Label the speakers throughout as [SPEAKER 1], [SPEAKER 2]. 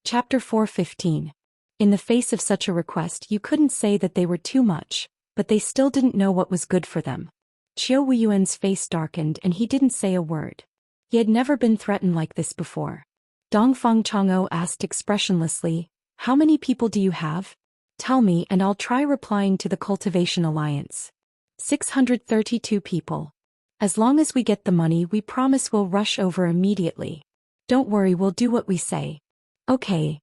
[SPEAKER 1] Chapter 4:15. In the face of such a request, you couldn't say that they were too much, but they still didn't know what was good for them. Qiu Wuyuan's face darkened and he didn't say a word. He had never been threatened like this before. Dongfang Chang'o asked expressionlessly, "How many people do you have? Tell me and I'll try replying to the Cultivation Alliance." 632 people. As long as we get the money, we promise we'll rush over immediately. Don't worry, we'll do what we say. Okay.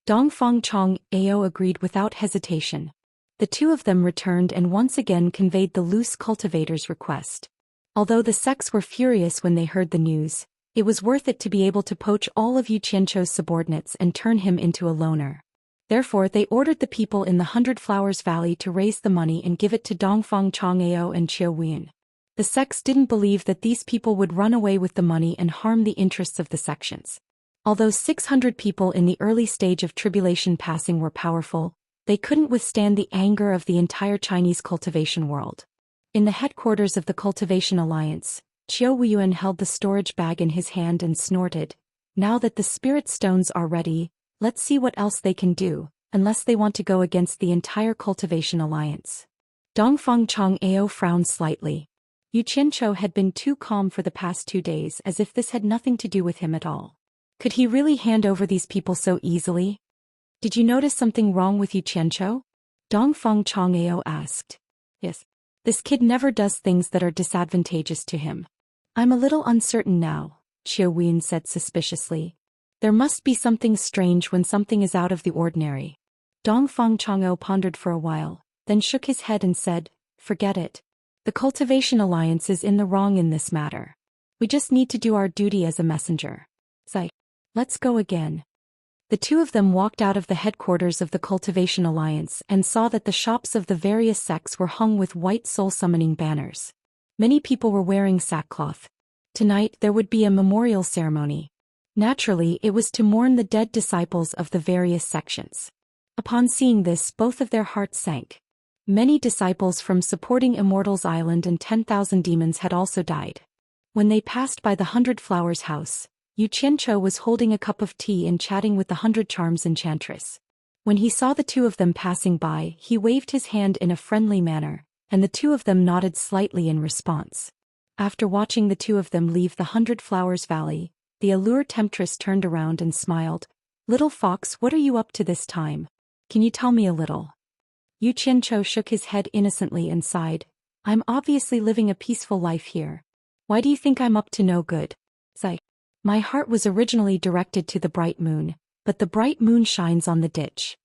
[SPEAKER 1] Dongfang Chang'o agreed without hesitation. The two of them returned and once again conveyed the loose cultivator's request. Although the sects were furious when they heard the news, it was worth it to be able to poach all of Yu Qianzhou's subordinates and turn him into a loner. Therefore they ordered the people in the Hundred Flowers Valley to raise the money and give it to Dongfang Chang'o and Qiu Wuyan. The sects didn't believe that these people would run away with the money and harm the interests of the sections. Although 600 people in the early stage of tribulation passing were powerful, they couldn't withstand the anger of the entire Chinese cultivation world. In the headquarters of the Cultivation Alliance, Qiu Wuyuan held the storage bag in his hand and snorted, "Now that the spirit stones are ready, let's see what else they can do, unless they want to go against the entire Cultivation Alliance." Dongfang Chang'o frowned slightly. Yu Qianzhou had been too calm for the past 2 days, as if this had nothing to do with him at all. Could he really hand over these people so easily? "Did you notice something wrong with Yu Qianzhou?" Dongfang Chang'o asked. "Yes. This kid never does things that are disadvantageous to him." "I'm a little uncertain now," Qiu Wuyan said suspiciously. "There must be something strange when something is out of the ordinary." Dongfang Chang'o pondered for a while, then shook his head and said, "Forget it. The Cultivation Alliance is in the wrong in this matter. We just need to do our duty as a messenger. Let's go again." The two of them walked out of the headquarters of the Cultivation Alliance and saw that the shops of the various sects were hung with white soul-summoning banners. Many people were wearing sackcloth. Tonight there would be a memorial ceremony. Naturally, it was to mourn the dead disciples of the various sections. Upon seeing this, both of their hearts sank. Many disciples from supporting Immortal's island and 10,000 demons had also died. When they passed by the 100 Flowers house, Yu Qianzhou was holding a cup of tea and chatting with the 100 Charms enchantress. When he saw the two of them passing by, he waved his hand in a friendly manner, and the two of them nodded slightly in response. After watching the two of them leave the 100 Flowers Valley, the allure temptress turned around and smiled. "Little fox, what are you up to this time? Can you tell me a little?" Yu Qianzhou shook his head innocently and sighed. "I'm obviously living a peaceful life here. Why do you think I'm up to no good?" "My heart was originally directed to the bright moon, but the bright moon shines on the ditch."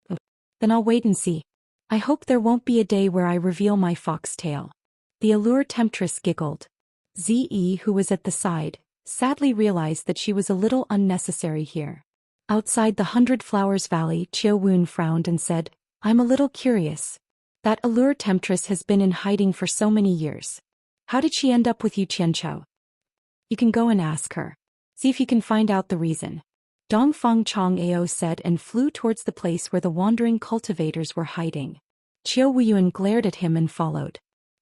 [SPEAKER 1] "Oh, then I'll wait and see. I hope there won't be a day where I reveal my fox tail." The allure temptress giggled. Ze, who was at the side, sadly realized that she was a little unnecessary here. Outside the 100 Flowers Valley, Qiu Wuyan frowned and said, "I'm a little curious. That allure temptress has been in hiding for so many years. How did she end up with Yu Qianzhou?" "You can go and ask her. See if you can find out the reason," Dongfang Chang'o said and flew towards the place where the wandering cultivators were hiding. Qiu Wuyuan glared at him and followed.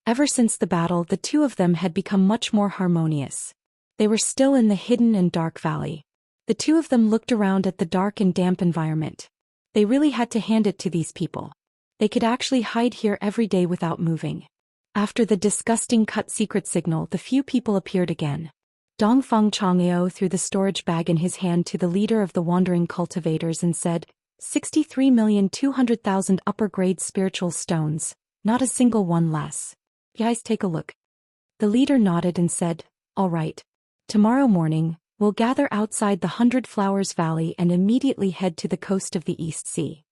[SPEAKER 1] Ever since the battle, the two of them had become much more harmonious. They were still in the hidden and dark valley. The two of them looked around at the dark and damp environment. They really had to hand it to these people. They could actually hide here every day without moving. After the disgusting cut secret signal, the few people appeared again. Dongfang Chang'o threw the storage bag in his hand to the leader of the wandering cultivators and said, 63,200,000 upper-grade spiritual stones, not a single one less. Guys, take a look." The leader nodded and said, "All right. Tomorrow morning, we'll gather outside the 100 Flowers Valley and immediately head to the coast of the East Sea."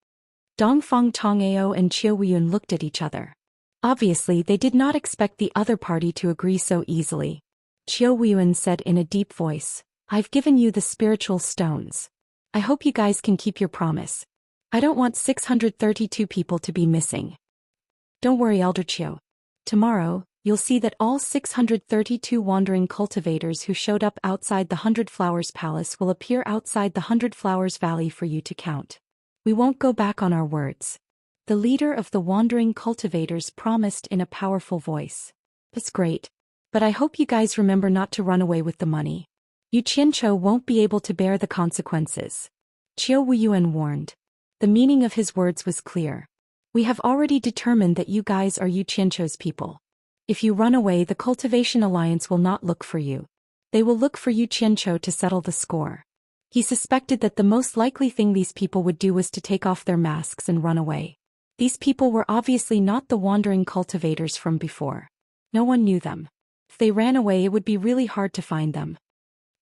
[SPEAKER 1] Dongfang Chang'o and Qiu Wuyuan looked at each other. Obviously, they did not expect the other party to agree so easily. Qiu Wuyuan said in a deep voice, "I've given you the spiritual stones. I hope you guys can keep your promise. I don't want 632 people to be missing." "Don't worry, Elder Qiu. Tomorrow, you'll see that all 632 wandering cultivators who showed up outside the 100 Flowers Palace will appear outside the 100 Flowers Valley for you to count. We won't go back on our words." The leader of the wandering cultivators promised in a powerful voice. "That's great. But I hope you guys remember not to run away with the money. Yu Qianzhou won't be able to bear the consequences." Qiu Wuyuan warned. The meaning of his words was clear. We have already determined that you guys are Yu Qianchou's people. If you run away, the Cultivation Alliance will not look for you. They will look for Yu Qianchou to settle the score. He suspected that the most likely thing these people would do was to take off their masks and run away. These people were obviously not the wandering cultivators from before. No one knew them. If they ran away, it would be really hard to find them.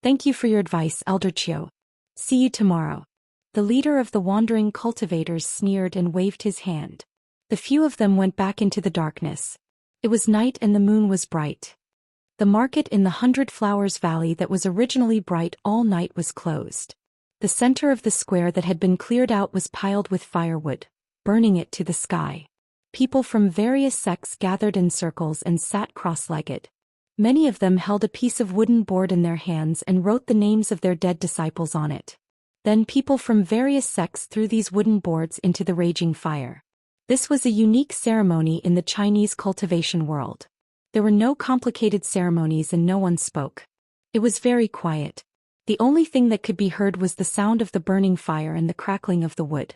[SPEAKER 1] Thank you for your advice, Elder Qiu. See you tomorrow. The leader of the wandering cultivators sneered and waved his hand. The few of them went back into the darkness. It was night and the moon was bright. The market in the 100 Flowers Valley that was originally bright all night was closed. The center of the square that had been cleared out was piled with firewood, burning it to the sky. People from various sects gathered in circles and sat cross-legged. Many of them held a piece of wooden board in their hands and wrote the names of their dead disciples on it. Then people from various sects threw these wooden boards into the raging fire. This was a unique ceremony in the Chinese cultivation world. There were no complicated ceremonies and no one spoke. It was very quiet. The only thing that could be heard was the sound of the burning fire and the crackling of the wood.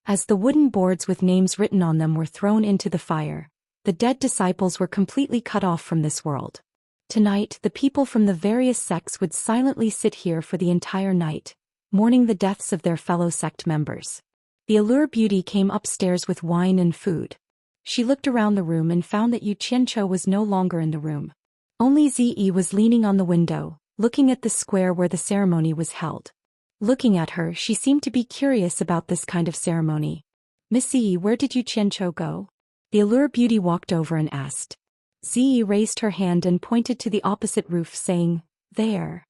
[SPEAKER 1] As the wooden boards with names written on them were thrown into the fire, the dead disciples were completely cut off from this world. Tonight, the people from the various sects would silently sit here for the entire night, mourning the deaths of their fellow sect members. The Allure Beauty came upstairs with wine and food. She looked around the room and found that Yu Qianchou was no longer in the room. Only Ziyi was leaning on the window, looking at the square where the ceremony was held. Looking at her, she seemed to be curious about this kind of ceremony. Miss Ziyi, where did Yu Qianchou go? The Allure Beauty walked over and asked. Ziyi raised her hand and pointed to the opposite roof, saying, "There."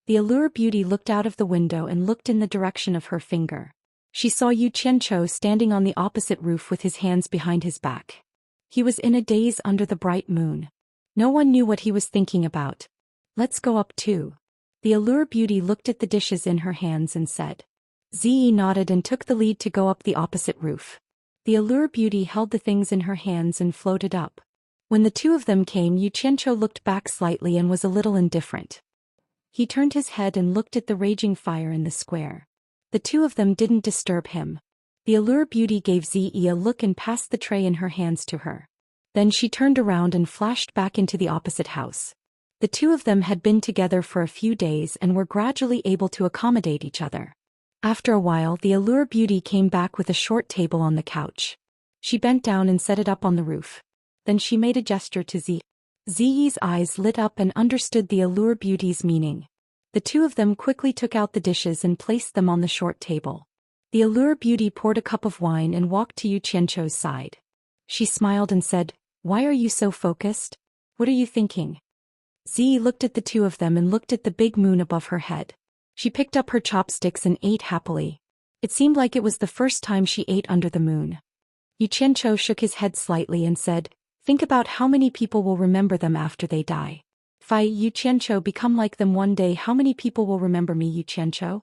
[SPEAKER 1] The Allure Beauty looked out of the window and looked in the direction of her finger. She saw Yu Qianchou standing on the opposite roof with his hands behind his back. He was in a daze under the bright moon. No one knew what he was thinking about. "Let's go up too." The Allure Beauty looked at the dishes in her hands and said. Ziyi nodded and took the lead to go up the opposite roof. The Allure Beauty held the things in her hands and floated up. When the two of them came, Yu Qianchou looked back slightly and was a little indifferent. He turned his head and looked at the raging fire in the square. The two of them didn't disturb him. The Allure Beauty gave Ziyi a look and passed the tray in her hands to her. Then she turned around and flashed back into the opposite house. The two of them had been together for a few days and were gradually able to accommodate each other. After a while, the Allure Beauty came back with a short table on the couch. She bent down and set it up on the roof. Then she made a gesture to Ziyi. Ziyi's eyes lit up and understood the Allure Beauty's meaning. The two of them quickly took out the dishes and placed them on the short table. The Allure Beauty poured a cup of wine and walked to Yu Qianchou's side. She smiled and said, "Why are you so focused? What are you thinking?" Ziyi looked at the two of them and looked at the big moon above her head. She picked up her chopsticks and ate happily. It seemed like it was the first time she ate under the moon. Yu Qianchou shook his head slightly and said, "Think about how many people will remember them after they die. If I, Yu Qianchou, become like them one day, how many people will remember me, Yu Qianchou?"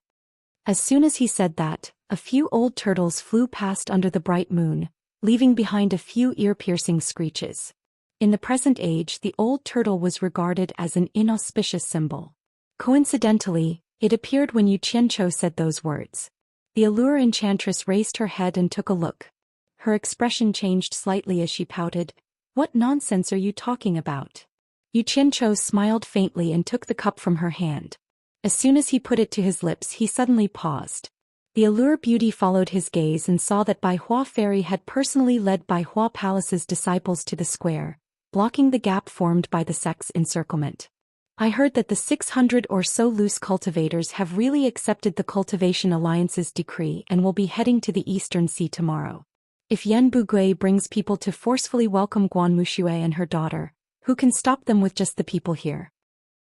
[SPEAKER 1] As soon as he said that, a few old turtles flew past under the bright moon, leaving behind a few ear-piercing screeches. In the present age, the old turtle was regarded as an inauspicious symbol. Coincidentally, it appeared when Yu Qianchou said those words. The Allure Enchantress raised her head and took a look. Her expression changed slightly as she pouted. "What nonsense are you talking about?" Yu Qianchou smiled faintly and took the cup from her hand. As soon as he put it to his lips, he suddenly paused. The Allure Beauty followed his gaze and saw that Bai Hua Fairy had personally led Bai Hua Palace's disciples to the square, blocking the gap formed by the sect's encirclement. "I heard that the 600 or so loose cultivators have really accepted the Cultivation Alliance's decree and will be heading to the Eastern Sea tomorrow. If Yan Bugui brings people to forcefully welcome Guan Mushui and her daughter, who can stop them with just the people here?"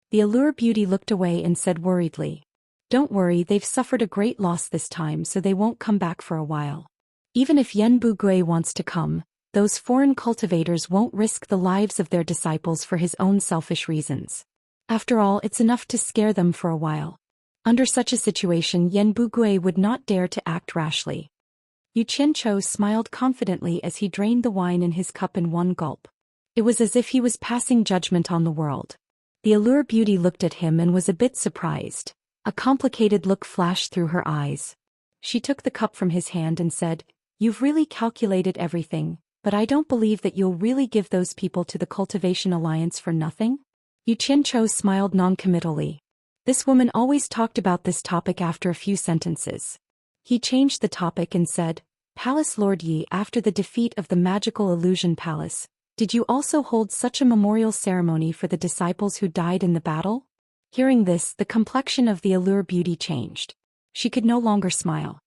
[SPEAKER 1] The Allure Beauty looked away and said worriedly, "Don't worry, they've suffered a great loss this time, so they won't come back for a while. Even if Yan Bugui wants to come, those foreign cultivators won't risk the lives of their disciples for his own selfish reasons. After all, it's enough to scare them for a while. Under such a situation, Yan Bugui would not dare to act rashly." Yu Qianchou smiled confidently as he drained the wine in his cup in one gulp. It was as if he was passing judgment on the world. The Allure Beauty looked at him and was a bit surprised. A complicated look flashed through her eyes. She took the cup from his hand and said, "You've really calculated everything, but I don't believe that you'll really give those people to the Cultivation Alliance for nothing?" Yu Qianzhou smiled noncommittally. This woman always talked about this topic after a few sentences. He changed the topic and said, "Palace Lord Yi, after the defeat of the magical illusion palace, did you also hold such a memorial ceremony for the disciples who died in the battle?" Hearing this, the complexion of the Allure Beauty changed. She could no longer smile.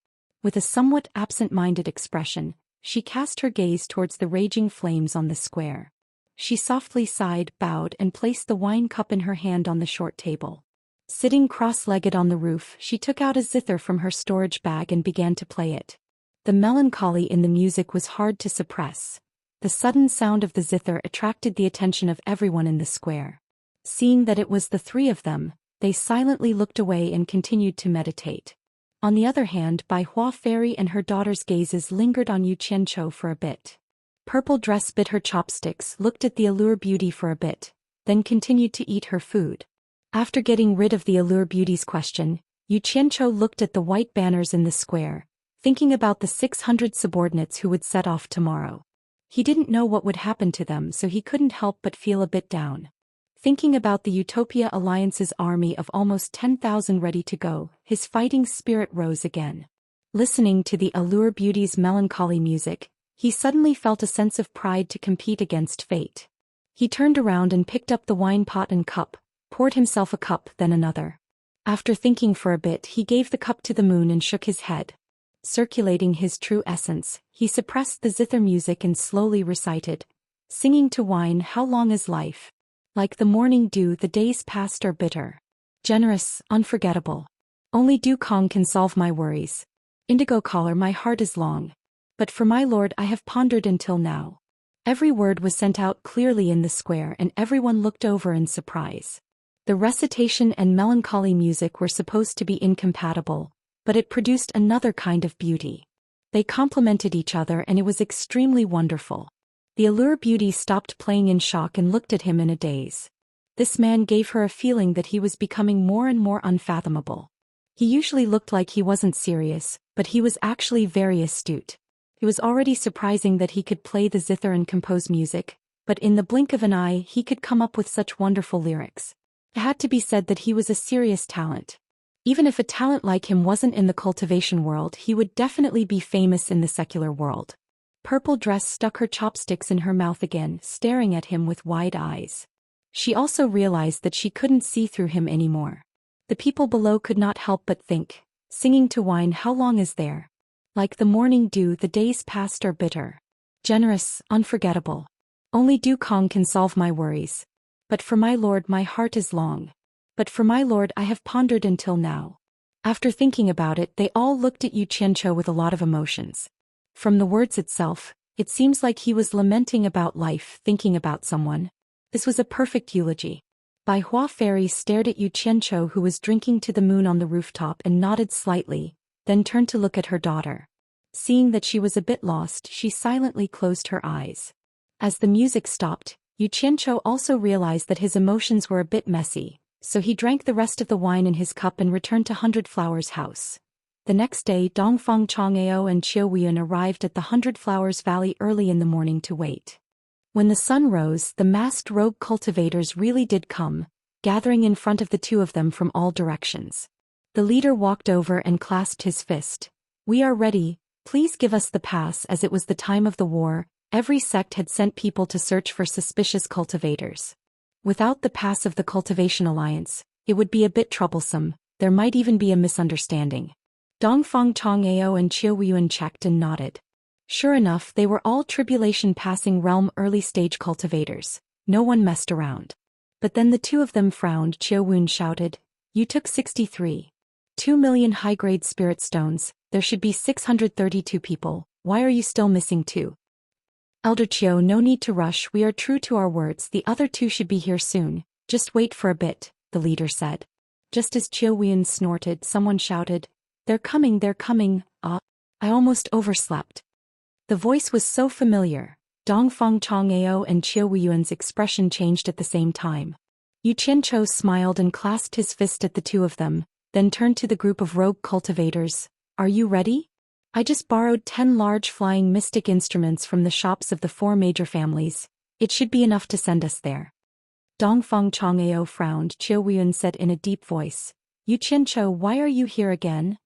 [SPEAKER 1] With a somewhat absent-minded expression, she cast her gaze towards the raging flames on the square. She softly sighed, bowed, and placed the wine cup in her hand on the short table. Sitting cross-legged on the roof, she took out a zither from her storage bag and began to play it. The melancholy in the music was hard to suppress. The sudden sound of the zither attracted the attention of everyone in the square. Seeing that it was the three of them, they silently looked away and continued to meditate. On the other hand, Bai Hua Fairy and her daughter's gazes lingered on Yu Qianzhou for a bit. Purple Dress bit her chopsticks, looked at the Allure Beauty for a bit, then continued to eat her food. After getting rid of the Allure Beauty's question, Yu Qianzhou looked at the white banners in the square, thinking about the 600 subordinates who would set off tomorrow. He didn't know what would happen to them, so he couldn't help but feel a bit down. Thinking about the Utopia Alliance's army of almost 10,000 ready to go, his fighting spirit rose again. Listening to the Allure Beauty's melancholy music, he suddenly felt a sense of pride to compete against fate. He turned around and picked up the wine pot and cup, poured himself a cup, then another. After thinking for a bit, he gave the cup to the moon and shook his head. Circulating his true essence, he suppressed the zither music and slowly recited, "Singing to wine, how long is life? Like the morning dew, the days past are bitter. Generous, unforgettable. Only Dukong can solve my worries. Indigo collar, my heart is long. But for my lord I have pondered until now." Every word was sent out clearly in the square and everyone looked over in surprise. The recitation and melancholy music were supposed to be incompatible, but it produced another kind of beauty. They complemented each other and it was extremely wonderful. The Allure Beauty stopped playing in shock and looked at him in a daze. This man gave her a feeling that he was becoming more and more unfathomable. He usually looked like he wasn't serious, but he was actually very astute. It was already surprising that he could play the zither and compose music, but in the blink of an eye he could come up with such wonderful lyrics. It had to be said that he was a serious talent. Even if a talent like him wasn't in the cultivation world, he would definitely be famous in the secular world. Purple Dress stuck her chopsticks in her mouth again, staring at him with wide eyes. She also realized that she couldn't see through him anymore. The people below could not help but think, "Singing to wine, how long is there? Like the morning dew, the days past are bitter. Generous, unforgettable. Only Dukong can solve my worries. But for my lord my heart is long. But for my lord I have pondered until now." After thinking about it, they all looked at Yu Qianzhou with a lot of emotions. From the words itself, it seems like he was lamenting about life, thinking about someone. This was a perfect eulogy. Bai Hua Fairy stared at Yu Qianzhou, who was drinking to the moon on the rooftop, and nodded slightly, then turned to look at her daughter. Seeing that she was a bit lost, she silently closed her eyes. As the music stopped, Yu Qianzhou also realized that his emotions were a bit messy, so he drank the rest of the wine in his cup and returned to Hundred Flowers House. The next day, Dongfang Chang'ao and Qiu Weiyun arrived at the Hundred Flowers Valley early in the morning to wait. When the sun rose, the masked rogue cultivators really did come, gathering in front of the two of them from all directions. The leader walked over and clasped his fist. "We are ready, please give us the pass." As it was the time of the war, every sect had sent people to search for suspicious cultivators. Without the pass of the Cultivation Alliance, it would be a bit troublesome, there might even be a misunderstanding. Dongfang Chang'ao and Qiu Weiyun checked and nodded. Sure enough, they were all tribulation-passing realm early-stage cultivators. No one messed around. But then the two of them frowned. Qiu Weiyun shouted, "You took 63. 2 million high-grade spirit stones, there should be 632 people, why are you still missing 2? Elder Qiu, no need to rush, we are true to our words, the other 2 should be here soon, just wait for a bit," the leader said. Just as Qiu Weiyun snorted, someone shouted, they're coming, I almost overslept." The voice was so familiar. Dongfang Chang'ao and Qiu Weiyun's expression changed at the same time. Yu Qianzhou smiled and clasped his fist at the two of them, then turned to the group of rogue cultivators. Are you ready? I just borrowed 10 large flying mystic instruments from the shops of the 4 major families. It should be enough to send us there. Dongfang Chang'eo frowned. Qiu Weiyun said in a deep voice. Yu Qianchou, why are you here again?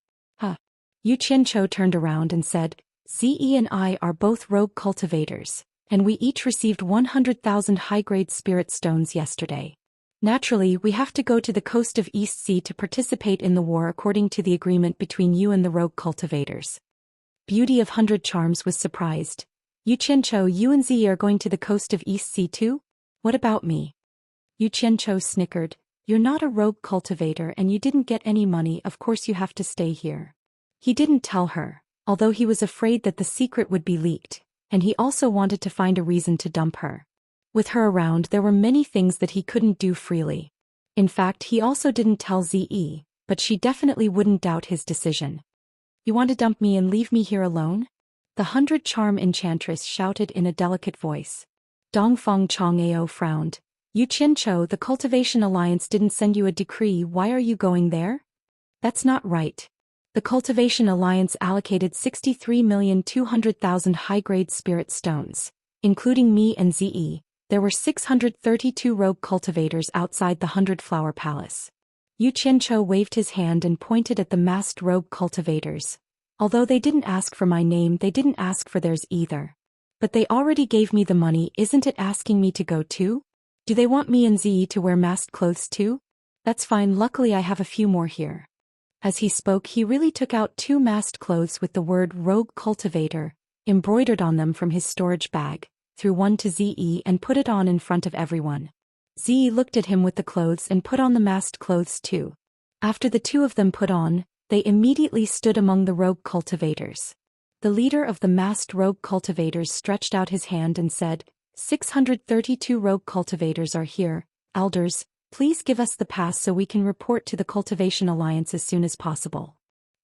[SPEAKER 1] Yu Qianchou turned around and said, Ze and I are both rogue cultivators, and we each received 100,000 high-grade spirit stones yesterday. Naturally, we have to go to the coast of East Sea to participate in the war according to the agreement between you and the rogue cultivators. Beauty of 100 Charms was surprised. Yu Qianchou, you and Ze are going to the coast of East Sea too? What about me? Yu Qianchou snickered. You're not a rogue cultivator and you didn't get any money, of course you have to stay here. He didn't tell her, although he was afraid that the secret would be leaked, and he also wanted to find a reason to dump her. With her around, there were many things that he couldn't do freely. In fact, he also didn't tell Ze, but she definitely wouldn't doubt his decision. You want to dump me and leave me here alone? The 100 Charm enchantress shouted in a delicate voice. Dongfang Chang'eo frowned. Yu Qianchou, the Cultivation Alliance didn't send you a decree, why are you going there? That's not right. The Cultivation Alliance allocated 63,200,000 high-grade spirit stones, including me and Ze. There were 632 rogue cultivators outside the 100-flower palace. Yu Qianchou waved his hand and pointed at the masked rogue cultivators. Although they didn't ask for my name, they didn't ask for theirs either. But they already gave me the money, isn't it asking me to go too? Do they want me and Ze to wear masked clothes too? That's fine, luckily I have a few more here. As he spoke, he really took out 2 masked clothes with the word Rogue Cultivator embroidered on them from his storage bag, threw one to Ze and put it on in front of everyone. Ze looked at him with the clothes and put on the masked clothes too. After the 2 of them put on, they immediately stood among the rogue cultivators. The leader of the masked rogue cultivators stretched out his hand and said, 632 rogue cultivators are here, elders. Please give us the pass so we can report to the Cultivation Alliance as soon as possible.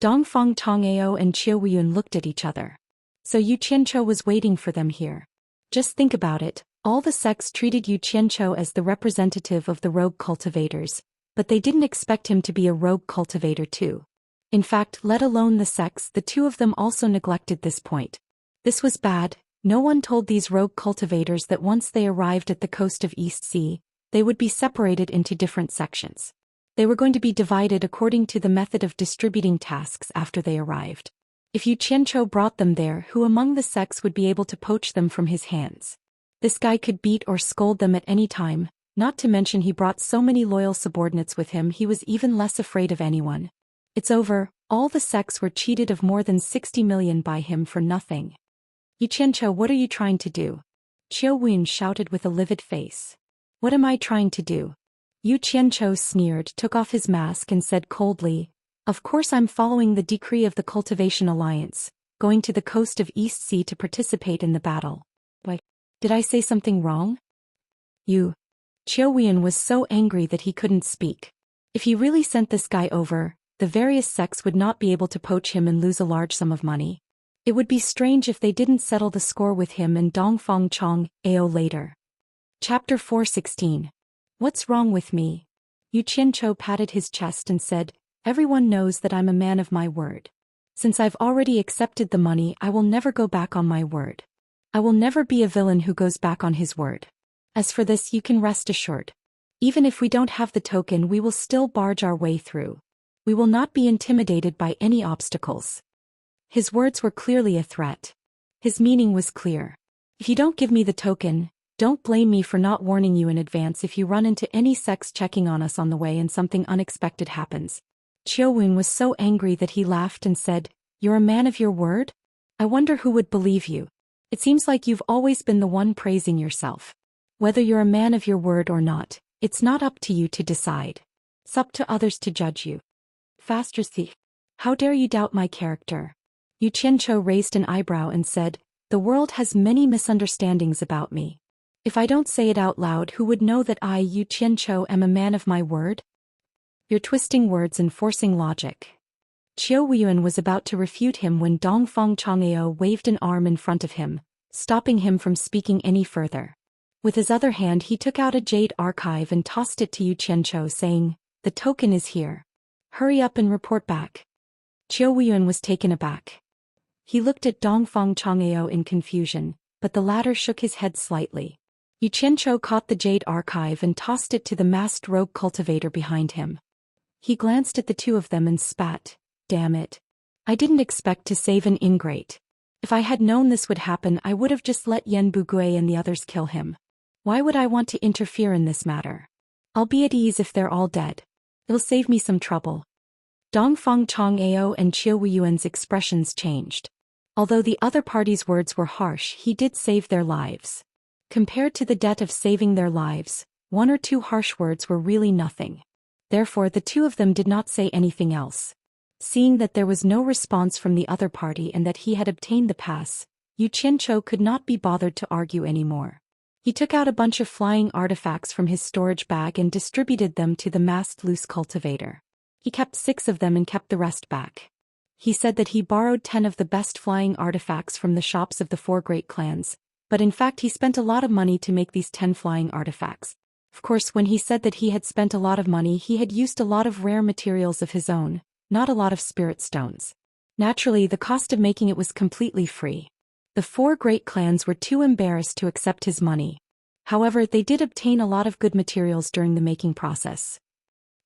[SPEAKER 1] Dongfang Chang'eo and Qiu Weiyun looked at each other. So Yu Qianchou was waiting for them here. Just think about it, all the sects treated Yu Qianchou as the representative of the rogue cultivators, but they didn't expect him to be a rogue cultivator too. In fact, let alone the sects, the 2 of them also neglected this point. This was bad. No one told these rogue cultivators that once they arrived at the coast of East Sea, they would be separated into different sections. They were going to be divided according to the method of distributing tasks after they arrived. If Yu Qianchou brought them there, who among the sects would be able to poach them from his hands? This guy could beat or scold them at any time, not to mention he brought so many loyal subordinates with him he was even less afraid of anyone. It's over, all the sects were cheated of more than 60 million by him for nothing. Yu Qianchou, what are you trying to do? Qiu Weiyun shouted with a livid face. What am I trying to do? Yu Qianchou sneered, took off his mask and said coldly, Of course I'm following the decree of the Cultivation Alliance, going to the coast of East Sea to participate in the battle. Why? Did I say something wrong? Qiu Weiyun was so angry that he couldn't speak. If he really sent this guy over, the various sects would not be able to poach him and lose a large sum of money. It would be strange if they didn't settle the score with him and Dongfang Chang'eo later. Chapter 416. What's wrong with me? Yu Qianchou patted his chest and said, Everyone knows that I'm a man of my word. Since I've already accepted the money, I will never go back on my word. I will never be a villain who goes back on his word. As for this, you can rest assured. Even if we don't have the token, we will still barge our way through. We will not be intimidated by any obstacles. His words were clearly a threat. His meaning was clear. If you don't give me the token, don't blame me for not warning you in advance if you run into any sects checking on us on the way and something unexpected happens. Qiu Weiyun was so angry that he laughed and said, You're a man of your word? I wonder who would believe you. It seems like you've always been the one praising yourself. Whether you're a man of your word or not, it's not up to you to decide. It's up to others to judge you. Faster thief. How dare you doubt my character? Yu Qianchou raised an eyebrow and said, The world has many misunderstandings about me. If I don't say it out loud, who would know that I, Yu Qianchou, am a man of my word? You're twisting words and forcing logic. Qiu Weiyun was about to refute him when Dongfang Chang'eo waved an arm in front of him, stopping him from speaking any further. With his other hand he took out a jade archive and tossed it to Yu Qianchou, saying, The token is here. Hurry up and report back. Qiu Wuyuan was taken aback. He looked at Dongfang Chang'eo in confusion, but the latter shook his head slightly. Yu Qianzhou caught the jade archive and tossed it to the masked rogue cultivator behind him. He glanced at the two of them and spat, "Damn it. I didn't expect to save an ingrate. If I had known this would happen, I would have just let Yan Bugui and the others kill him. Why would I want to interfere in this matter? I'll be at ease if they're all dead. It'll save me some trouble." Dongfang Chang'eo and Qiu Wuyuan's expressions changed. Although the other party's words were harsh, he did save their lives. Compared to the debt of saving their lives, one or two harsh words were really nothing. Therefore the two of them did not say anything else. Seeing that there was no response from the other party and that he had obtained the pass, Yu Qianzhou could not be bothered to argue anymore. He took out a bunch of flying artifacts from his storage bag and distributed them to the masked loose cultivator. He kept 6 of them and kept the rest back. He said that he borrowed 10 of the best flying artifacts from the shops of the 4 great clans, but in fact he spent a lot of money to make these 10 flying artifacts. Of course, when he said that he had spent a lot of money, he had used a lot of rare materials of his own, not a lot of spirit stones. Naturally, the cost of making it was completely free. The 4 great clans were too embarrassed to accept his money. However, they did obtain a lot of good materials during the making process.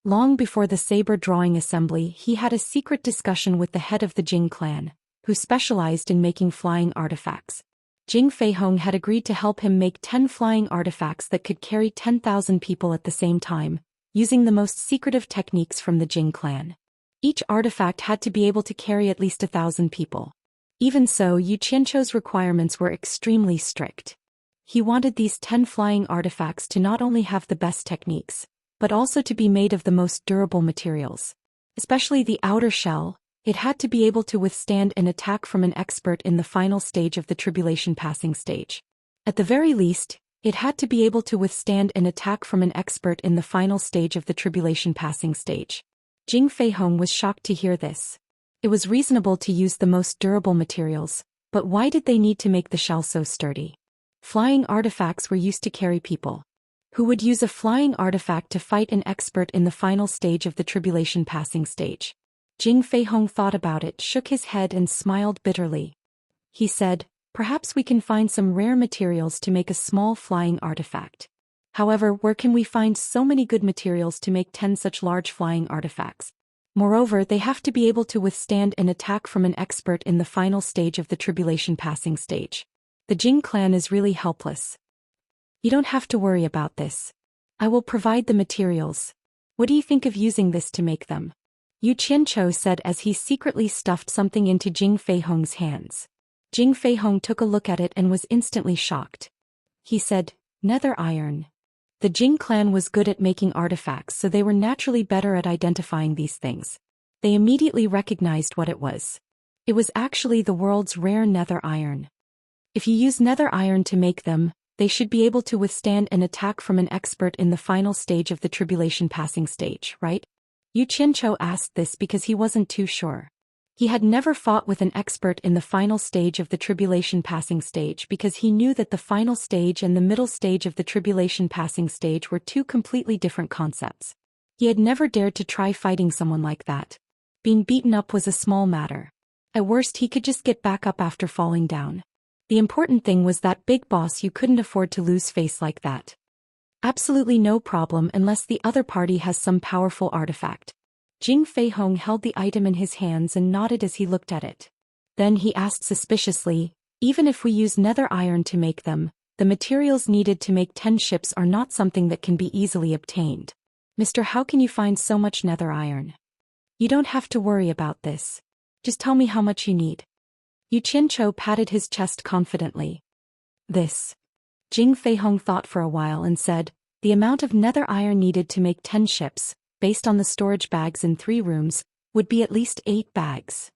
[SPEAKER 1] Long before the saber drawing assembly, he had a secret discussion with the head of the Jing clan, who specialized in making flying artifacts. Jing Feihong had agreed to help him make 10 flying artifacts that could carry 10,000 people at the same time, using the most secretive techniques from the Jing clan. Each artifact had to be able to carry at least 1,000 people. Even so, Yu Qianzhou's requirements were extremely strict. He wanted these 10 flying artifacts to not only have the best techniques, but also to be made of the most durable materials. Especially the outer shell, it had to be able to withstand an attack from an expert in the final stage of the tribulation passing stage. At the very least, it had to be able to withstand an attack from an expert in the final stage of the tribulation passing stage. Jing Feihong was shocked to hear this. It was reasonable to use the most durable materials, but why did they need to make the shell so sturdy? Flying artifacts were used to carry people. Who would use a flying artifact to fight an expert in the final stage of the tribulation passing stage? Jing Feihong thought about it, shook his head and smiled bitterly. He said, "Perhaps we can find some rare materials to make a small flying artifact. However, where can we find so many good materials to make 10 such large flying artifacts? Moreover, they have to be able to withstand an attack from an expert in the final stage of the tribulation passing stage. The Jing clan is really helpless. You don't have to worry about this. I will provide the materials. What do you think of using this to make them?" Yu Qianzhou said as he secretly stuffed something into Jing Feihong's hands. Jing Feihong took a look at it and was instantly shocked. He said, "Nether iron." The Jing clan was good at making artifacts, so they were naturally better at identifying these things. They immediately recognized what it was. It was actually the world's rare nether iron. If you use nether iron to make them, they should be able to withstand an attack from an expert in the final stage of the tribulation passing stage, right? Yu Qianzhou asked this because he wasn't too sure. He had never fought with an expert in the final stage of the tribulation passing stage because he knew that the final stage and the middle stage of the tribulation passing stage were 2 completely different concepts. He had never dared to try fighting someone like that. Being beaten up was a small matter. At worst, he could just get back up after falling down. The important thing was that big boss you couldn't afford to lose face like that. Absolutely no problem unless the other party has some powerful artifact. Jing Feihong held the item in his hands and nodded as he looked at it. Then he asked suspiciously, "Even if we use nether iron to make them, the materials needed to make 10 ships are not something that can be easily obtained. Mister, how can you find so much nether iron? You don't have to worry about this. Just tell me how much you need." Yu Qianzhou patted his chest confidently. "This." Jing Feihong thought for a while and said, "The amount of nether iron needed to make 10 ships, based on the storage bags in 3 rooms, would be at least 8 bags.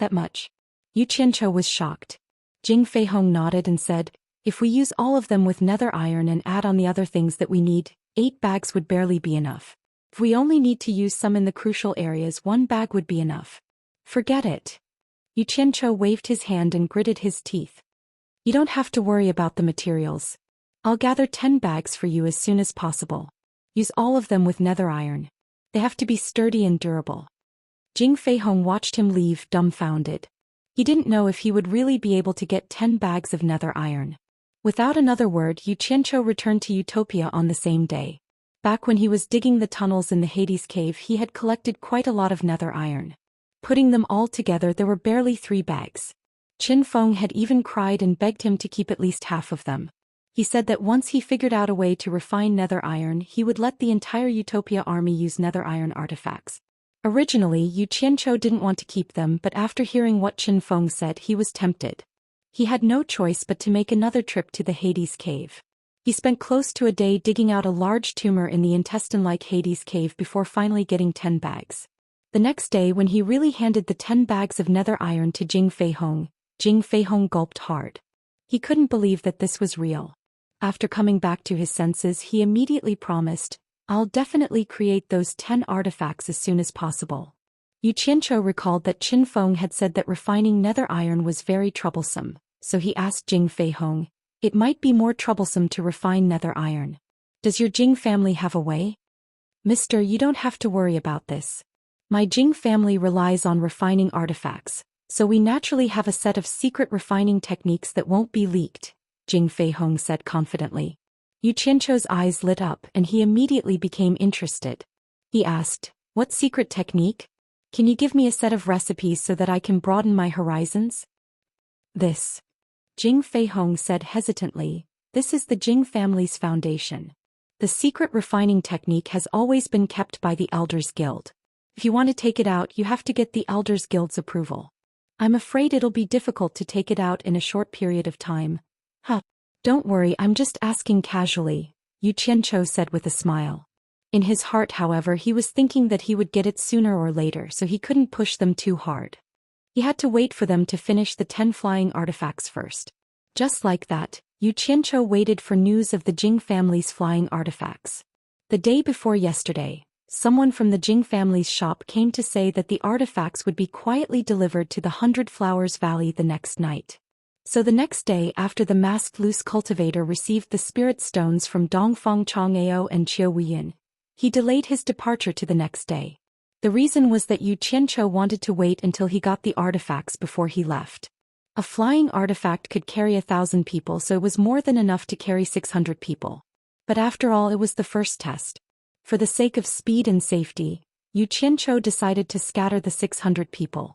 [SPEAKER 1] That much?" Yu Qianzhou was shocked. Jing Feihong nodded and said, "If we use all of them with nether iron and add on the other things that we need, 8 bags would barely be enough. If we only need to use some in the crucial areas, 1 bag would be enough." "Forget it." Yu Qianzhou waved his hand and gritted his teeth. "You don't have to worry about the materials. I'll gather 10 bags for you as soon as possible. Use all of them with nether iron. They have to be sturdy and durable." Jing Feihong watched him leave, dumbfounded. He didn't know if he would really be able to get 10 bags of nether iron. Without another word, Yu Qianqiu returned to Utopia on the same day. Back when he was digging the tunnels in the Hades cave, he had collected quite a lot of nether iron. Putting them all together, there were barely 3 bags. Qin Feng had even cried and begged him to keep at least half of them. He said that once he figured out a way to refine nether iron, he would let the entire Utopia army use nether iron artifacts. Originally, Yu Qianqiu didn't want to keep them, but after hearing what Qin Feng said, he was tempted. He had no choice but to make another trip to the Hades cave. He spent close to a day digging out a large tumor in the intestine-like Hades cave before finally getting 10 bags. The next day, when he really handed the 10 bags of nether iron to Jing Feihong gulped hard. He couldn't believe that this was real. After coming back to his senses, he immediately promised, "I'll definitely create those 10 artifacts as soon as possible." Yu Qianqiu recalled that Qin Feng had said that refining nether iron was very troublesome, so he asked Jing Feihong, "It might be more troublesome to refine nether iron. Does your Jing family have a way?" "Mister, you don't have to worry about this. My Jing family relies on refining artifacts, so we naturally have a set of secret refining techniques that won't be leaked," Jing Feihong said confidently. Yu Qianqiu's eyes lit up and he immediately became interested. He asked, "What secret technique? Can you give me a set of recipes so that I can broaden my horizons?" "This," Jing Feihong said hesitantly, "this is the Jing family's foundation. The secret refining technique has always been kept by the Elders Guild. If you want to take it out, you have to get the Elders Guild's approval. I'm afraid it'll be difficult to take it out in a short period of time." "Huh. Don't worry, I'm just asking casually," Yu Qianqiu said with a smile. In his heart, however, he was thinking that he would get it sooner or later, so he couldn't push them too hard. He had to wait for them to finish the 10 flying artifacts first. Just like that, Yu Qianqiu waited for news of the Jing family's flying artifacts. The day before yesterday, someone from the Jing family's shop came to say that the artifacts would be quietly delivered to the 100 Flowers Valley the next night. So the next day, after the masked loose cultivator received the spirit stones from Dongfang Chang'eo and Qiu Wuyin, he delayed his departure to the next day. The reason was that Yu Qianqiu wanted to wait until he got the artifacts before he left. A flying artifact could carry 1,000 people, so it was more than enough to carry 600 people. But after all, it was the first test. For the sake of speed and safety, Yu Qianqiu decided to scatter the 600 people.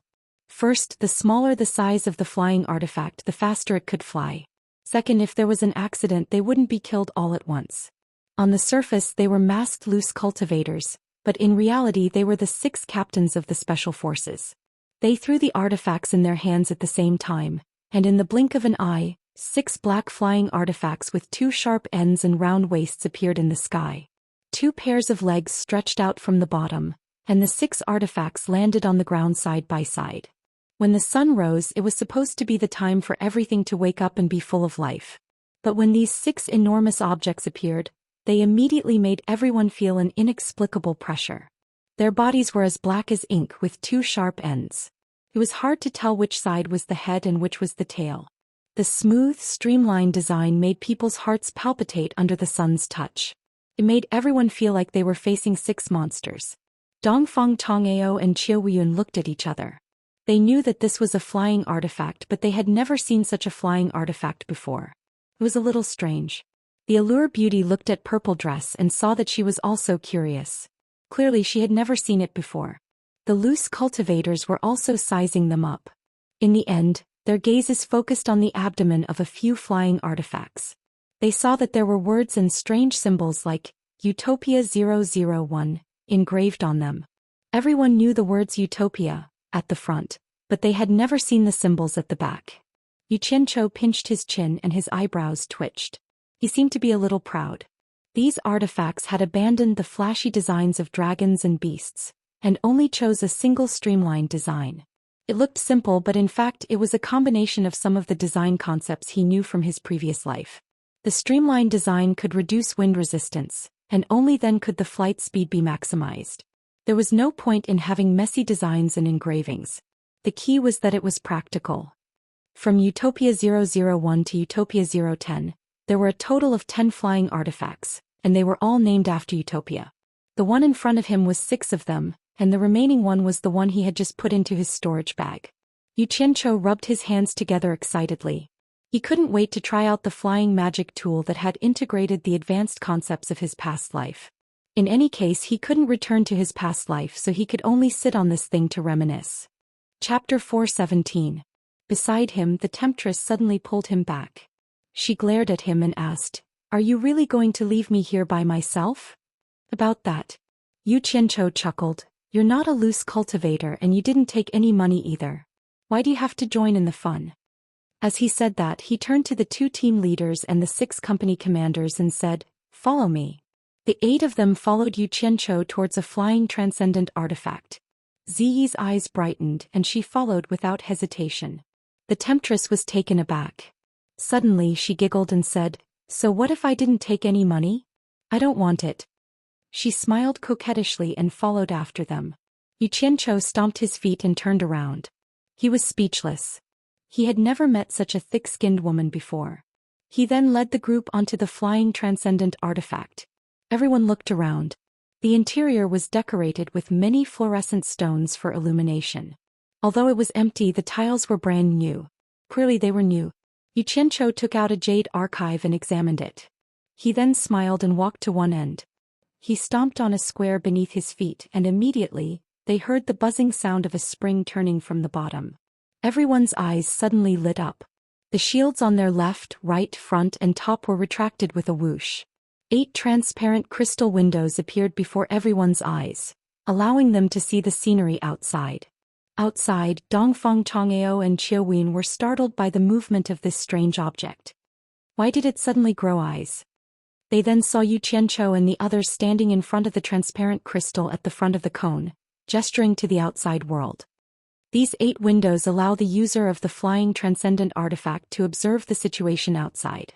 [SPEAKER 1] First, the smaller the size of the flying artifact, the faster it could fly. Second, if there was an accident, they wouldn't be killed all at once. On the surface, they were masked loose cultivators, but in reality they were the 6 captains of the special forces. They threw the artifacts in their hands at the same time, and in the blink of an eye, 6 black flying artifacts with 2 sharp ends and round waists appeared in the sky. 2 pairs of legs stretched out from the bottom, and the 6 artifacts landed on the ground side by side. When the sun rose, it was supposed to be the time for everything to wake up and be full of life. But when these 6 enormous objects appeared, they immediately made everyone feel an inexplicable pressure. Their bodies were as black as ink with 2 sharp ends. It was hard to tell which side was the head and which was the tail. The smooth, streamlined design made people's hearts palpitate under the sun's touch. It made everyone feel like they were facing 6 monsters. Dongfang Chang'eo and Qiu Wuyin looked at each other. They knew that this was a flying artifact, but they had never seen such a flying artifact before. It was a little strange. The Allure Beauty looked at Purple Dress and saw that she was also curious. Clearly she had never seen it before. The loose cultivators were also sizing them up. In the end, their gazes focused on the abdomen of a few flying artifacts. They saw that there were words and strange symbols like Utopia 001 engraved on them. Everyone knew the words Utopia at the front, but they had never seen the symbols at the back. Yu Qianqiu pinched his chin and his eyebrows twitched. He seemed to be a little proud. These artifacts had abandoned the flashy designs of dragons and beasts, and only chose a single streamlined design. It looked simple, but in fact it was a combination of some of the design concepts he knew from his previous life. The streamlined design could reduce wind resistance, and only then could the flight speed be maximized. There was no point in having messy designs and engravings. The key was that it was practical. From Utopia 001 to Utopia 010, there were a total of 10 flying artifacts, and they were all named after Utopia. The one in front of him was 6 of them, and the remaining one was the one he had just put into his storage bag. Yu Qianqiu rubbed his hands together excitedly. He couldn't wait to try out the flying magic tool that had integrated the advanced concepts of his past life. In any case, he couldn't return to his past life, so he could only sit on this thing to reminisce. Chapter 417. Beside him, the temptress suddenly pulled him back. She glared at him and asked, "Are you really going to leave me here by myself?" "About that." Yu Qianqiu chuckled. "You're not a loose cultivator and you didn't take any money either. Why do you have to join in the fun?" As he said that, he turned to the 2 team leaders and the 6 company commanders and said, "Follow me." The 8 of them followed Yu Qianqiu towards a flying transcendent artifact. Ziyi's eyes brightened and she followed without hesitation. The temptress was taken aback. Suddenly she giggled and said, "So what if I didn't take any money? I don't want it." She smiled coquettishly and followed after them. Yu Qianqiu stomped his feet and turned around. He was speechless. He had never met such a thick-skinned woman before. He then led the group onto the flying transcendent artifact. Everyone looked around. The interior was decorated with many fluorescent stones for illumination. Although it was empty, the tiles were brand new. Clearly they were new. Yu Qianqiu took out a jade archive and examined it. He then smiled and walked to one end. He stomped on a square beneath his feet and immediately, they heard the buzzing sound of a spring turning from the bottom. Everyone's eyes suddenly lit up. The shields on their left, right, front and top were retracted with a whoosh. 8 transparent crystal windows appeared before everyone's eyes, allowing them to see the scenery outside. Outside, Dongfeng Chang'eo and Qiuwen were startled by the movement of this strange object. Why did it suddenly grow eyes? They then saw Yu Qianqiu and the others standing in front of the transparent crystal at the front of the cone, gesturing to the outside world. These 8 windows allow the user of the flying transcendent artifact to observe the situation outside.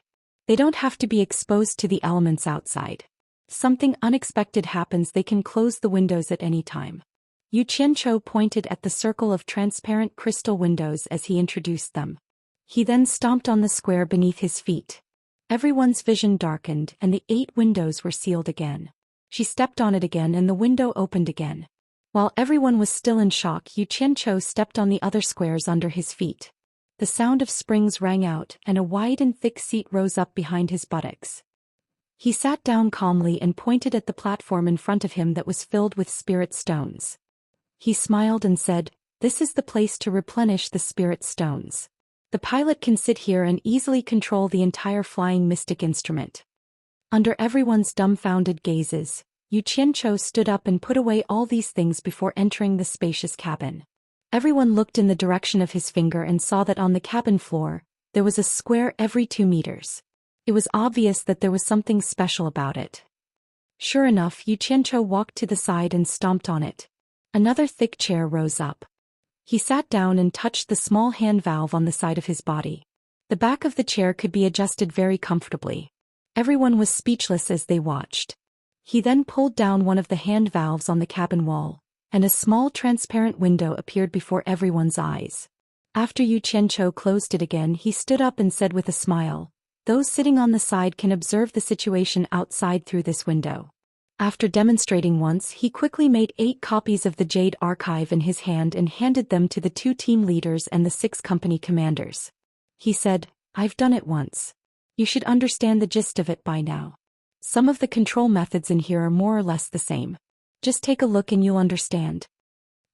[SPEAKER 1] They don't have to be exposed to the elements outside. If something unexpected happens, they can close the windows at any time. Yu Qianqiu pointed at the circle of transparent crystal windows as he introduced them. He then stomped on the square beneath his feet. Everyone's vision darkened and the 8 windows were sealed again. She stepped on it again and the window opened again. While everyone was still in shock, Yu Qianqiu stepped on the other squares under his feet. The sound of springs rang out and a wide and thick seat rose up behind his buttocks. He sat down calmly and pointed at the platform in front of him that was filled with spirit stones. He smiled and said, "This is the place to replenish the spirit stones. The pilot can sit here and easily control the entire flying mystic instrument." Under everyone's dumbfounded gazes, Yu Qianqiu stood up and put away all these things before entering the spacious cabin. Everyone looked in the direction of his finger and saw that on the cabin floor, there was a square every 2 meters. It was obvious that there was something special about it. Sure enough, Yu Qianqiu walked to the side and stomped on it. Another thick chair rose up. He sat down and touched the small hand valve on the side of his body. The back of the chair could be adjusted very comfortably. Everyone was speechless as they watched. He then pulled down one of the hand valves on the cabin wall, and a small transparent window appeared before everyone's eyes. After Yu Qianqiu closed it again, he stood up and said with a smile, "Those sitting on the side can observe the situation outside through this window." After demonstrating once, he quickly made 8 copies of the Jade Archive in his hand and handed them to the 2 team leaders and the 6 company commanders. He said, "I've done it once. You should understand the gist of it by now. Some of the control methods in here are more or less the same. Just take a look and you'll understand."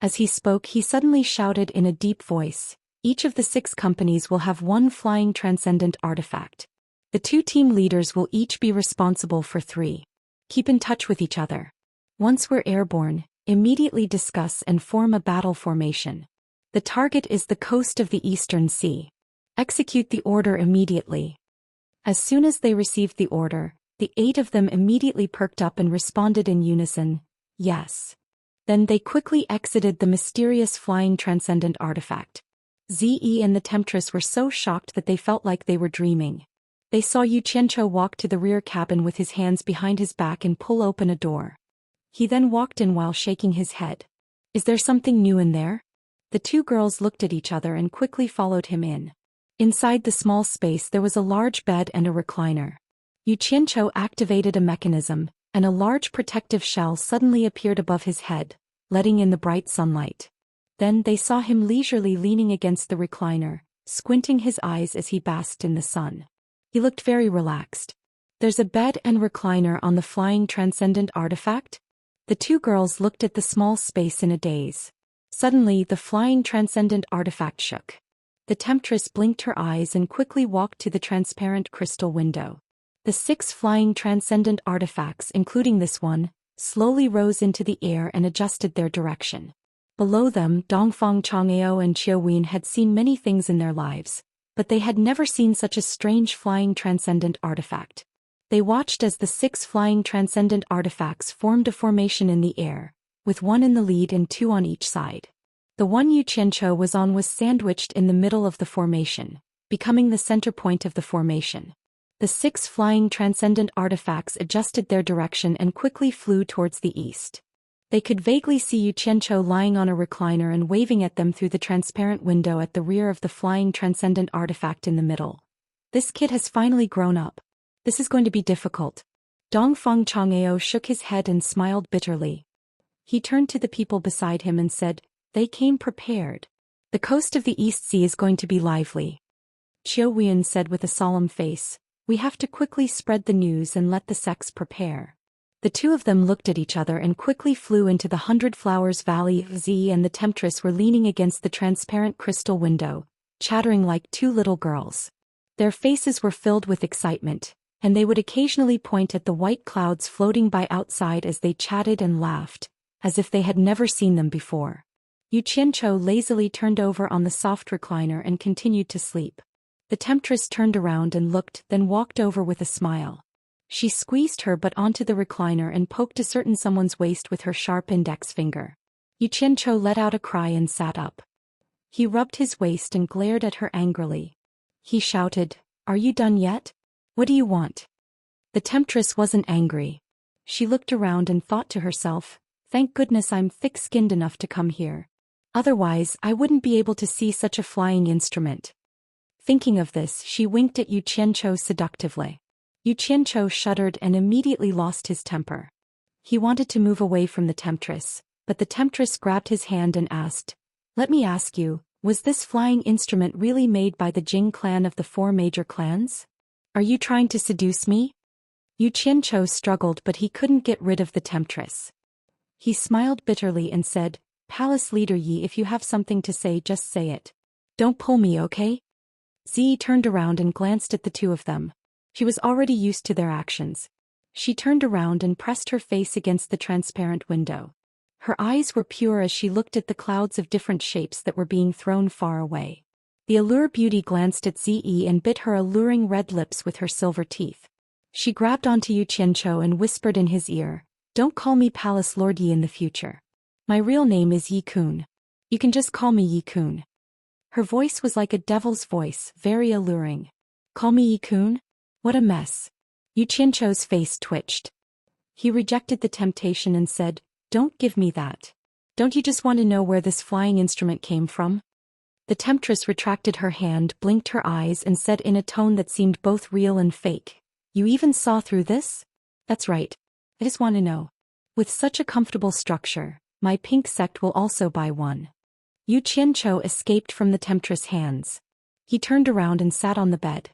[SPEAKER 1] As he spoke, he suddenly shouted in a deep voice, "Each of the 6 companies will have 1 flying transcendent artifact. The 2 team leaders will each be responsible for 3. Keep in touch with each other. Once we're airborne, immediately discuss and form a battle formation. The target is the coast of the Eastern Sea. Execute the order immediately." As soon as they received the order, the 8 of them immediately perked up and responded in unison, "Yes." Then they quickly exited the mysterious flying transcendent artifact. Ziyi and the temptress were so shocked that they felt like they were dreaming. They saw Yu Qianqiu walk to the rear cabin with his hands behind his back and pull open a door. He then walked in while shaking his head. "Is there something new in there?" The 2 girls looked at each other and quickly followed him in. Inside the small space there was a large bed and a recliner. Yu Qianqiu activated a mechanism, and a large protective shell suddenly appeared above his head, letting in the bright sunlight. Then they saw him leisurely leaning against the recliner, squinting his eyes as he basked in the sun. He looked very relaxed. "There's a bed and recliner on the flying transcendent artifact?" The two girls looked at the small space in a daze. Suddenly, the flying transcendent artifact shook. The temptress blinked her eyes and quickly walked to the transparent crystal window. The 6 flying transcendent artifacts, including this one, slowly rose into the air and adjusted their direction. Below them, Dongfang Chang'eo and Qiuwen had seen many things in their lives, but they had never seen such a strange flying transcendent artifact. They watched as the 6 flying transcendent artifacts formed a formation in the air, with 1 in the lead and 2 on each side. The one Yu Qianqiu was on was sandwiched in the middle of the formation, becoming the center point of the formation. The 6 flying transcendent artifacts adjusted their direction and quickly flew towards the east. They could vaguely see Yu Qianqiu lying on a recliner and waving at them through the transparent window at the rear of the flying transcendent artifact in the middle. "This kid has finally grown up. This is going to be difficult." Dongfang Chang'eo shook his head and smiled bitterly. He turned to the people beside him and said, "They came prepared. The coast of the East Sea is going to be lively." Qiuwen said with a solemn face, "We have to quickly spread the news and let the sects prepare." The two of them looked at each other and quickly flew into the 100 Flowers Valley. Z and the temptress were leaning against the transparent crystal window, chattering like 2 little girls. Their faces were filled with excitement, and they would occasionally point at the white clouds floating by outside as they chatted and laughed, as if they had never seen them before. Yu Qianqiu lazily turned over on the soft recliner and continued to sleep. The temptress turned around and looked, then walked over with a smile. She squeezed her butt onto the recliner and poked a certain someone's waist with her sharp index finger. Yu Qianqiu let out a cry and sat up. He rubbed his waist and glared at her angrily. He shouted, "Are you done yet? What do you want?" The temptress wasn't angry. She looked around and thought to herself, "Thank goodness I'm thick-skinned enough to come here. Otherwise, I wouldn't be able to see such a flying instrument." Thinking of this, she winked at Yu Qianqiu seductively. Yu Qianqiu shuddered and immediately lost his temper. He wanted to move away from the temptress, but the temptress grabbed his hand and asked, "Let me ask you, was this flying instrument really made by the Jing clan of the 4 major clans? Are you trying to seduce me?" Yu Qianqiu struggled, but he couldn't get rid of the temptress. He smiled bitterly and said, "Palace leader Yi, if you have something to say, just say it. Don't pull me, okay?" Zi turned around and glanced at the two of them. She was already used to their actions. She turned around and pressed her face against the transparent window. Her eyes were pure as she looked at the clouds of different shapes that were being thrown far away. The allure beauty glanced at Zi and bit her alluring red lips with her silver teeth. She grabbed onto Yu Qianqiu and whispered in his ear, "Don't call me Palace Lord Yi in the future. My real name is Yi Kun. You can just call me Yi Kun." Her voice was like a devil's voice, very alluring. "Call me Yi Kun? What a mess." Yu Qianqiu's face twitched. He rejected the temptation and said, "Don't give me that. Don't you just want to know where this flying instrument came from?" The temptress retracted her hand, blinked her eyes and said in a tone that seemed both real and fake, "You even saw through this? That's right. I just want to know. With such a comfortable structure, my pink sect will also buy one." Yu Qianqiu escaped from the temptress' hands. He turned around and sat on the bed.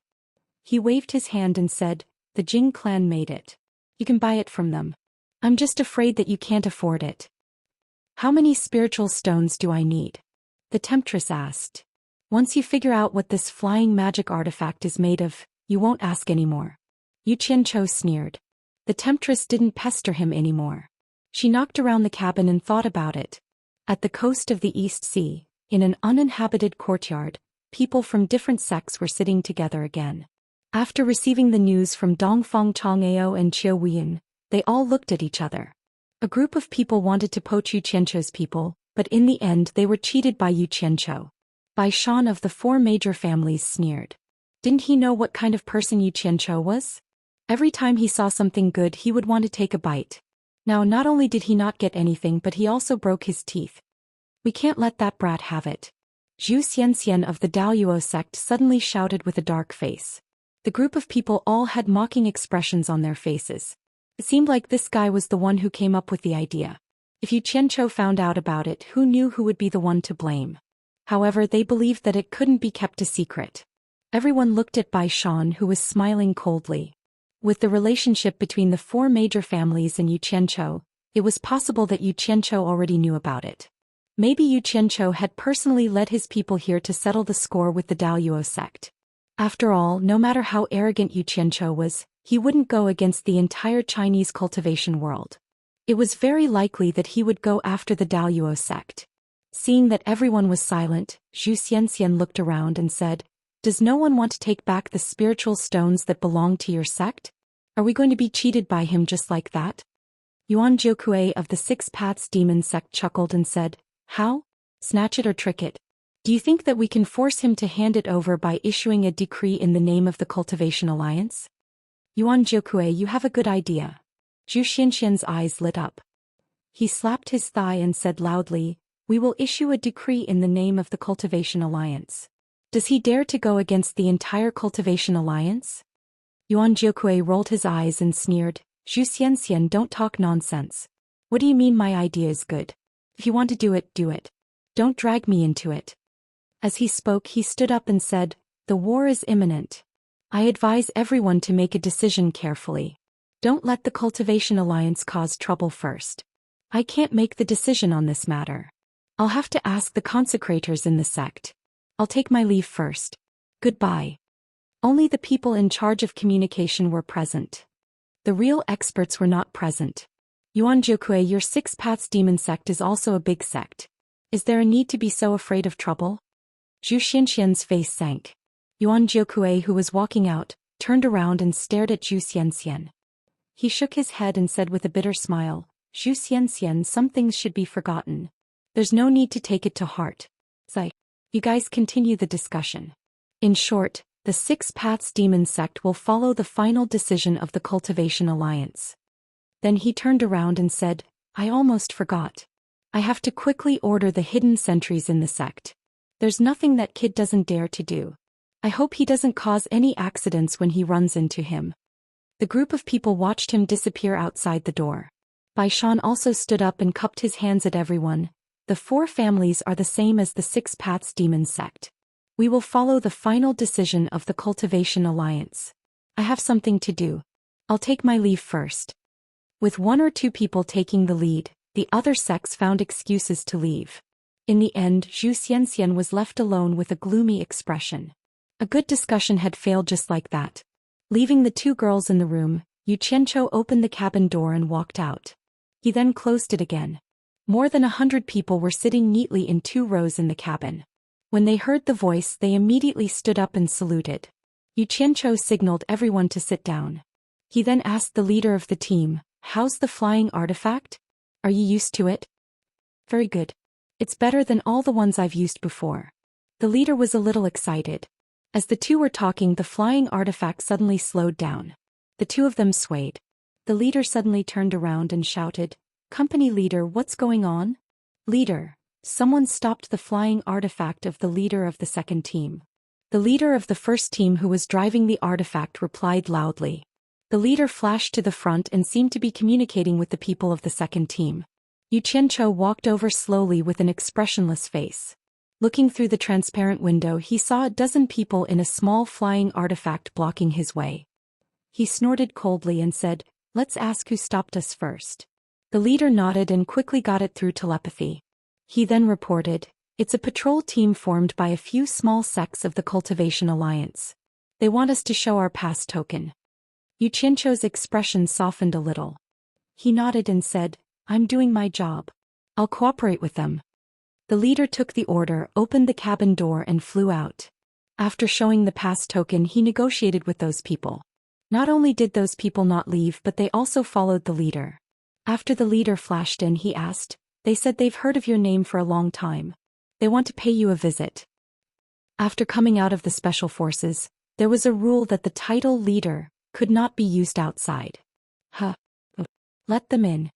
[SPEAKER 1] He waved his hand and said, "The Jing clan made it. You can buy it from them. I'm just afraid that you can't afford it." "How many spiritual stones do I need?" the temptress asked. "Once you figure out what this flying magic artifact is made of, you won't ask anymore." Yu Qianqiu sneered. The temptress didn't pester him anymore. She knocked around the cabin and thought about it. At the coast of the East Sea, in an uninhabited courtyard, people from different sects were sitting together again. After receiving the news from Dongfang Chang'eo and Qiuwen, they all looked at each other. A group of people wanted to poach Yu Qianqiu's people, but in the end they were cheated by Yu Qianqiu. Bai Shan of the 4 major families sneered. Didn't he know what kind of person Yu Qianqiu was? Every time he saw something good he would want to take a bite. Now not only did he not get anything but he also broke his teeth. "We can't let that brat have it." Zhou Xian of the Daoist sect suddenly shouted with a dark face. The group of people all had mocking expressions on their faces. It seemed like this guy was the one who came up with the idea. If Yu Qianzhou found out about it, who knew who would be the one to blame? However, they believed that it couldn't be kept a secret. Everyone looked at Bai Shan, who was smiling coldly. With the relationship between the four major families and Yu Qianzhou, it was possible that Yu Qianzhou already knew about it. Maybe Yu Qianzhou had personally led his people here to settle the score with the Daoist sect. After all, no matter how arrogant Yu Qianzhou was, he wouldn't go against the entire Chinese cultivation world. It was very likely that he would go after the Daoist sect. Seeing that everyone was silent, Zhou Xian looked around and said, "Does no one want to take back the spiritual stones that belong to your sect? Are we going to be cheated by him just like that?" Yuan Jiukui of the Six Paths Demon sect chuckled and said, "How? Snatch it or trick it? Do you think that we can force him to hand it over by issuing a decree in the name of the Cultivation Alliance?" "Yuan Jiukui, you have a good idea." Zhou Xian's eyes lit up. He slapped his thigh and said loudly, "We will issue a decree in the name of the Cultivation Alliance." Does he dare to go against the entire Cultivation Alliance? Yuan Jiukui rolled his eyes and sneered, "Zhou Xian, don't talk nonsense. What do you mean my idea is good? If you want to do it, do it. Don't drag me into it." As he spoke, he stood up and said, "The war is imminent. I advise everyone to make a decision carefully. Don't let the Cultivation Alliance cause trouble first. I can't make the decision on this matter. I'll have to ask the consecrators in the sect. I'll take my leave first. Goodbye." Only the people in charge of communication were present. The real experts were not present. "Yuan Jiukui, your Six Paths Demon sect is also a big sect. Is there a need to be so afraid of trouble?" Zhou Xian's face sank. Yuan Jiukui, who was walking out, turned around and stared at Zhou Xian. He shook his head and said with a bitter smile, "Zhou Xian, some things should be forgotten. There's no need to take it to heart. You guys continue the discussion. In short, the Six Paths Demon sect will follow the final decision of the Cultivation Alliance." Then he turned around and said, "I almost forgot. I have to quickly order the hidden sentries in the sect. There's nothing that kid doesn't dare to do. I hope he doesn't cause any accidents when he runs into him." The group of people watched him disappear outside the door. Bai Shan also stood up and cupped his hands at everyone. "The four families are the same as the Six Paths Demon sect. We will follow the final decision of the Cultivation Alliance. I have something to do. I'll take my leave first." With one or two people taking the lead, the other sects found excuses to leave. In the end, Zhou Xian was left alone with a gloomy expression. A good discussion had failed just like that. Leaving the two girls in the room, Yu Qianzhou opened the cabin door and walked out. He then closed it again. More than 100 people were sitting neatly in 2 rows in the cabin. When they heard the voice, they immediately stood up and saluted. Yu Qianzhou signaled everyone to sit down. He then asked the leader of the team, "How's the flying artifact? Are you used to it?" "Very good. It's better than all the ones I've used before." The leader was a little excited. As the two were talking, the flying artifact suddenly slowed down. The two of them swayed. The leader suddenly turned around and shouted, "Company leader, what's going on?" "Leader." Someone stopped the flying artifact of the leader of the second team. The leader of the first team, who was driving the artifact, replied loudly. The leader flashed to the front and seemed to be communicating with the people of the second team. Yu Qianzhou walked over slowly with an expressionless face. Looking through the transparent window, he saw a dozen people in a small flying artifact blocking his way. He snorted coldly and said, "Let's ask who stopped us first." The leader nodded and quickly got it through telepathy. He then reported, "It's a patrol team formed by a few small sects of the Cultivation Alliance. They want us to show our pass token." Yu Qianzhou's expression softened a little. He nodded and said, "I'm doing my job. I'll cooperate with them." The leader took the order, opened the cabin door and flew out. After showing the pass token, he negotiated with those people. Not only did those people not leave, but they also followed the leader. After the leader flashed in, he asked, "They said they've heard of your name for a long time. They want to pay you a visit." After coming out of the special forces, there was a rule that the title leader could not be used outside. Let them in."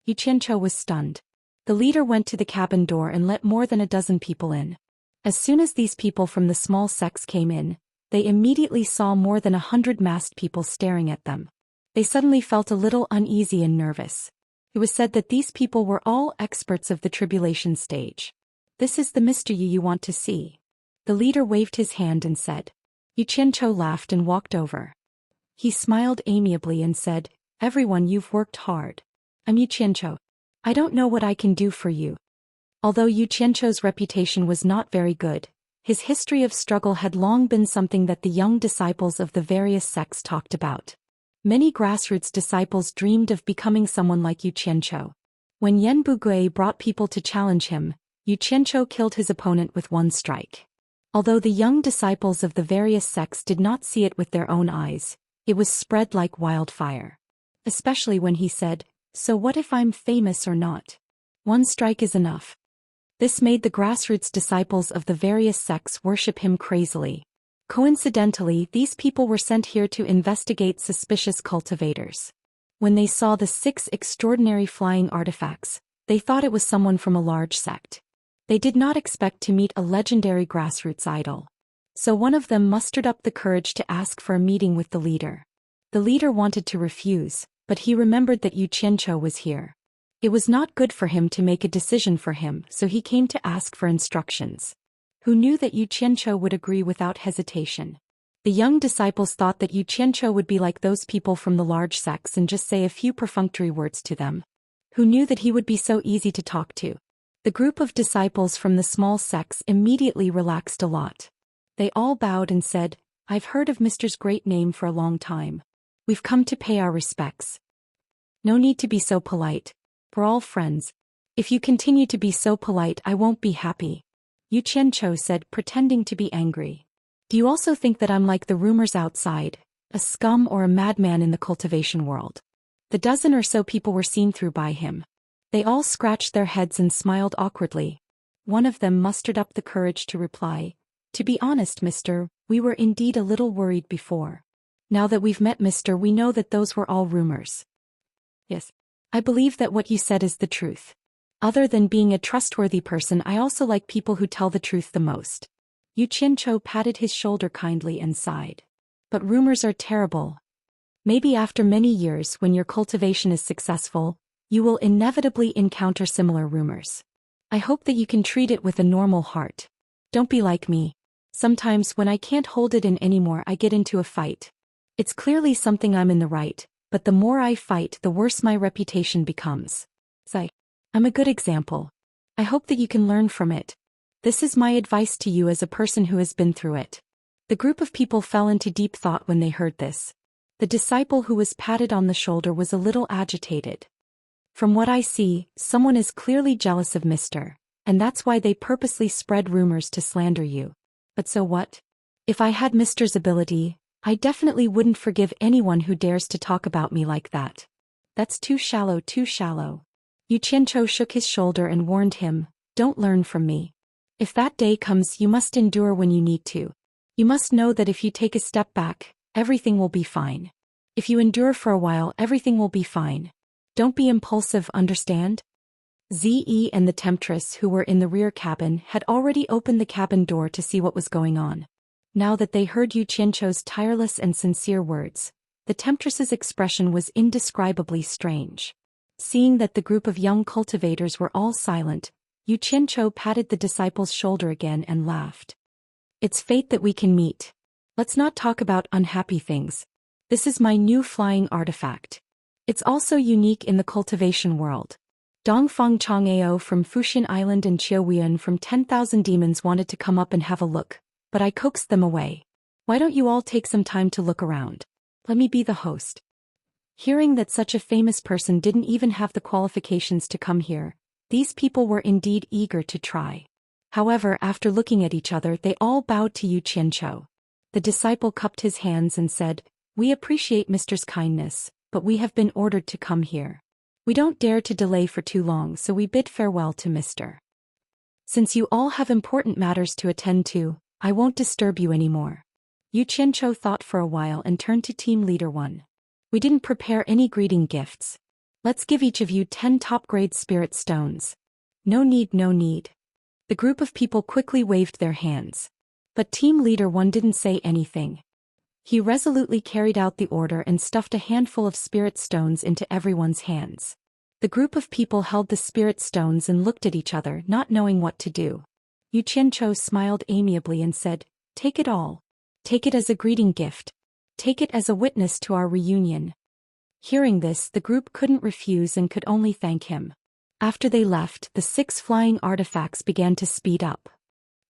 [SPEAKER 1] Yu Qianzhou was stunned. The leader went to the cabin door and let more than a dozen people in. As soon as these people from the small sects came in, they immediately saw more than 100 masked people staring at them. They suddenly felt a little uneasy and nervous. It was said that these people were all experts of the tribulation stage. This is the Mr. Yu want to see. The leader waved his hand and said. Yu Qianzhou laughed and walked over. He smiled amiably and said, "Everyone, you've worked hard. I'm Yu Qianzhou. I don't know what I can do for you." Although Yu Qianzhou's reputation was not very good, his history of struggle had long been something that the young disciples of the various sects talked about. Many grassroots disciples dreamed of becoming someone like Yu Qianzhou. When Yan Bugui brought people to challenge him, Yu Qianzhou killed his opponent with one strike. Although the young disciples of the various sects did not see it with their own eyes, it was spread like wildfire. Especially when he said, "So what if I'm famous or not? One strike is enough." This made the grassroots disciples of the various sects worship him crazily. Coincidentally, these people were sent here to investigate suspicious cultivators. When they saw the 6 extraordinary flying artifacts, they thought it was someone from a large sect. They did not expect to meet a legendary grassroots idol. So one of them mustered up the courage to ask for a meeting with the leader. The leader wanted to refuse, but he remembered that Yu Qianzhou was here. It was not good for him to make a decision for him, so he came to ask for instructions. Who knew that Yu Qianzhou would agree without hesitation? The young disciples thought that Yu Qianzhou would be like those people from the large sects and just say a few perfunctory words to them. Who knew that he would be so easy to talk to? The group of disciples from the small sects immediately relaxed a lot. They all bowed and said, "I've heard of Mr.'s great name for a long time. We've come to pay our respects." "No need to be so polite. We're all friends. If you continue to be so polite, I won't be happy," Yu Qianzhou said, pretending to be angry. "Do you also think that I'm like the rumors outside, a scum or a madman in the cultivation world?" The dozen or so people were seen through by him. They all scratched their heads and smiled awkwardly. One of them mustered up the courage to reply, "To be honest, mister, we were indeed a little worried before. Now that we've met, mister, we know that those were all rumors." "Yes. I believe that what you said is the truth. Other than being a trustworthy person, I also like people who tell the truth the most." Yu Qianzhou patted his shoulder kindly and sighed. "But rumors are terrible. Maybe after many years, when your cultivation is successful, you will inevitably encounter similar rumors. I hope that you can treat it with a normal heart. Don't be like me. Sometimes when I can't hold it in anymore, I get into a fight. It's clearly something I'm in the right, but the more I fight, the worse my reputation becomes. I'm a good example. I hope that you can learn from it. This is my advice to you as a person who has been through it." The group of people fell into deep thought when they heard this. The disciple who was patted on the shoulder was a little agitated. "From what I see, someone is clearly jealous of Mr. And that's why they purposely spread rumors to slander you. But so what? If I had Mr.'s ability, I definitely wouldn't forgive anyone who dares to talk about me like that. That's too shallow, too shallow." Yu Qianzhou shook his shoulder and warned him, "Don't learn from me. If that day comes, you must endure when you need to. You must know that if you take a step back, everything will be fine. If you endure for a while, everything will be fine. Don't be impulsive, understand?" Ze and the temptress who were in the rear cabin had already opened the cabin door to see what was going on. Now that they heard Yu Qianzhou's tireless and sincere words, the temptress's expression was indescribably strange. Seeing that the group of young cultivators were all silent, Yu Qianzhou patted the disciple's shoulder again and laughed. "It's fate that we can meet. Let's not talk about unhappy things. This is my new flying artifact. It's also unique in the cultivation world. Dongfeng Chang'ao from Fuxian Island and Zhou Xian from 10,000 Demons wanted to come up and have a look, but I coaxed them away. Why don't you all take some time to look around? Let me be the host." Hearing that such a famous person didn't even have the qualifications to come here, these people were indeed eager to try. However, after looking at each other, they all bowed to Yu Qianzhou. The disciple cupped his hands and said, "We appreciate Mr.'s kindness, but we have been ordered to come here. We don't dare to delay for too long, so we bid farewell to Mr. Since you all have important matters to attend to, I won't disturb you anymore." Yu Qianzhou thought for a while and turned to Team Leader 1. "We didn't prepare any greeting gifts. Let's give each of you 10 top-grade spirit stones." "No need, no need." The group of people quickly waved their hands. But Team Leader 1 didn't say anything. He resolutely carried out the order and stuffed a handful of spirit stones into everyone's hands. The group of people held the spirit stones and looked at each other, not knowing what to do. Xianxia smiled amiably and said, "Take it all. Take it as a greeting gift. Take it as a witness to our reunion." Hearing this, the group couldn't refuse and could only thank him. After they left, the 6 flying artifacts began to speed up.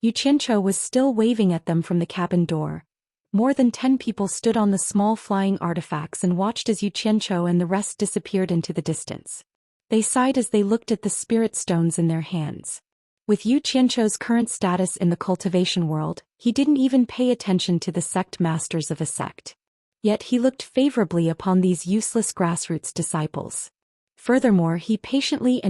[SPEAKER 1] Xianxia was still waving at them from the cabin door. More than 10 people stood on the small flying artifacts and watched as Xianxia and the rest disappeared into the distance. They sighed as they looked at the spirit stones in their hands. With Xianxia's current status in the cultivation world, he didn't even pay attention to the sect masters of a sect. Yet he looked favorably upon these useless grassroots disciples. Furthermore, he patiently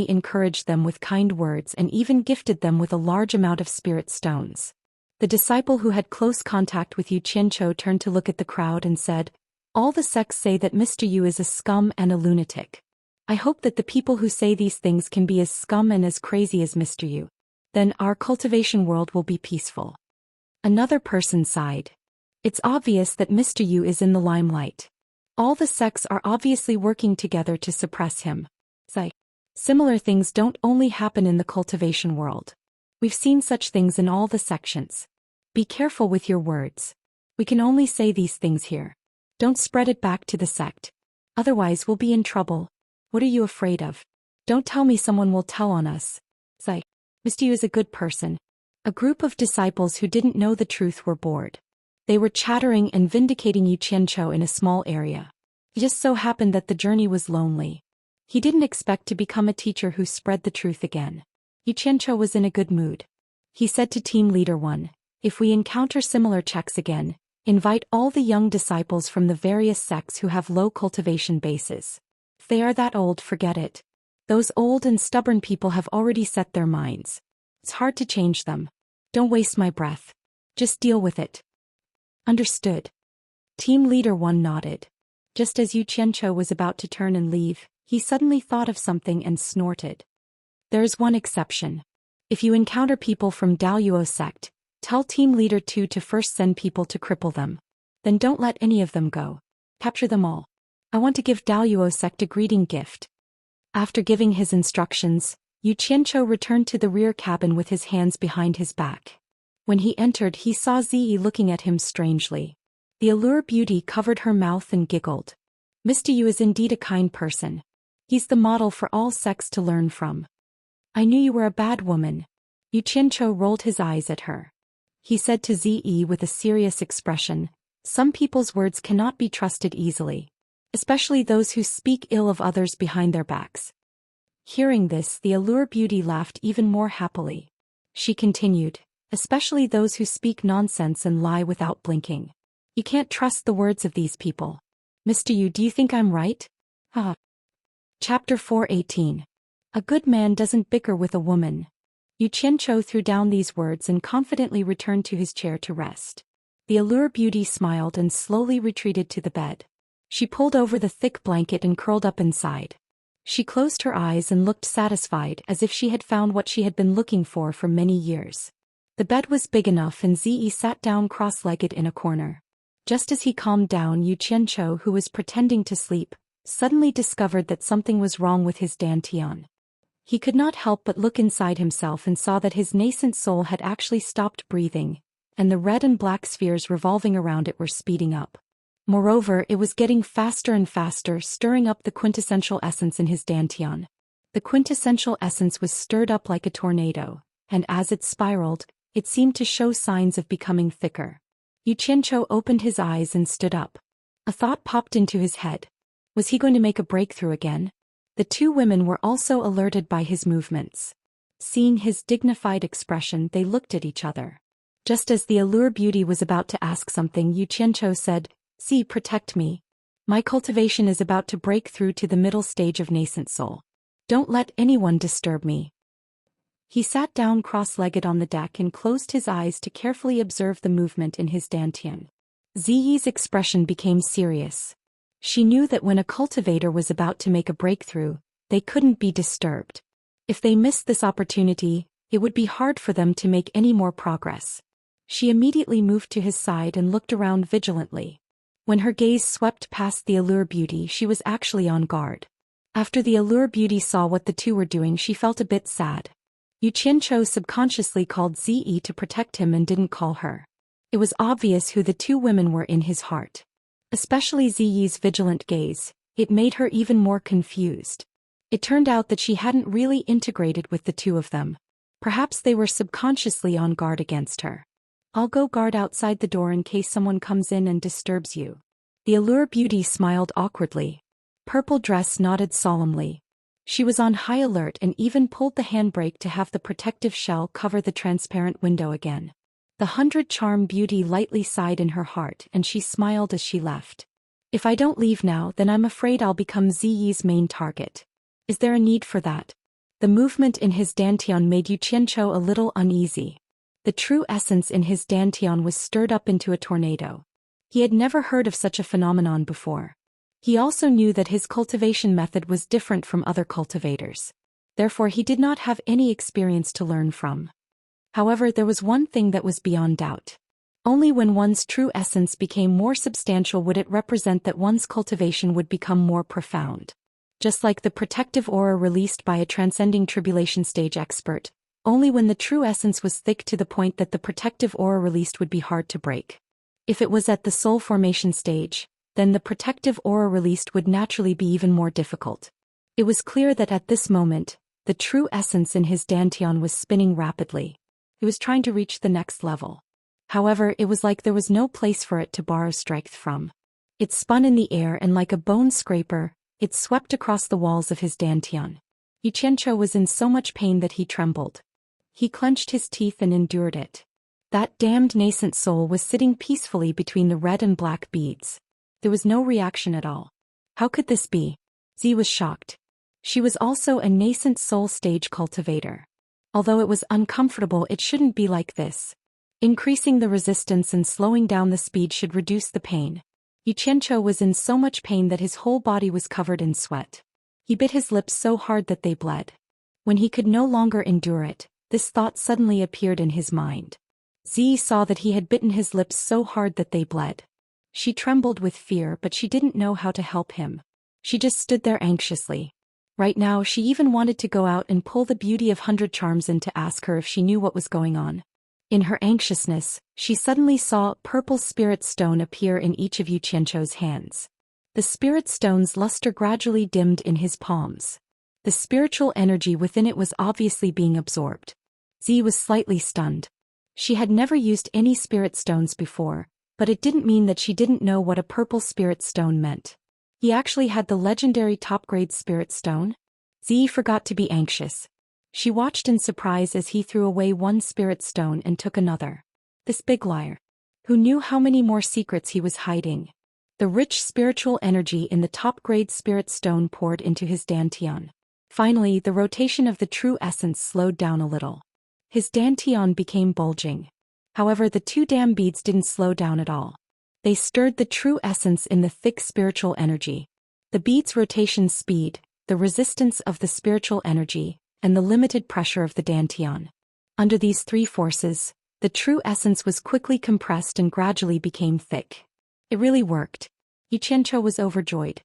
[SPEAKER 1] encouraged them with kind words and even gifted them with a large amount of spirit stones. The disciple who had close contact with Xianxia turned to look at the crowd and said, "All the sects say that Mr. Yu is a scum and a lunatic. I hope that the people who say these things can be as scum and as crazy as Mr. Yu. Then our cultivation world will be peaceful." Another person sighed. "It's obvious that Mr. Yu is in the limelight. All the sects are obviously working together to suppress him." Similar things don't only happen in the cultivation world. We've seen such things in all the sections. Be careful with your words. We can only say these things here. Don't spread it back to the sect. Otherwise we'll be in trouble. What are you afraid of? Don't tell me someone will tell on us. Mr. Yu is a good person." A group of disciples who didn't know the truth were bored. They were chattering and vindicating Xianxia in a small area. It just so happened that the journey was lonely. He didn't expect to become a teacher who spread the truth again. Xianxia was in a good mood. He said to Team Leader 1, "If we encounter similar checks again, invite all the young disciples from the various sects who have low cultivation bases. If they are that old, forget it. Those old and stubborn people have already set their minds. It's hard to change them. Don't waste my breath. Just deal with it." "Understood." Team Leader 1 nodded. Just as Xianxia was about to turn and leave, he suddenly thought of something and snorted. "There is one exception. If you encounter people from Daoist sect, tell Team Leader 2 to first send people to cripple them. Then don't let any of them go. Capture them all. I want to give Daoist sect a greeting gift." After giving his instructions, Xianxia returned to the rear cabin with his hands behind his back. When he entered, he saw Ziyi looking at him strangely. The allure beauty covered her mouth and giggled. "Mr. Yu is indeed a kind person. He's the model for all sects to learn from." "I knew you were a bad woman." Xianxia rolled his eyes at her. He said to Ziyi with a serious expression, "Some people's words cannot be trusted easily. Especially those who speak ill of others behind their backs." Hearing this, the allure beauty laughed even more happily. She continued, "Especially those who speak nonsense and lie without blinking. You can't trust the words of these people. Mr. Yu, do you think I'm right?" Chapter 418. A good man doesn't bicker with a woman. Xianxia threw down these words and confidently returned to his chair to rest. The allure beauty smiled and slowly retreated to the bed. She pulled over the thick blanket and curled up inside. She closed her eyes and looked satisfied, as if she had found what she had been looking for many years. The bed was big enough and Ziyi sat down cross-legged in a corner. Just as he calmed down, Xianxia, who was pretending to sleep, suddenly discovered that something was wrong with his dantian. He could not help but look inside himself and saw that his nascent soul had actually stopped breathing, and the red and black spheres revolving around it were speeding up. Moreover, it was getting faster and faster, stirring up the quintessential essence in his dantian. The quintessential essence was stirred up like a tornado, and as it spiraled, it seemed to show signs of becoming thicker. Xianxia opened his eyes and stood up. A thought popped into his head. Was he going to make a breakthrough again? The two women were also alerted by his movements. Seeing his dignified expression, they looked at each other. Just as the allure beauty was about to ask something, Xianxia said, "See, protect me. My cultivation is about to break through to the middle stage of nascent soul. Don't let anyone disturb me." He sat down cross-legged on the deck and closed his eyes to carefully observe the movement in his dantian. Ziyi's expression became serious. She knew that when a cultivator was about to make a breakthrough, they couldn't be disturbed. If they missed this opportunity, it would be hard for them to make any more progress. She immediately moved to his side and looked around vigilantly. When her gaze swept past the allure beauty, she was actually on guard. After the Allure Beauty saw what the two were doing, she felt a bit sad. Yu Qianqiu subconsciously called Ziyi to protect him and didn't call her. It was obvious who the two women were in his heart. Especially Ziyi's vigilant gaze, it made her even more confused. It turned out that she hadn't really integrated with the two of them. Perhaps they were subconsciously on guard against her. I'll go guard outside the door in case someone comes in and disturbs you. The Allure Beauty smiled awkwardly. Purple Dress nodded solemnly. She was on high alert and even pulled the handbrake to have the protective shell cover the transparent window again. The 100 Charm Beauty lightly sighed in her heart and she smiled as she left. If I don't leave now, then I'm afraid I'll become Ziyi's main target. Is there a need for that? The movement in his dantian made Yu Qianqiu a little uneasy. The true essence in his dantian was stirred up into a tornado. He had never heard of such a phenomenon before. He also knew that his cultivation method was different from other cultivators. Therefore he did not have any experience to learn from. However, there was one thing that was beyond doubt. Only when one's true essence became more substantial would it represent that one's cultivation would become more profound. Just like the protective aura released by a transcending tribulation stage expert, only when the true essence was thick to the point that the protective aura released would be hard to break. If it was at the soul formation stage, then the protective aura released would naturally be even more difficult. It was clear that at this moment, the true essence in his dantian was spinning rapidly. It was trying to reach the next level. However, it was like there was no place for it to borrow strength from. It spun in the air and like a bone scraper, it swept across the walls of his dantian. Yu Qianqiu was in so much pain that he trembled. He clenched his teeth and endured it. That damned nascent soul was sitting peacefully between the red and black beads. There was no reaction at all. How could this be? Z was shocked. She was also a nascent soul stage cultivator. Although it was uncomfortable, it shouldn't be like this. Increasing the resistance and slowing down the speed should reduce the pain. Yu Qianqiu was in so much pain that his whole body was covered in sweat. He bit his lips so hard that they bled. When he could no longer endure it, this thought suddenly appeared in his mind. Z saw that he had bitten his lips so hard that they bled. She trembled with fear, but she didn't know how to help him. She just stood there anxiously. Right now she even wanted to go out and pull the Beauty of 100 Charms in to ask her if she knew what was going on. In her anxiousness, she suddenly saw purple spirit stone appear in each of Yu Qianqiu's hands. The spirit stone's luster gradually dimmed in his palms. The spiritual energy within it was obviously being absorbed. Z was slightly stunned. She had never used any spirit stones before, but it didn't mean that she didn't know what a purple spirit stone meant. He actually had the legendary top-grade spirit stone? Z forgot to be anxious. She watched in surprise as he threw away one spirit stone and took another. This big liar. Who knew how many more secrets he was hiding? The rich spiritual energy in the top-grade spirit stone poured into his dantian. Finally, the rotation of the true essence slowed down a little. His dantian became bulging. However, the two damn beads didn't slow down at all. They stirred the true essence in the thick spiritual energy. The bead's rotation speed, the resistance of the spiritual energy, and the limited pressure of the dantian. Under these three forces, the true essence was quickly compressed and gradually became thick. It really worked. Yu Qianqiu was overjoyed.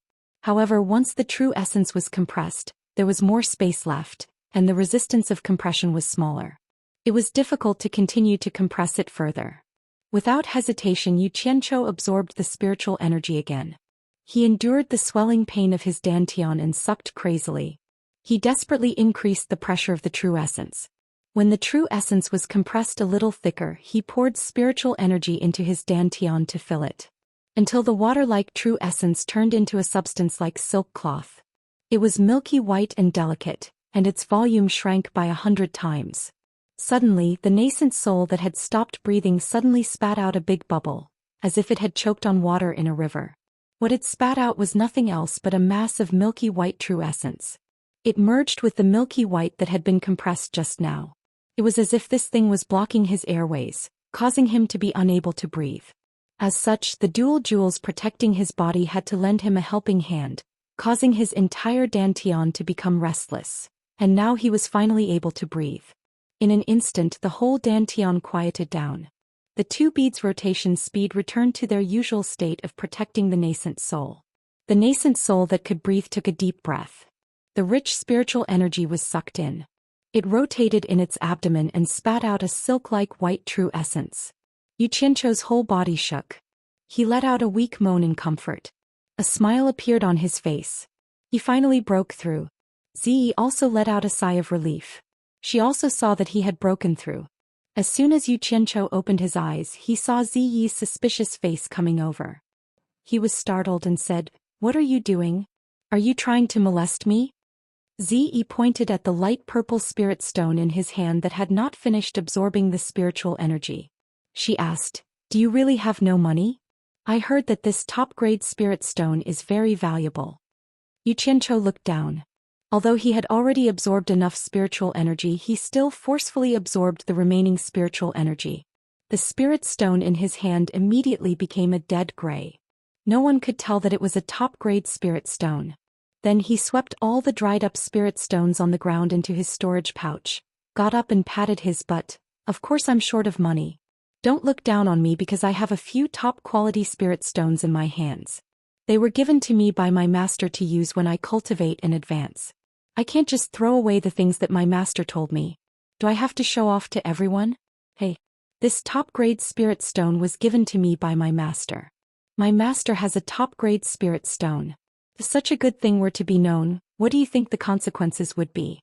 [SPEAKER 1] However, once the true essence was compressed, there was more space left, and the resistance of compression was smaller. It was difficult to continue to compress it further. Without hesitation, Yu Qianqiu absorbed the spiritual energy again. He endured the swelling pain of his dantian and sucked crazily. He desperately increased the pressure of the true essence. When the true essence was compressed a little thicker, he poured spiritual energy into his dantian to fill it. Until the water-like true essence turned into a substance like silk cloth. It was milky white and delicate, and its volume shrank by 100 times. Suddenly, the nascent soul that had stopped breathing suddenly spat out a big bubble, as if it had choked on water in a river. What it spat out was nothing else but a mass of milky white true essence. It merged with the milky white that had been compressed just now. It was as if this thing was blocking his airways, causing him to be unable to breathe. As such, the dual jewels protecting his body had to lend him a helping hand, causing his entire dantian to become restless, and now he was finally able to breathe. In an instant, the whole dantian quieted down. The two beads' rotation speed returned to their usual state of protecting the nascent soul. The nascent soul that could breathe took a deep breath. The rich spiritual energy was sucked in. It rotated in its abdomen and spat out a silk-like white true essence. Yu Qianchou's whole body shook. He let out a weak moan in comfort. A smile appeared on his face. He finally broke through. Ziyi also let out a sigh of relief. She also saw that he had broken through. As soon as Yu Qianchou opened his eyes, he saw Ziyi's suspicious face coming over. He was startled and said, "What are you doing? Are you trying to molest me?" Ziyi pointed at the light purple spirit stone in his hand that had not finished absorbing the spiritual energy. She asked, "Do you really have no money? I heard that this top-grade spirit stone is very valuable." Yu Qianchou looked down. Although he had already absorbed enough spiritual energy, he still forcefully absorbed the remaining spiritual energy. The spirit stone in his hand immediately became a dead gray. No one could tell that it was a top-grade spirit stone. Then he swept all the dried-up spirit stones on the ground into his storage pouch, got up and patted his butt. "Of course I'm short of money. Don't look down on me because I have a few top-quality spirit stones in my hands. They were given to me by my master to use when I cultivate in advance. I can't just throw away the things that my master told me. Do I have to show off to everyone? Hey, this top-grade spirit stone was given to me by my master. My master has a top-grade spirit stone. If such a good thing were to be known, what do you think the consequences would be?"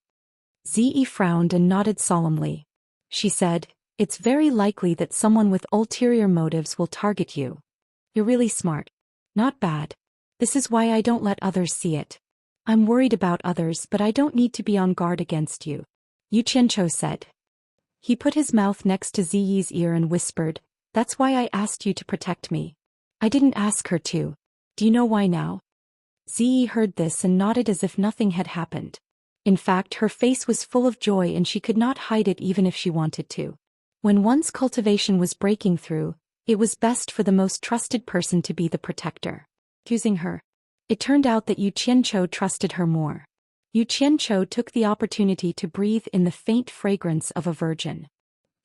[SPEAKER 1] Ziyi frowned and nodded solemnly. She said, "It's very likely that someone with ulterior motives will target you. You're really smart. Not bad. This is why I don't let others see it. I'm worried about others, but I don't need to be on guard against you," Yu Qianchou said. He put his mouth next to Ziyi's ear and whispered, "That's why I asked you to protect me. I didn't ask her to. Do you know why now?" Ziyi heard this and nodded as if nothing had happened. In fact, her face was full of joy and she could not hide it even if she wanted to. When one's cultivation was breaking through, it was best for the most trusted person to be the protector. Accusing her. It turned out that Yu Qianchou trusted her more. Yu Qianchou took the opportunity to breathe in the faint fragrance of a virgin.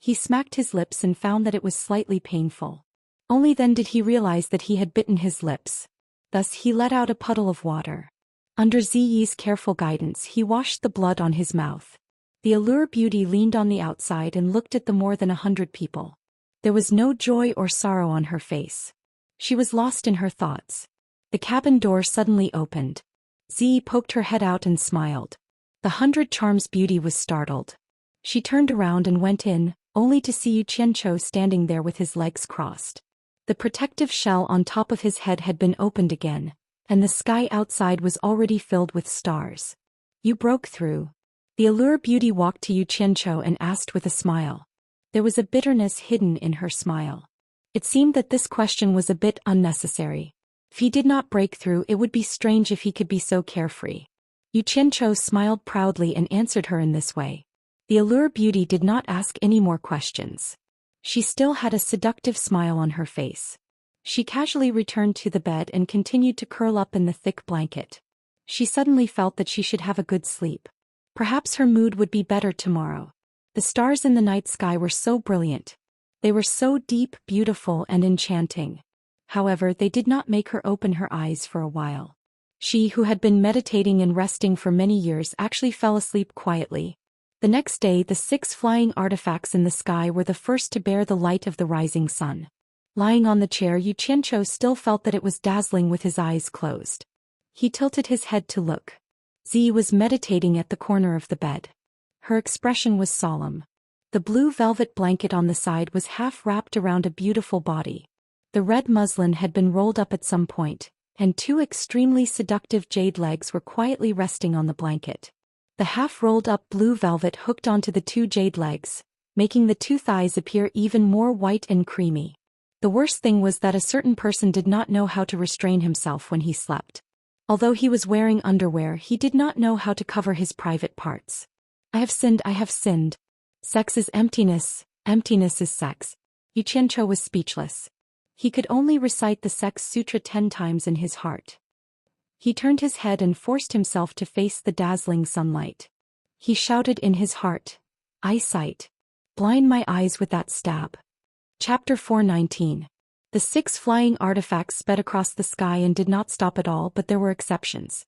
[SPEAKER 1] He smacked his lips and found that it was slightly painful. Only then did he realize that he had bitten his lips. Thus he let out a puddle of water. Under Ziyi's careful guidance, he washed the blood on his mouth. The allure beauty leaned on the outside and looked at the more than 100 people. There was no joy or sorrow on her face. She was lost in her thoughts. The cabin door suddenly opened. Ziyi poked her head out and smiled. The 100 Charms beauty was startled. She turned around and went in, only to see Yu Qianchou standing there with his legs crossed. The protective shell on top of his head had been opened again, and the sky outside was already filled with stars. "You broke through." The allure beauty walked to Yu Qianchou and asked with a smile. There was a bitterness hidden in her smile. It seemed that this question was a bit unnecessary. If he did not break through, it would be strange if he could be so carefree. Yu Qianchou smiled proudly and answered her in this way. The allure beauty did not ask any more questions. She still had a seductive smile on her face. She casually returned to the bed and continued to curl up in the thick blanket. She suddenly felt that she should have a good sleep. Perhaps her mood would be better tomorrow. The stars in the night sky were so brilliant. They were so deep, beautiful, and enchanting. However, they did not make her open her eyes for a while. She, who had been meditating and resting for many years, actually fell asleep quietly. The next day, the 6 flying artifacts in the sky were the first to bear the light of the rising sun. Lying on the chair, Yu Qianchou still felt that it was dazzling with his eyes closed. He tilted his head to look. Ziyi was meditating at the corner of the bed. Her expression was solemn. The blue velvet blanket on the side was half wrapped around a beautiful body. The red muslin had been rolled up at some point, and 2 extremely seductive jade legs were quietly resting on the blanket. The half-rolled-up blue velvet hooked onto the 2 jade legs, making the 2 thighs appear even more white and creamy. The worst thing was that a certain person did not know how to restrain himself when he slept. Although he was wearing underwear, he did not know how to cover his private parts. I have sinned, I have sinned. Sex is emptiness, emptiness is sex." Yu Qianchou was speechless. He could only recite the Sex Sutra 10 times in his heart. He turned his head and forced himself to face the dazzling sunlight. He shouted in his heart, "Eyesight. Blind my eyes with that stab." Chapter 419. The 6 flying artifacts sped across the sky and did not stop at all, but there were exceptions.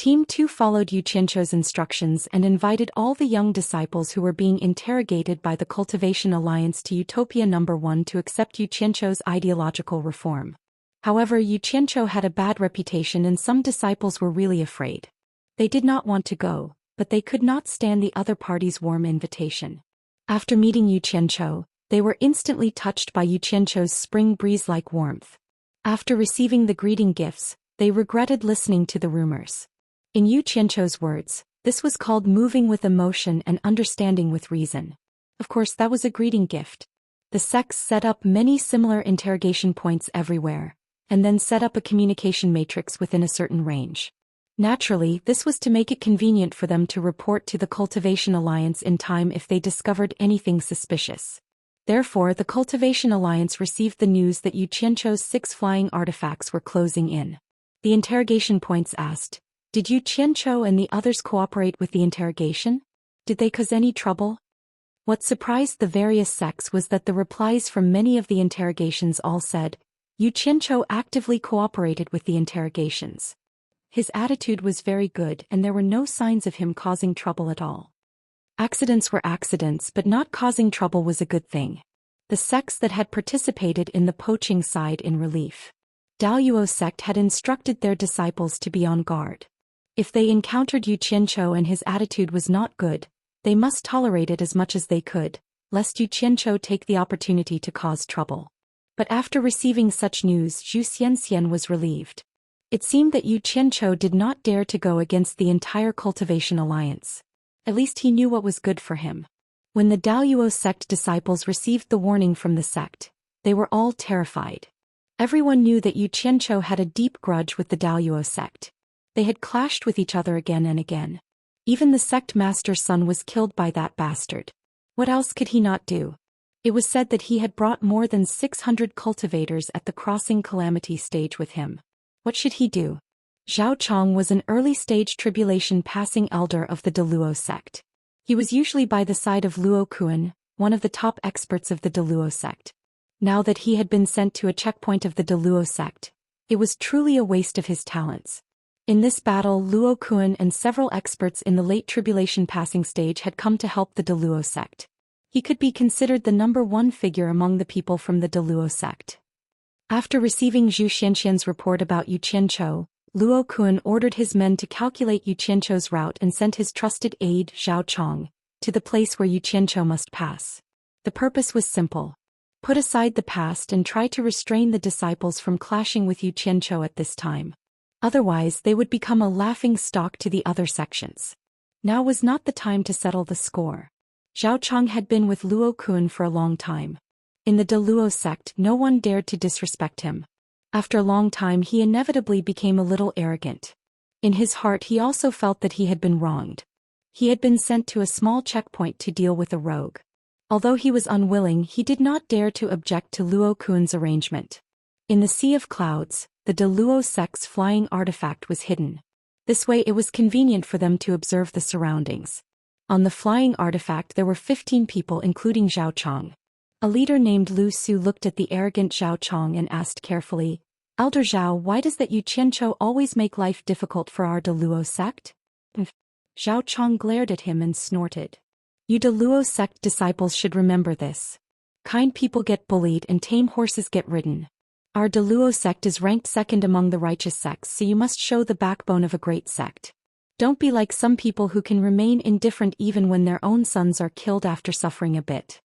[SPEAKER 1] Team 2 followed Yu Qianzhou's instructions and invited all the young disciples who were being interrogated by the Cultivation Alliance to Utopia No. 1 to accept Yu Qianzhou's ideological reform. However, Yu Qianzhou had a bad reputation and some disciples were really afraid. They did not want to go, but they could not stand the other party's warm invitation. After meeting Yu Qianzhou, they were instantly touched by Yu Qianzhou's spring breeze-like warmth. After receiving the greeting gifts, they regretted listening to the rumors. In Yu Qianzhou's words, this was called moving with emotion and understanding with reason. Of course, that was a greeting gift. The sects set up many similar interrogation points everywhere, and then set up a communication matrix within a certain range. Naturally, this was to make it convenient for them to report to the Cultivation Alliance in time if they discovered anything suspicious. Therefore, the Cultivation Alliance received the news that Yu Qianzhou's 6 flying artifacts were closing in. The interrogation points asked, "Did Yu Qianzhou and the others cooperate with the interrogation? Did they cause any trouble?" What surprised the various sects was that the replies from many of the interrogations all said, Yu Qianzhou actively cooperated with the interrogations. His attitude was very good and there were no signs of him causing trouble at all. Accidents were accidents, but not causing trouble was a good thing. The sects that had participated in the poaching sighed in relief. Daoist sect had instructed their disciples to be on guard. If they encountered Yu Qianzhou and his attitude was not good, they must tolerate it as much as they could, lest Yu Qianzhou take the opportunity to cause trouble. But after receiving such news, Zhou Xian was relieved. It seemed that Yu Qianzhou did not dare to go against the entire Cultivation Alliance. At least he knew what was good for him. When the Daoist sect disciples received the warning from the sect, they were all terrified. Everyone knew that Yu Qianzhou had a deep grudge with the Daoist sect. They had clashed with each other again and again. Even the sect master's son was killed by that bastard. What else could he not do? It was said that he had brought more than 600 cultivators at the crossing calamity stage with him. What should he do? Zhao Chong was an early-stage tribulation-passing elder of the Daluo sect. He was usually by the side of Luo Kuan, one of the top experts of the Daluo sect. Now that he had been sent to a checkpoint of the Daluo sect, it was truly a waste of his talents. In this battle, Luo Kuan and several experts in the late tribulation passing stage had come to help the Daluo sect. He could be considered the number 1 figure among the people from the Daluo sect. After receiving Zhu Xianxian's report about Yu Qianzhou, Luo Kuan ordered his men to calculate Yu Qianzhou's route and sent his trusted aide, Zhao Chong, to the place where Yu Qianzhou must pass. The purpose was simple. Put aside the past and try to restrain the disciples from clashing with Yu Qianzhou at this time. Otherwise, they would become a laughing stock to the other sections. Now was not the time to settle the score. Zhao Chong had been with Luo Kuan for a long time. In the Daluo sect, no one dared to disrespect him. After a long time, he inevitably became a little arrogant. In his heart, he also felt that he had been wronged. He had been sent to a small checkpoint to deal with a rogue. Although he was unwilling, he did not dare to object to Luo Kuan's arrangement. In the Sea of Clouds, the Daluo sect's flying artifact was hidden. This way it was convenient for them to observe the surroundings. On the flying artifact there were 15 people including Zhao Chong. A leader named Lu Su looked at the arrogant Zhao Chong and asked carefully, "Elder Zhao, why does that Yu Qianzhou always make life difficult for our Daluo sect?" Zhao Chong glared at him and snorted. "You Daluo sect disciples should remember this. Kind people get bullied and tame horses get ridden. Our Daluo sect is ranked second among the righteous sects, so you must show the backbone of a great sect. Don't be like some people who can remain indifferent even when their own sons are killed after suffering a bit.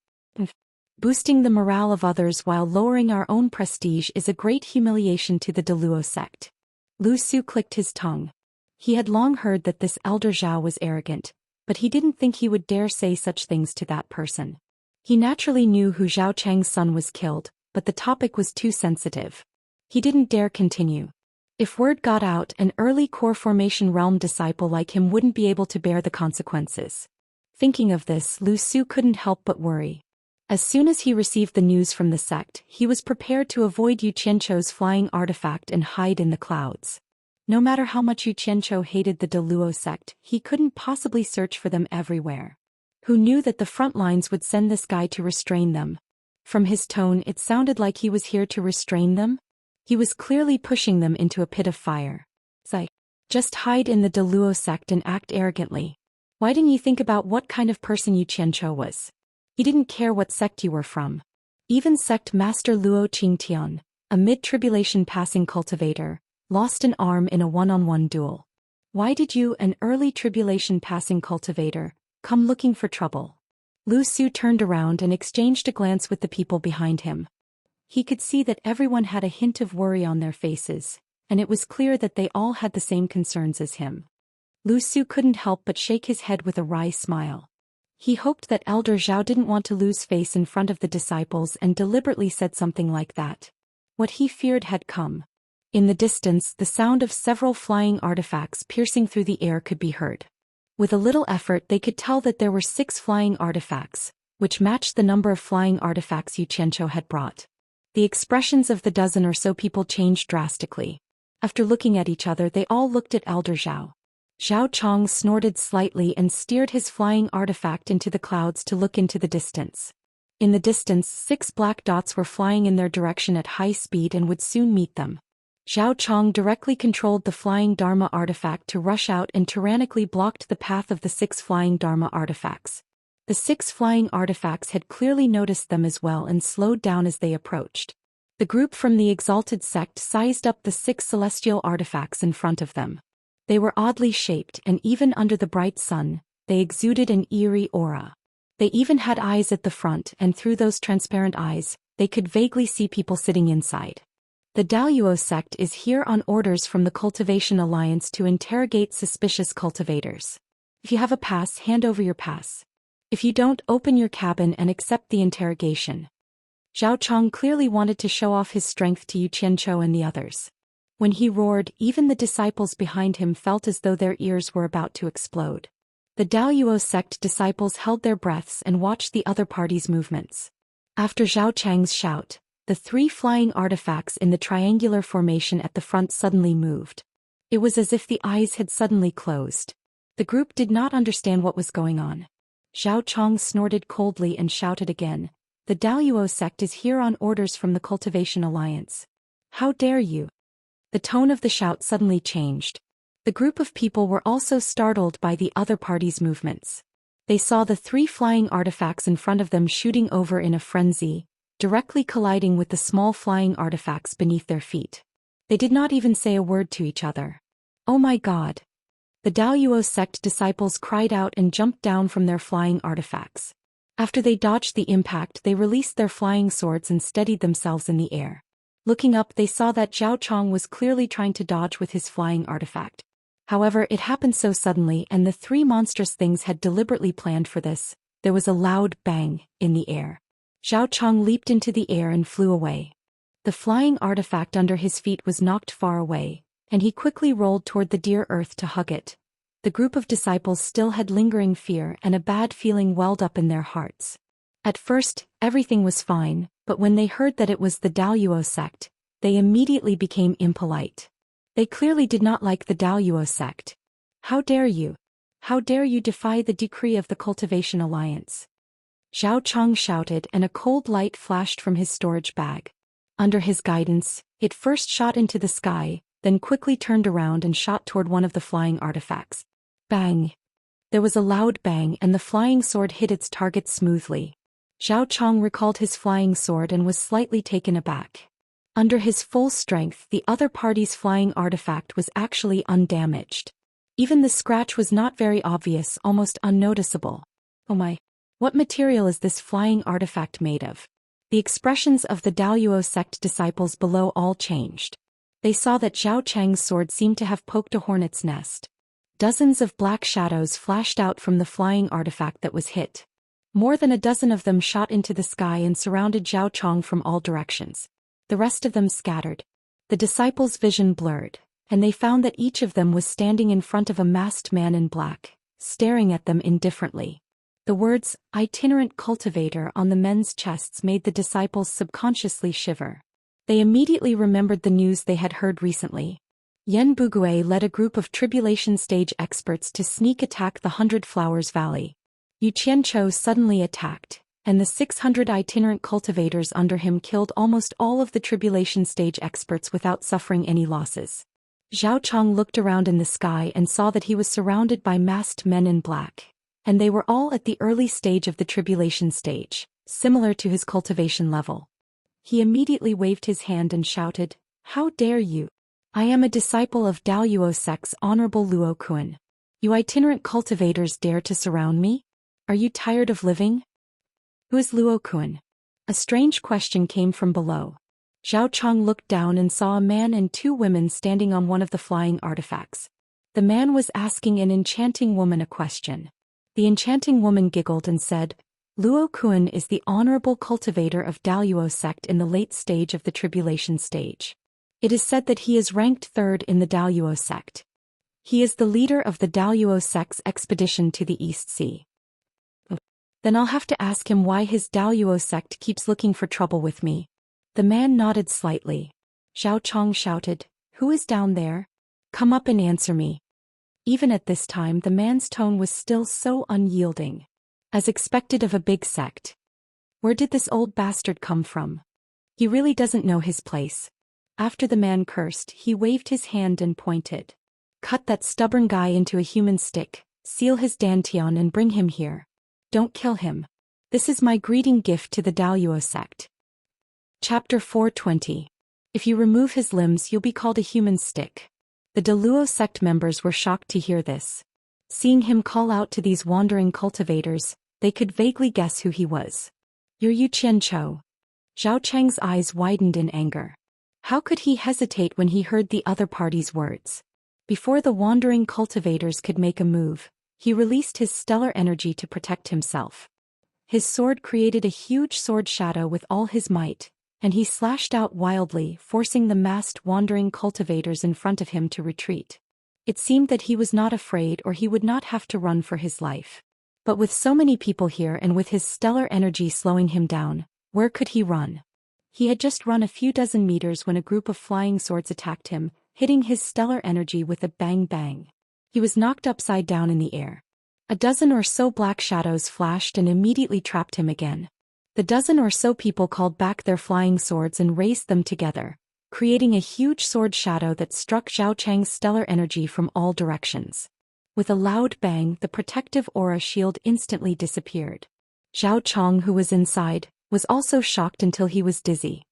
[SPEAKER 1] Boosting the morale of others while lowering our own prestige is a great humiliation to the Daluo sect." Lu Su clicked his tongue. He had long heard that this elder Zhao was arrogant, but he didn't think he would dare say such things to that person. He naturally knew who Zhao Chang's son was killed, but the topic was too sensitive. He didn't dare continue. If word got out, an early core formation realm disciple like him wouldn't be able to bear the consequences. Thinking of this, Lu Su couldn't help but worry. As soon as he received the news from the sect, he was prepared to avoid Yu Qianzhou's flying artifact and hide in the clouds. No matter how much Yu Qianzhou hated the Daluo sect, he couldn't possibly search for them everywhere. Who knew that the front lines would send this guy to restrain them? From his tone, it sounded like he was here to restrain them. He was clearly pushing them into a pit of fire. Just hide in the Deluo sect and act arrogantly. Why didn't you think about what kind of person Yu Qianzhou was? He didn't care what sect you were from. Even sect master Luo Qingtian, a mid-tribulation passing cultivator, lost an arm in a one-on-one duel. Why did you, an early tribulation passing cultivator, come looking for trouble? Lu Su turned around and exchanged a glance with the people behind him. He could see that everyone had a hint of worry on their faces, and it was clear that they all had the same concerns as him. Lu Su couldn't help but shake his head with a wry smile. He hoped that Elder Zhao didn't want to lose face in front of the disciples and deliberately said something like that. What he feared had come. In the distance, the sound of several flying artifacts piercing through the air could be heard. With a little effort they could tell that there were 6 flying artifacts, which matched the number of flying artifacts Yu Qianzhou had brought. The expressions of the dozen or so people changed drastically. After looking at each other they all looked at Elder Zhao. Zhao Chong snorted slightly and steered his flying artifact into the clouds to look into the distance. In the distance 6 black dots were flying in their direction at high speed and would soon meet them. Zhao Chong directly controlled the flying Dharma artifact to rush out and tyrannically blocked the path of the 6 flying Dharma artifacts. The 6 flying artifacts had clearly noticed them as well and slowed down as they approached. The group from the exalted sect sized up the 6 celestial artifacts in front of them. They were oddly shaped and even under the bright sun, they exuded an eerie aura. They even had eyes at the front and through those transparent eyes, they could vaguely see people sitting inside. The Daoist sect is here on orders from the Cultivation Alliance to interrogate suspicious cultivators. If you have a pass, hand over your pass. If you don't, open your cabin and accept the interrogation. Zhao Chong clearly wanted to show off his strength to Yu Qianzhou and the others. When he roared, even the disciples behind him felt as though their ears were about to explode. The Daoist sect disciples held their breaths and watched the other party's movements. After Zhao Chang's shout, the 3 flying artifacts in the triangular formation at the front suddenly moved. It was as if the eyes had suddenly closed. The group did not understand what was going on. Zhao Chong snorted coldly and shouted again, "The Daoist sect is here on orders from the Cultivation Alliance. How dare you?" The tone of the shout suddenly changed. The group of people were also startled by the other party's movements. They saw the 3 flying artifacts in front of them shooting over in a frenzy, directly colliding with the small flying artifacts beneath their feet. They did not even say a word to each other. "Oh my God!" The Daoist sect disciples cried out and jumped down from their flying artifacts. After they dodged the impact, they released their flying swords and steadied themselves in the air. Looking up, they saw that Zhao Chong was clearly trying to dodge with his flying artifact. However, it happened so suddenly and the 3 monstrous things had deliberately planned for this. There was a loud bang in the air. Zhao Chong leaped into the air and flew away. The flying artifact under his feet was knocked far away, and he quickly rolled toward the dear earth to hug it. The group of disciples still had lingering fear and a bad feeling welled up in their hearts. At first, everything was fine, but when they heard that it was the Daoist sect, they immediately became impolite. They clearly did not like the Daoist sect. "How dare you? How dare you defy the decree of the Cultivation Alliance?" Zhao Chong shouted and a cold light flashed from his storage bag. Under his guidance, it first shot into the sky, then quickly turned around and shot toward one of the flying artifacts. Bang! There was a loud bang and the flying sword hit its target smoothly. Zhao Chong recalled his flying sword and was slightly taken aback. Under his full strength, the other party's flying artifact was actually undamaged. Even the scratch was not very obvious, almost unnoticeable. "Oh my! What material is this flying artifact made of?" The expressions of the Daoist sect disciples below all changed. They saw that Zhao Chang's sword seemed to have poked a hornet's nest. Dozens of black shadows flashed out from the flying artifact that was hit. More than a dozen of them shot into the sky and surrounded Zhao Chong from all directions. The rest of them scattered. The disciples' vision blurred, and they found that each of them was standing in front of a masked man in black, staring at them indifferently. The words, "itinerant cultivator" on the men's chests made the disciples subconsciously shiver. They immediately remembered the news they had heard recently. Yen Bugue led a group of tribulation stage experts to sneak attack the 100 Flowers Valley. Yu Qianzhou suddenly attacked, and the 600 itinerant cultivators under him killed almost all of the tribulation stage experts without suffering any losses. Zhao Chang looked around in the sky and saw that he was surrounded by masked men in black. And they were all at the early stage of the tribulation stage, similar to his cultivation level. He immediately waved his hand and shouted, "How dare you! I am a disciple of Daoist sect's Honorable Luo Kun. You itinerant cultivators dare to surround me? Are you tired of living?" "Who is Luo Kun?" A strange question came from below. Zhao Chang looked down and saw a man and two women standing on one of the flying artifacts. The man was asking an enchanting woman a question. The enchanting woman giggled and said, "Luo Kun is the honorable cultivator of Daoist sect in the late stage of the tribulation stage. It is said that he is ranked third in the Daoist sect. He is the leader of the Daoist sect's expedition to the East Sea." "Then I'll have to ask him why his Daoist sect keeps looking for trouble with me." The man nodded slightly. Zhao Chang shouted, "Who is down there? Come up and answer me." Even at this time the man's tone was still so unyielding. As expected of a big sect. Where did this old bastard come from? He really doesn't know his place. After the man cursed, he waved his hand and pointed. "Cut that stubborn guy into a human stick, seal his dantian and bring him here. Don't kill him. This is my greeting gift to the Daoist sect." Chapter 420. If you remove his limbs you'll be called a human stick. The Daoist sect members were shocked to hear this. Seeing him call out to these wandering cultivators, they could vaguely guess who he was. "You're Yu Qianchou." Zhao Chang's eyes widened in anger. How could he hesitate when he heard the other party's words? Before the wandering cultivators could make a move, he released his stellar energy to protect himself. His sword created a huge sword shadow with all his might, and he slashed out wildly, forcing the masked wandering cultivators in front of him to retreat. It seemed that he was not afraid or he would not have to run for his life. But with so many people here and with his stellar energy slowing him down, where could he run? He had just run a few dozen meters when a group of flying swords attacked him, hitting his stellar energy with a bang-bang. He was knocked upside down in the air. A dozen or so black shadows flashed and immediately trapped him again. The dozen or so people called back their flying swords and raised them together, creating a huge sword shadow that struck Zhao Chang's stellar energy from all directions. With a loud bang, the protective aura shield instantly disappeared. Zhao Chang, who was inside, was also shocked until he was dizzy.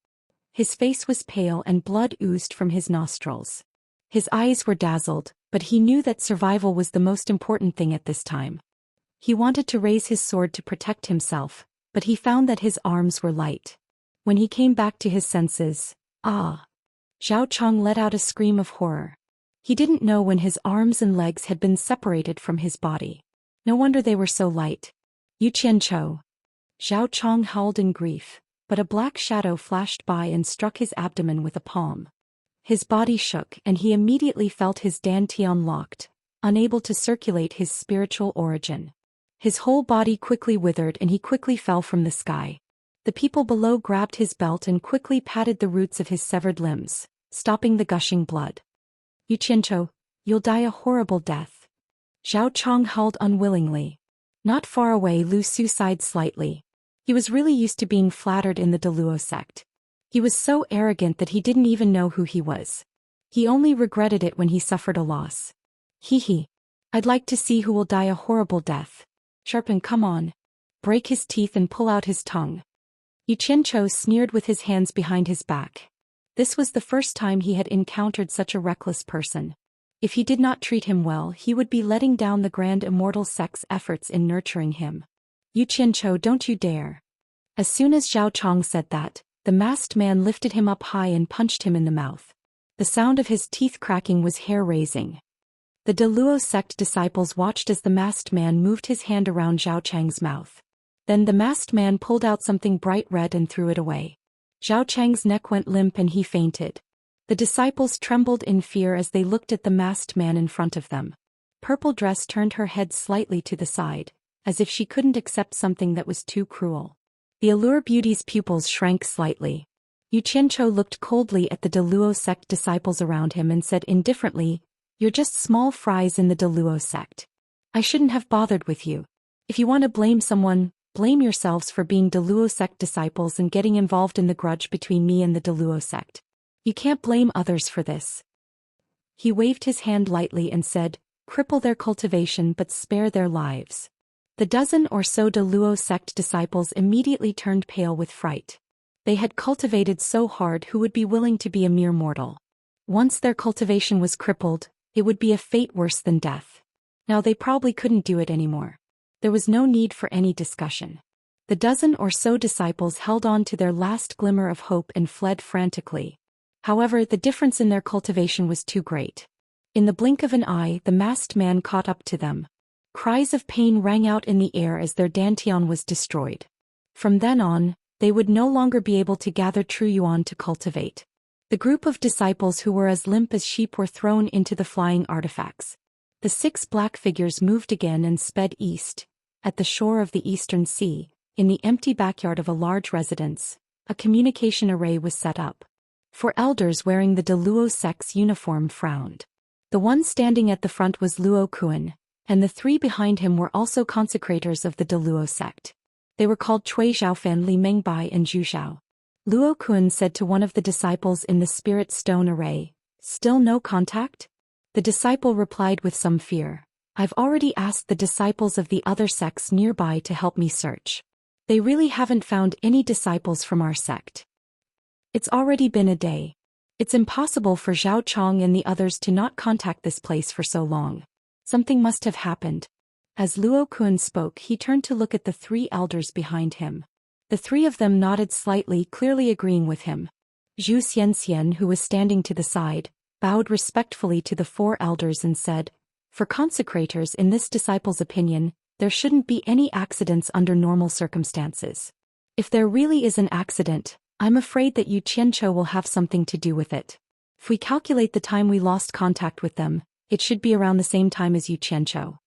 [SPEAKER 1] His face was pale and blood oozed from his nostrils. His eyes were dazzled, but he knew that survival was the most important thing at this time. He wanted to raise his sword to protect himself, but he found that his arms were light. When he came back to his senses, Zhao Chang let out a scream of horror. He didn't know when his arms and legs had been separated from his body. No wonder they were so light. "Yu Qianchou." Zhao Chang howled in grief, but a black shadow flashed by and struck his abdomen with a palm. His body shook and he immediately felt his dantian locked, unable to circulate his spiritual origin. His whole body quickly withered and he quickly fell from the sky. The people below grabbed his belt and quickly patted the roots of his severed limbs, stopping the gushing blood. "Yu Qianchou, you'll die a horrible death." Zhao Chang howled unwillingly. Not far away, Lu Su sighed slightly. He was really used to being flattered in the Daoist sect. He was so arrogant that he didn't even know who he was. He only regretted it when he suffered a loss. Hee. I'd like to see who will die a horrible death. Sharpen, come on. Break his teeth and pull out his tongue. Yu Qianchou sneered with his hands behind his back. This was the first time he had encountered such a reckless person. If he did not treat him well, he would be letting down the grand Immortal sect's efforts in nurturing him. "Yu Qianchou, don't you dare." As soon as Zhao Chang said that, the masked man lifted him up high and punched him in the mouth. The sound of his teeth cracking was hair-raising. The Daoist sect disciples watched as the masked man moved his hand around Zhao Chang's mouth. Then the masked man pulled out something bright red and threw it away. Zhao Chang's neck went limp and he fainted. The disciples trembled in fear as they looked at the masked man in front of them. Purple Dress turned her head slightly to the side, as if she couldn't accept something that was too cruel. The Allure Beauty's pupils shrank slightly. Yu Qianchou looked coldly at the Daoist sect disciples around him and said indifferently, "You're just small fries in the Daoist sect. I shouldn't have bothered with you. If you want to blame someone, blame yourselves for being Daoist sect disciples and getting involved in the grudge between me and the Daoist sect. You can't blame others for this." He waved his hand lightly and said, "Cripple their cultivation but spare their lives." The dozen or so De Luo sect disciples immediately turned pale with fright. They had cultivated so hard, who would be willing to be a mere mortal? Once their cultivation was crippled, it would be a fate worse than death. Now they probably couldn't do it anymore. There was no need for any discussion. The dozen or so disciples held on to their last glimmer of hope and fled frantically. However, the difference in their cultivation was too great. In the blink of an eye, the masked man caught up to them. Cries of pain rang out in the air as their dantian was destroyed. From then on, they would no longer be able to gather true yuan to cultivate. The group of disciples who were as limp as sheep were thrown into the flying artifacts. The 6 black figures moved again and sped east. At the shore of the eastern sea, in the empty backyard of a large residence, a communication array was set up. 4 elders wearing the De Luo sect's uniform frowned. The one standing at the front was Luo Kuan, and the 3 behind him were also consecrators of the De Luo sect. They were called Cui Xiaofan, Li Mengbai and Zhu Xiao. Luo Kuan said to one of the disciples in the spirit stone array, "Still no contact?" The disciple replied with some fear, "I've already asked the disciples of the other sects nearby to help me search. They really haven't found any disciples from our sect. It's already been a day. It's impossible for Zhao Chong and the others to not contact this place for so long. Something must have happened." As Luo Kuan spoke, he turned to look at the 3 elders behind him. The 3 of them nodded slightly, clearly agreeing with him. Zhou Xian, who was standing to the side, bowed respectfully to the 4 elders and said, "For consecrators, in this disciple's opinion, there shouldn't be any accidents under normal circumstances. If there really is an accident, I'm afraid that Yu Qianqiu will have something to do with it. If we calculate the time we lost contact with them, it should be around the same time as Yu Qianqiu."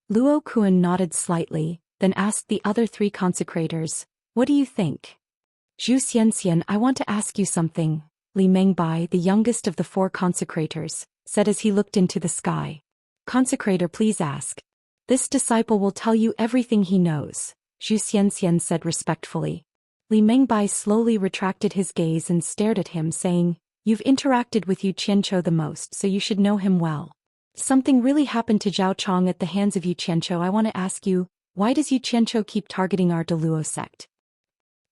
[SPEAKER 1] Luo Kuan nodded slightly, then asked the other 3 consecrators, "What do you think?" "Zhou Xian, I want to ask you something," Li Mengbai, the youngest of the 4 consecrators, said as he looked into the sky. "Consecrator, please ask. This disciple will tell you everything he knows," Zhou Xian said respectfully. Li Mengbai slowly retracted his gaze and stared at him, saying, "You've interacted with Yu Qianqiu the most, so you should know him well. Something really happened to Zhao Chong at the hands of Yu Qianqiu. I want to ask you, why does Yu Qianqiu keep targeting our De Luo sect?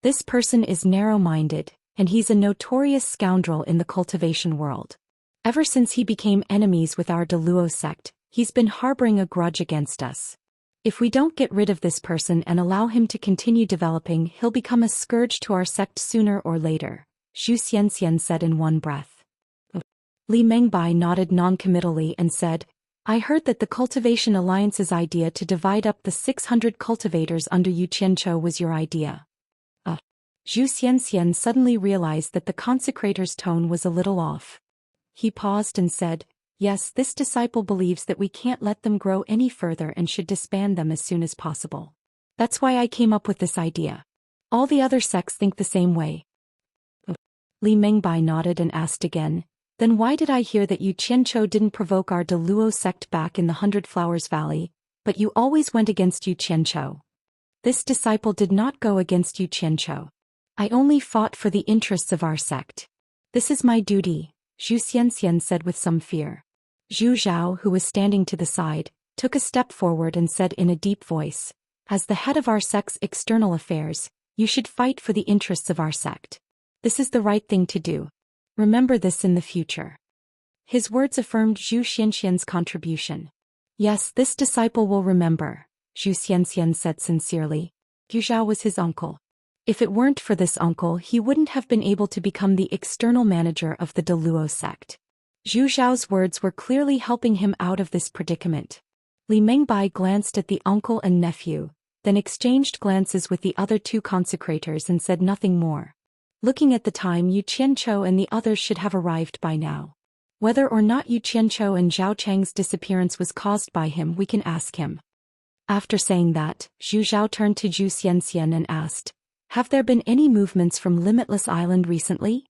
[SPEAKER 1] This person is narrow-minded, and he's a notorious scoundrel in the cultivation world. Ever since he became enemies with our De Luo sect, he's been harboring a grudge against us. If we don't get rid of this person and allow him to continue developing, he'll become a scourge to our sect sooner or later," Zhou Xian said in one breath. Li Mengbai nodded noncommittally and said, "I heard that the Cultivation Alliance's idea to divide up the 600 cultivators under Yu Qianqiu was your idea." Zhou Xian suddenly realized that the consecrator's tone was a little off. He paused and said, "Yes, this disciple believes that we can't let them grow any further and should disband them as soon as possible. That's why I came up with this idea. All the other sects think the same way." Li Mengbai nodded and asked again, "Then why did I hear that Yu Qianqiu didn't provoke our De Luo sect back in the 100 Flowers Valley, but you always went against Yu Qianqiu?" "This disciple did not go against Yu Qianqiu. I only fought for the interests of our sect. This is my duty," Zhou Xian said with some fear. Zhu Xiao, who was standing to the side, took a step forward and said in a deep voice, "As the head of our sect's external affairs, you should fight for the interests of our sect. This is the right thing to do. Remember this in the future." His words affirmed Zhou Xian's contribution. "Yes, this disciple will remember," Zhou Xian said sincerely. Zhu Xiao was his uncle. If it weren't for this uncle, he wouldn't have been able to become the external manager of the De Luo sect. Zhu Xiao's words were clearly helping him out of this predicament. Li Mengbai glanced at the uncle and nephew, then exchanged glances with the other 2 consecrators and said nothing more. Looking at the time, Yu Qianqiu and the others should have arrived by now. Whether or not Yu Qianqiu and Zhao Chang's disappearance was caused by him, we can ask him. After saying that, Zhu Xiao turned to Zhou Xian and asked, "Have there been any movements from Limitless Island recently?"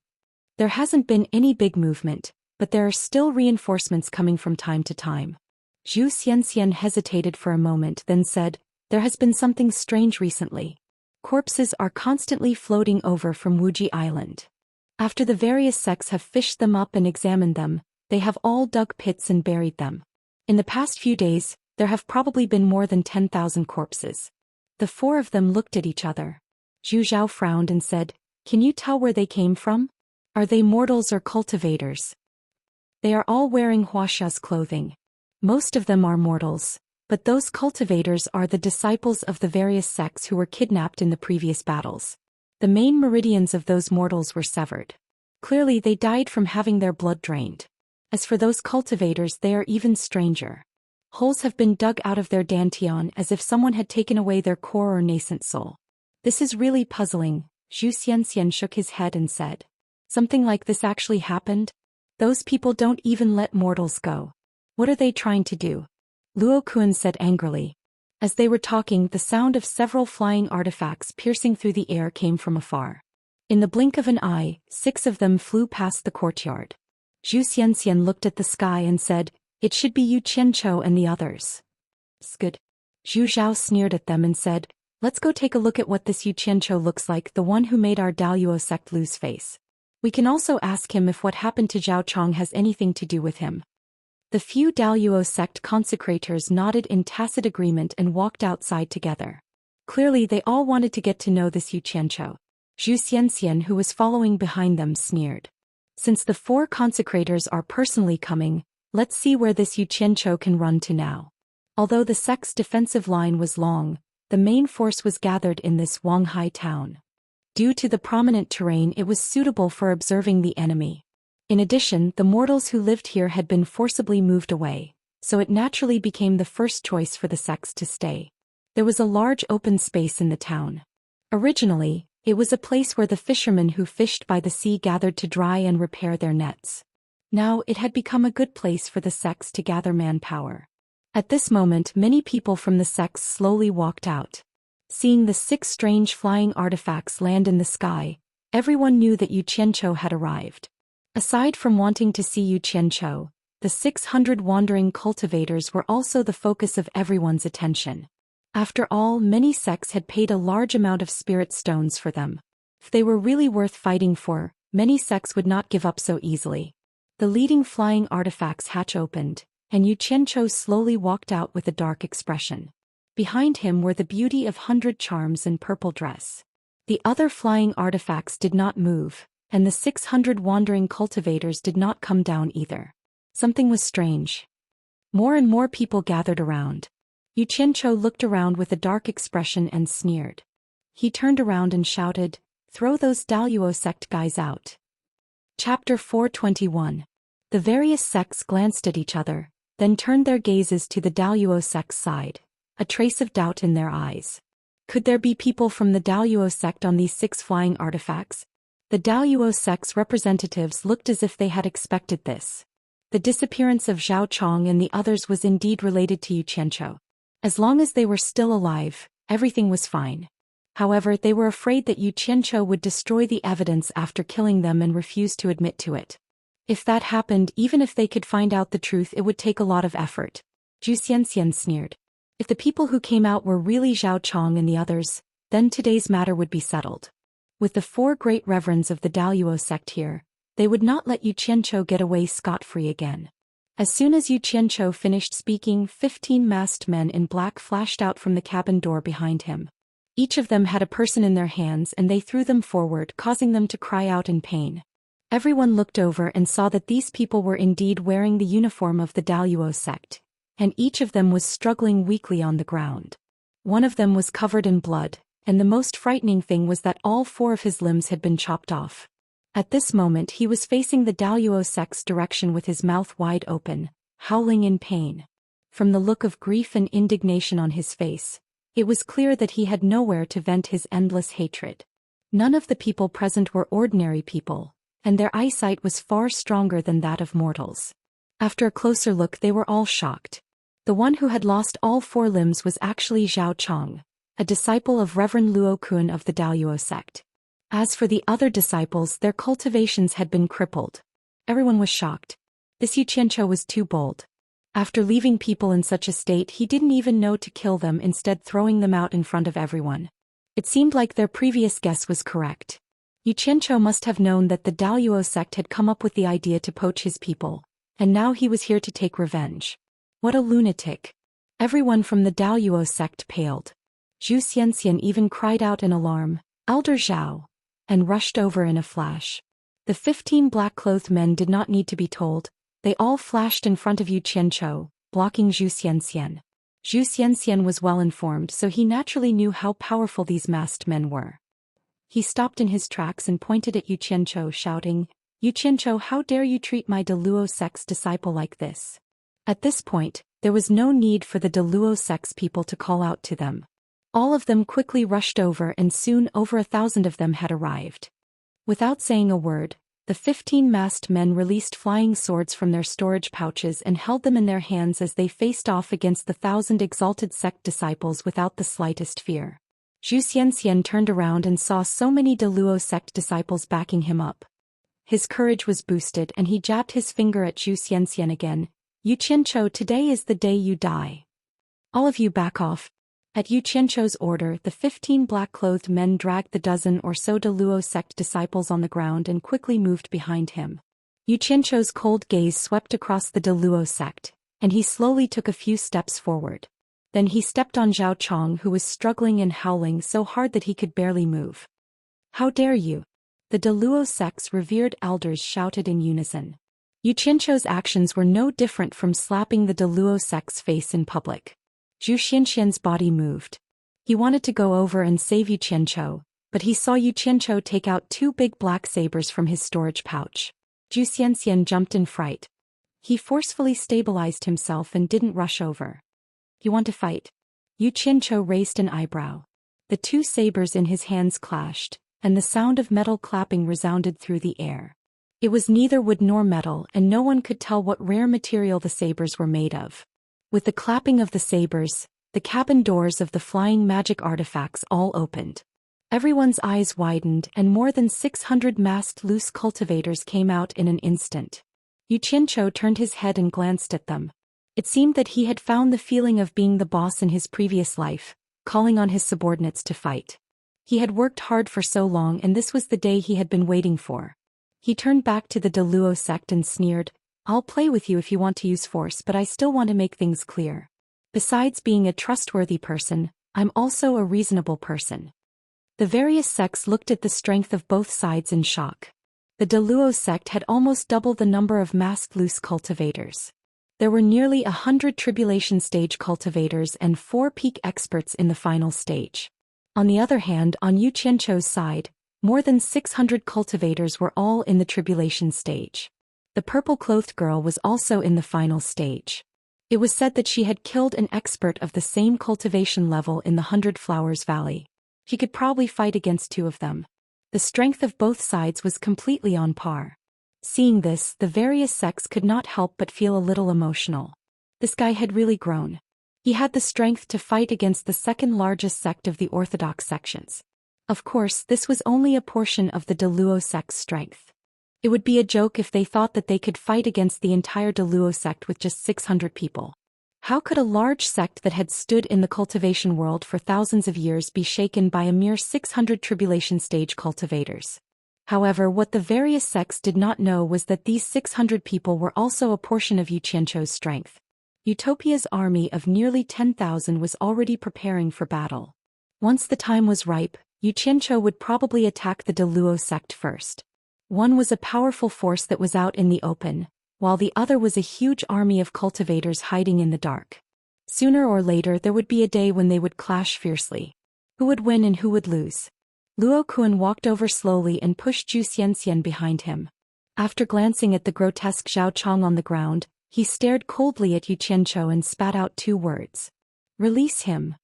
[SPEAKER 1] "There hasn't been any big movement, but there are still reinforcements coming from time to time." Zhou Xian hesitated for a moment, then said, "There has been something strange recently. Corpses are constantly floating over from Wuxia Island. After the various sects have fished them up and examined them, They have all dug pits and buried them. In the past few days, there have probably been more than 10,000 corpses. The four of them looked at each other. Zhu Xiao frowned and said, "Can you tell where they came from? Are they mortals or cultivators?" "They are all wearing Wuxia's clothing. Most of them are mortals, but those cultivators are the disciples of the various sects who were kidnapped in the previous battles. The main meridians of those mortals were severed. Clearly they died from having their blood drained. As for those cultivators, they are even stranger. Holes have been dug out of their dantian as if someone had taken away their core or nascent soul. This is really puzzling." Zhou Xian shook his head and said, "Something like this actually happened? Those people don't even let mortals go. What are they trying to do?" Luo Kun said angrily. As they were talking, the sound of several flying artifacts piercing through the air came from afar. In the blink of an eye, 6 of them flew past the courtyard. Zhou Xian looked at the sky and said, "It should be Yu Qianchou and the others." "Skid." Zhu Xiao sneered at them and said, "Let's go take a look at what this Yu Qianchou looks like, the one who made our Daoist sect lose face. We can also ask him if what happened to Zhao Chong has anything to do with him." The few Daoist sect consecrators nodded in tacit agreement and walked outside together. Clearly they all wanted to get to know this Yu Qianchou. Zhu Xian, who was following behind them, sneered. "Since the 4 consecrators are personally coming, let's see where this Yu Qianchou can run to now." Although the sect's defensive line was long, the main force was gathered in this Wanghai town. Due to the prominent terrain, it was suitable for observing the enemy. In addition, the mortals who lived here had been forcibly moved away, so it naturally became the first choice for the sects to stay. There was a large open space in the town. Originally, it was a place where the fishermen who fished by the sea gathered to dry and repair their nets. Now it had become a good place for the sects to gather manpower. At this moment, many people from the sects slowly walked out. Seeing the 6 strange flying artifacts land in the sky, everyone knew that Yu Qianchou had arrived. Aside from wanting to see Yu Qianchou, the 600 wandering cultivators were also the focus of everyone's attention. After all, many sects had paid a large amount of spirit stones for them. If they were really worth fighting for, many sects would not give up so easily. The leading flying artifacts hatch opened, and Yu Qianchou slowly walked out with a dark expression. Behind him were the beauty of 100 charms and purple dress. The other flying artifacts did not move, and the 600 wandering cultivators did not come down either. Something was strange. More and more people gathered around. Yu Qianchou looked around with a dark expression and sneered. He turned around and shouted, "Throw those Daoist sect guys out." Chapter 421. The various sects glanced at each other, then turned their gazes to the Daoist sect's side, a trace of doubt in their eyes. Could there be people from the Daoist sect on these 6 flying artifacts? The Daoist sect's representatives looked as if they had expected this. The disappearance of Zhao Chong and the others was indeed related to Yu Qianchou. As long as they were still alive, everything was fine. However, they were afraid that Yu Qianchou would destroy the evidence after killing them and refuse to admit to it. If that happened, even if they could find out the truth, it would take a lot of effort. Zhu Xian sneered. If the people who came out were really Zhao Chong and the others, then today's matter would be settled. With the 4 great reverends of the Daoist sect here, they would not let Yu Qianchou get away scot-free again. As soon as Yu Qianchou finished speaking, 15 masked men in black flashed out from the cabin door behind him. Each of them had a person in their hands and they threw them forward, causing them to cry out in pain. Everyone looked over and saw that these people were indeed wearing the uniform of the Daoist sect, and each of them was struggling weakly on the ground. One of them was covered in blood, and the most frightening thing was that all 4 of his limbs had been chopped off. At this moment he was facing the Daoist sect's direction with his mouth wide open, howling in pain. From the look of grief and indignation on his face, it was clear that he had nowhere to vent his endless hatred. None of the people present were ordinary people, and their eyesight was far stronger than that of mortals. After a closer look, they were all shocked. The one who had lost all 4 limbs was actually Zhao Chong, a disciple of Reverend Luo Kun of the Daoist sect. As for the other disciples, their cultivations had been crippled. Everyone was shocked. This Yu Qianchou was too bold. After leaving people in such a state, he didn't even know to kill them, instead throwing them out in front of everyone. It seemed like their previous guess was correct. Yu Qianchou must have known that the Daoist sect had come up with the idea to poach his people, And now he was here to take revenge. What a lunatic. Everyone from the Daoist sect paled. Zhou Xian even cried out in alarm, "Elder Zhao!" and rushed over in a flash. The 15 black-clothed men did not need to be told. They all flashed in front of Yu Qianzhou, blocking Zhou Xian. Zhou Xian was well informed, so he naturally knew how powerful these masked men were. He stopped in his tracks and pointed at Yu Qianzhou, shouting, "Yu Qianzhou, how dare you treat my Deluo sect's disciple like this?" At this point, there was no need for the Deluo sect's people to call out to them. All of them quickly rushed over, and soon over 1,000 of them had arrived. Without saying a word, the 15 masked men released flying swords from their storage pouches and held them in their hands as they faced off against the 1,000 exalted sect disciples without the slightest fear. Zhou Xian turned around and saw so many Deluo sect disciples backing him up. His courage was boosted and he jabbed his finger at Zhou Xian again. "Yu Qianzhou, today is the day you die. All of you back off." At Yu Qianzhou's order, the 15 black-clothed men dragged the dozen or so Deluo sect disciples on the ground and quickly moved behind him. Yu Qianzhou's cold gaze swept across the Deluo sect, and he slowly took a few steps forward. Then he stepped on Zhao Chong, who was struggling and howling so hard that he could barely move. "How dare you!" The Deluo sect's revered elders shouted in unison. Yu Qianzhou's actions were no different from slapping the Deluo sect's face in public. Zhou Xian's body moved. He wanted to go over and save Yu Qianzhou, but he saw Yu Qianzhou take out 2 big black sabers from his storage pouch. Zhou Xian jumped in fright. He forcefully stabilized himself and didn't rush over. "You want to fight?" Yu Qianzhou raised an eyebrow. The 2 sabers in his hands clashed, and the sound of metal clapping resounded through the air. It was neither wood nor metal, and no one could tell what rare material the sabers were made of. With the clapping of the sabers, the cabin doors of the flying magic artifacts all opened. Everyone's eyes widened and more than 600 masked loose cultivators came out in an instant. Yu Qianzhou turned his head and glanced at them. It seemed that he had found the feeling of being the boss in his previous life, calling on his subordinates to fight. He had worked hard for so long, and this was the day he had been waiting for. He turned back to the Deluo sect and sneered, "I'll play with you if you want to use force, but I still want to make things clear. Besides being a trustworthy person, I'm also a reasonable person." The various sects looked at the strength of both sides in shock. The Deluo sect had almost double the number of masked loose cultivators. There were nearly 100 tribulation stage cultivators and 4 peak experts in the final stage. On the other hand, on Yu Qianzhou's side, more than 600 cultivators were all in the tribulation stage. The purple-clothed girl was also in the final stage. It was said that she had killed an expert of the same cultivation level in the 100 Flowers Valley. She could probably fight against 2 of them. The strength of both sides was completely on par. Seeing this, the various sects could not help but feel a little emotional. This guy had really grown. He had the strength to fight against the second-largest sect of the Orthodox sections. Of course, this was only a portion of the Deluo sect's strength. It would be a joke if they thought that they could fight against the entire Deluo sect with just 600 people. How could a large sect that had stood in the cultivation world for thousands of years be shaken by a mere 600 tribulation stage cultivators? However, what the various sects did not know was that these 600 people were also a portion of Yu Qianzhou's strength. Utopia's army of nearly 10,000 was already preparing for battle. Once the time was ripe, Yu Qianzhou would probably attack the Deluo sect first. One was a powerful force that was out in the open, while the other was a huge army of cultivators hiding in the dark. Sooner or later there would be a day when they would clash fiercely. Who would win and who would lose? Luo Kuan walked over slowly and pushed Zhou Xian behind him. After glancing at the grotesque Zhao Chong on the ground, he stared coldly at Yu Qianzhou and spat out 2 words. "Release him."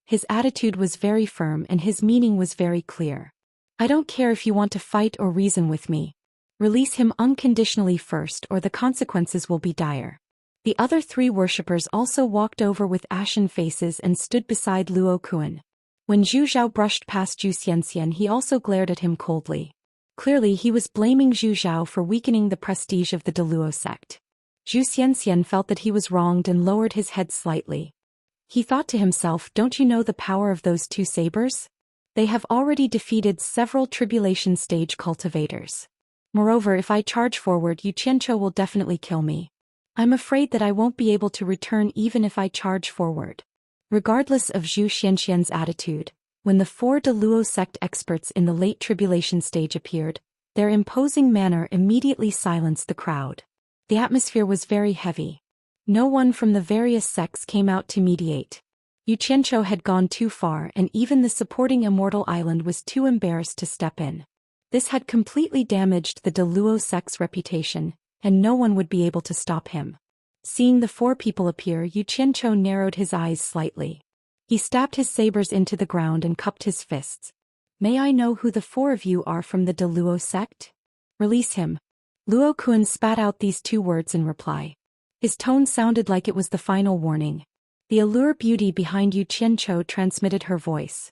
[SPEAKER 1] His attitude was very firm and his meaning was very clear. "I don't care if you want to fight or reason with me. Release him unconditionally first or the consequences will be dire." The other 3 worshippers also walked over with ashen faces and stood beside Luo Kuan. When Zhu Zhao brushed past Zhou Xian, he also glared at him coldly. Clearly he was blaming Zhu Zhao for weakening the prestige of the Deluo sect. Zhou Xian felt that he was wronged and lowered his head slightly. He thought to himself, "Don't you know the power of those 2 sabers? They have already defeated several tribulation stage cultivators. Moreover, if I charge forward, Yu Qianzhou will definitely kill me. I'm afraid that I won't be able to return even if I charge forward. Regardless of Zhou Xian's attitude, when the 4 Deluo sect experts in the late tribulation stage appeared, their imposing manner immediately silenced the crowd. The atmosphere was very heavy. No one from the various sects came out to mediate. Xianxia had gone too far, and even the supporting Immortal Island was too embarrassed to step in. This had completely damaged the Deluo sect's reputation, and no one would be able to stop him. Seeing the 4 people appear, Xianxia narrowed his eyes slightly. He stabbed his sabers into the ground and cupped his fists. May I know who the 4 of you are from the Deluo sect? Release him. Luo Kun spat out these 2 words in reply. His tone sounded like it was the final warning. The allure beauty behind Xianxia transmitted her voice.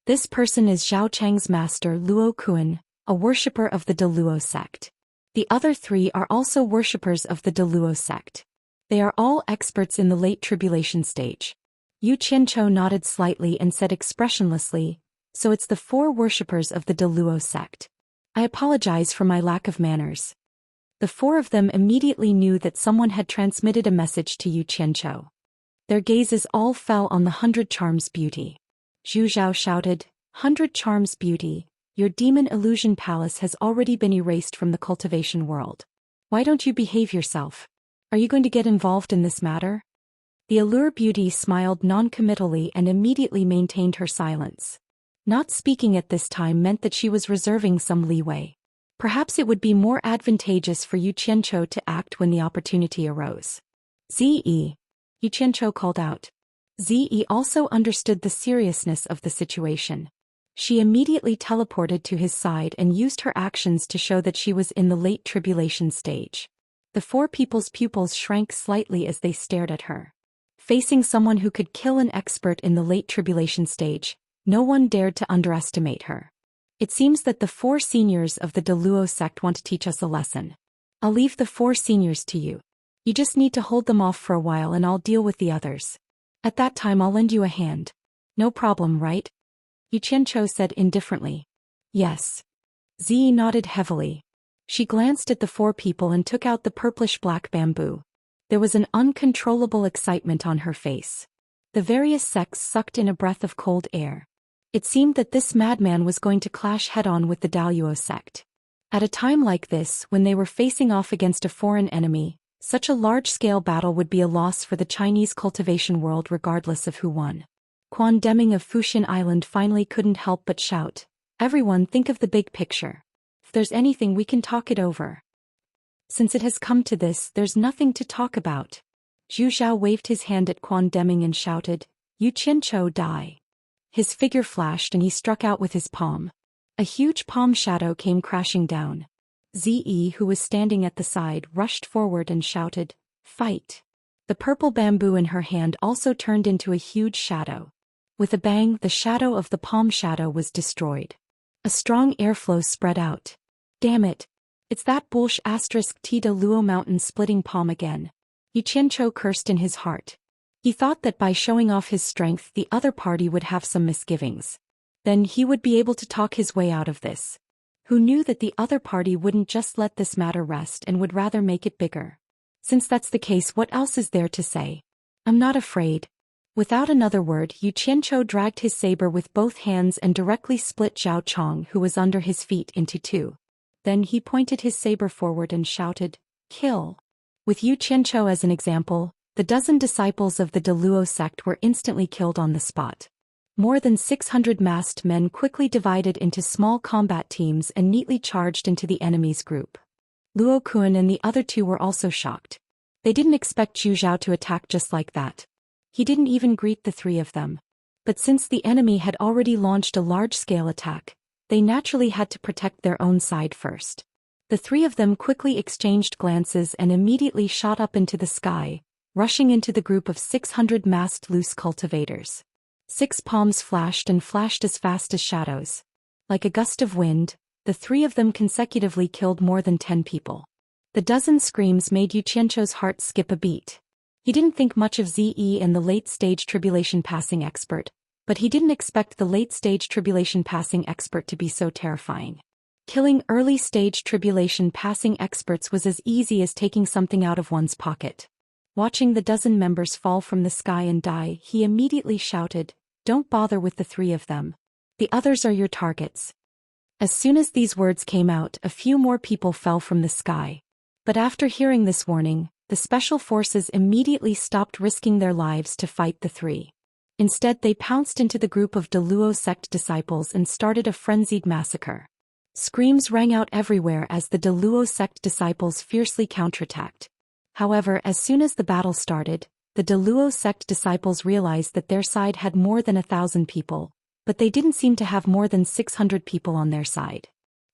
[SPEAKER 1] This person is Zhao Chang's master Luo Kun, a worshipper of the Deluo sect. The other 3 are also worshippers of the Deluo sect. They are all experts in the late tribulation stage. Xianxia nodded slightly and said expressionlessly, so it's the 4 worshippers of the Deluo sect. I apologize for my lack of manners. The 4 of them immediately knew that someone had transmitted a message to Xianxia. Their gazes all fell on the 100 Charms beauty. Zhu Xiao shouted, 100 Charms beauty, your demon illusion palace has already been erased from the cultivation world. Why don't you behave yourself? Are you going to get involved in this matter? The allure beauty smiled non-committally and immediately maintained her silence. Not speaking at this time meant that she was reserving some leeway. Perhaps it would be more advantageous for Xianxia to act when the opportunity arose. Ze. Xianxia called out. Ze also understood the seriousness of the situation. She immediately teleported to his side and used her actions to show that she was in the late tribulation stage. The 4 people's pupils shrank slightly as they stared at her. Facing someone who could kill an expert in the late tribulation stage, no one dared to underestimate her. It seems that the 4 seniors of the Deluo sect want to teach us a lesson. I'll leave the 4 seniors to you. You just need to hold them off for a while and I'll deal with the others. At that time I'll lend you a hand. No problem, right? Xianxia said indifferently. Yes. Zi nodded heavily. She glanced at the 4 people and took out the purplish-black bamboo. There was an uncontrollable excitement on her face. The various sects sucked in a breath of cold air. It seemed that this madman was going to clash head-on with the Daoist sect. At a time like this, when they were facing off against a foreign enemy, such a large-scale battle would be a loss for the Chinese cultivation world regardless of who won. Quan Deming of Fuxian Island finally couldn't help but shout, "Everyone think of the big picture. If there's anything we can talk it over. Since it has come to this, there's nothing to talk about." Zhu Xiao waved his hand at Quan Deming and shouted, "Xianxia die." His figure flashed and he struck out with his palm. A huge palm shadow came crashing down. Ze, who was standing at the side, rushed forward and shouted, "Fight." The purple bamboo in her hand also turned into a huge shadow. With a bang, the shadow of the palm shadow was destroyed. A strong airflow spread out. Damn it. It's that bullsh *T Luo mountain splitting palm again. Xianxia cursed in his heart. He thought that by showing off his strength the other party would have some misgivings. Then he would be able to talk his way out of this. Who knew that the other party wouldn't just let this matter rest and would rather make it bigger? Since that's the case, what else is there to say? I'm not afraid. Without another word, Xianxia dragged his saber with both hands and directly split Zhao Chong, who was under his feet, into 2. Then he pointed his saber forward and shouted, "Kill." With Xianxia as an example, the dozen disciples of the Deluo sect were instantly killed on the spot. More than 600 masked men quickly divided into small combat teams and neatly charged into the enemy's group. Luo Kun and the other 2 were also shocked. They didn't expect Zhu Xiao to attack just like that. He didn't even greet the 3 of them. But since the enemy had already launched a large-scale attack, they naturally had to protect their own side first. The 3 of them quickly exchanged glances and immediately shot up into the sky, rushing into the group of 600 masked loose cultivators. 6 palms flashed and flashed as fast as shadows. Like a gust of wind, the 3 of them consecutively killed more than 10 people. The dozen screams made Xianxia's heart skip a beat. He didn't think much of Ze and the late-stage tribulation passing expert, but he didn't expect the late-stage tribulation passing expert to be so terrifying. Killing early-stage tribulation passing experts was as easy as taking something out of one's pocket. Watching the dozen members fall from the sky and die, he immediately shouted, "Don't bother with the 3 of them. The others are your targets." As soon as these words came out, a few more people fell from the sky. But after hearing this warning, the special forces immediately stopped risking their lives to fight the 3. Instead, they pounced into the group of Daluo sect disciples and started a frenzied massacre. Screams rang out everywhere as the Daluo sect disciples fiercely counterattacked. However, as soon as the battle started, the Daluo sect disciples realized that their side had more than 1,000 people, but they didn't seem to have more than 600 people on their side.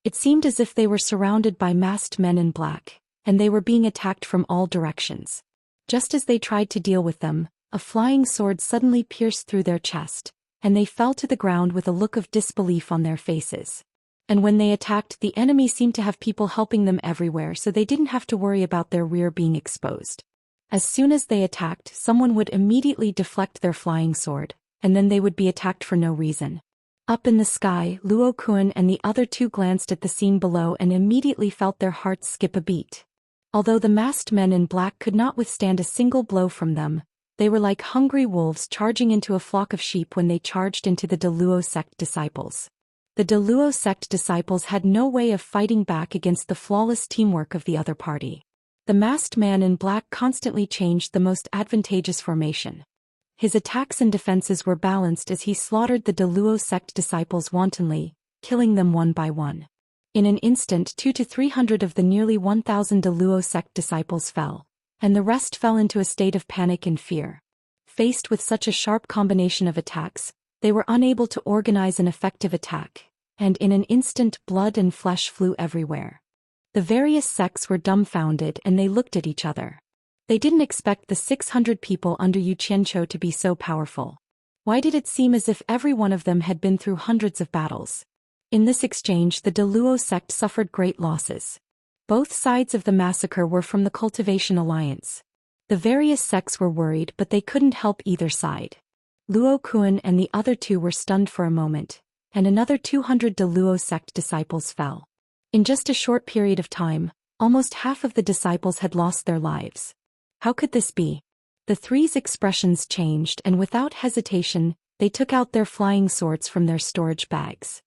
[SPEAKER 1] It seemed as if they were surrounded by masked men in black, and they were being attacked from all directions. Just as they tried to deal with them, a flying sword suddenly pierced through their chest, and they fell to the ground with a look of disbelief on their faces. And when they attacked, the enemy seemed to have people helping them everywhere, so they didn't have to worry about their rear being exposed. As soon as they attacked, someone would immediately deflect their flying sword, and then they would be attacked for no reason. Up in the sky, Luo Kun and the other 2 glanced at the scene below and immediately felt their hearts skip a beat. Although the masked men in black could not withstand a single blow from them, they were like hungry wolves charging into a flock of sheep when they charged into the Daluo sect disciples. The Daluo sect disciples had no way of fighting back against the flawless teamwork of the other party. The masked man in black constantly changed the most advantageous formation. His attacks and defenses were balanced as he slaughtered the Daluo sect disciples wantonly, killing them one by one. In an instant, 200 to 300 of the nearly 1,000 Daluo sect disciples fell, and the rest fell into a state of panic and fear. Faced with such a sharp combination of attacks, they were unable to organize an effective attack, and in an instant blood and flesh flew everywhere. The various sects were dumbfounded and they looked at each other. They didn't expect the 600 people under Yu Qianqiu to be so powerful. Why did it seem as if every one of them had been through hundreds of battles? In this exchange, the Daluo sect suffered great losses. Both sides of the massacre were from the Cultivation Alliance. The various sects were worried, but they couldn't help either side. Luo Kun and the other 2 were stunned for a moment, and another 200 Daluo sect disciples fell. In just a short period of time, almost half of the disciples had lost their lives. How could this be? The 3's expressions changed, and without hesitation, they took out their flying swords from their storage bags.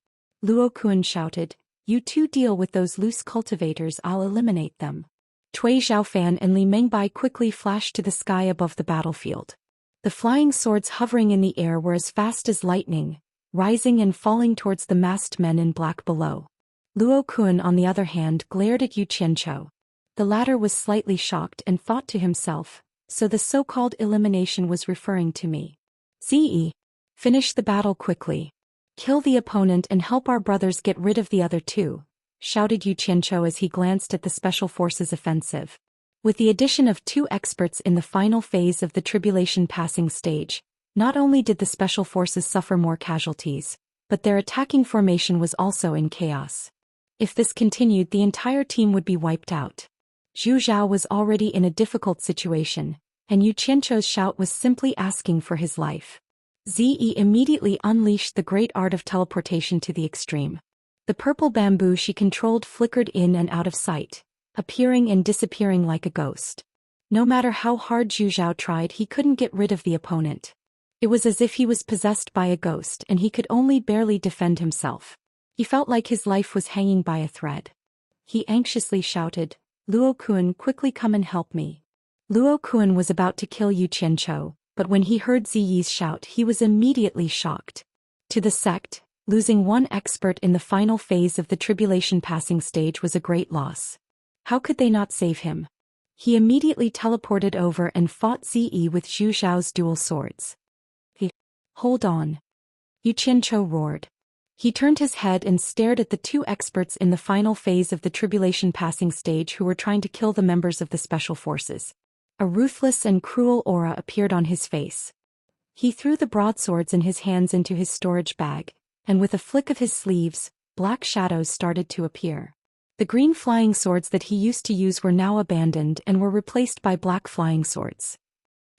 [SPEAKER 1] Luo Kun shouted, "You 2 deal with those loose cultivators, I'll eliminate them." Cui Zhaofan and Li Mengbai quickly flashed to the sky above the battlefield. The flying swords hovering in the air were as fast as lightning, rising and falling towards the masked men in black below. Luo Kun, on the other hand, glared at Yu Qianqiu. The latter was slightly shocked and thought to himself, so the so-called elimination was referring to me. "Ze, finish the battle quickly. Kill the opponent and help our brothers get rid of the other 2, shouted Yu Qianqiu as he glanced at the Special Forces offensive. With the addition of 2 experts in the final phase of the tribulation passing stage, not only did the Special Forces suffer more casualties, but their attacking formation was also in chaos. If this continued, the entire team would be wiped out. Zhu Zhao was already in a difficult situation, and Yu Qianqiu's shout was simply asking for his life. Ze immediately unleashed the great art of teleportation to the extreme. The purple bamboo she controlled flickered in and out of sight, appearing and disappearing like a ghost. No matter how hard Zhu Zhao tried, he couldn't get rid of the opponent. It was as if he was possessed by a ghost and he could only barely defend himself. He felt like his life was hanging by a thread. He anxiously shouted, "Luo Kun, quickly come and help me." Luo Kun was about to kill Yu Qianqiu, but when he heard Ziyi's shout, he was immediately shocked. To the sect, losing 1 expert in the final phase of the tribulation passing stage was a great loss. How could they not save him? He immediately teleported over and fought Ziyi with Zhu Zhao's dual swords. "Hold on!" Yu Qianqiu roared. He turned his head and stared at the 2 experts in the final phase of the tribulation passing stage who were trying to kill the members of the Special Forces. A ruthless and cruel aura appeared on his face. He threw the broadswords in his hands into his storage bag, and with a flick of his sleeves, black shadows started to appear. The green flying swords that he used to use were now abandoned and were replaced by black flying swords.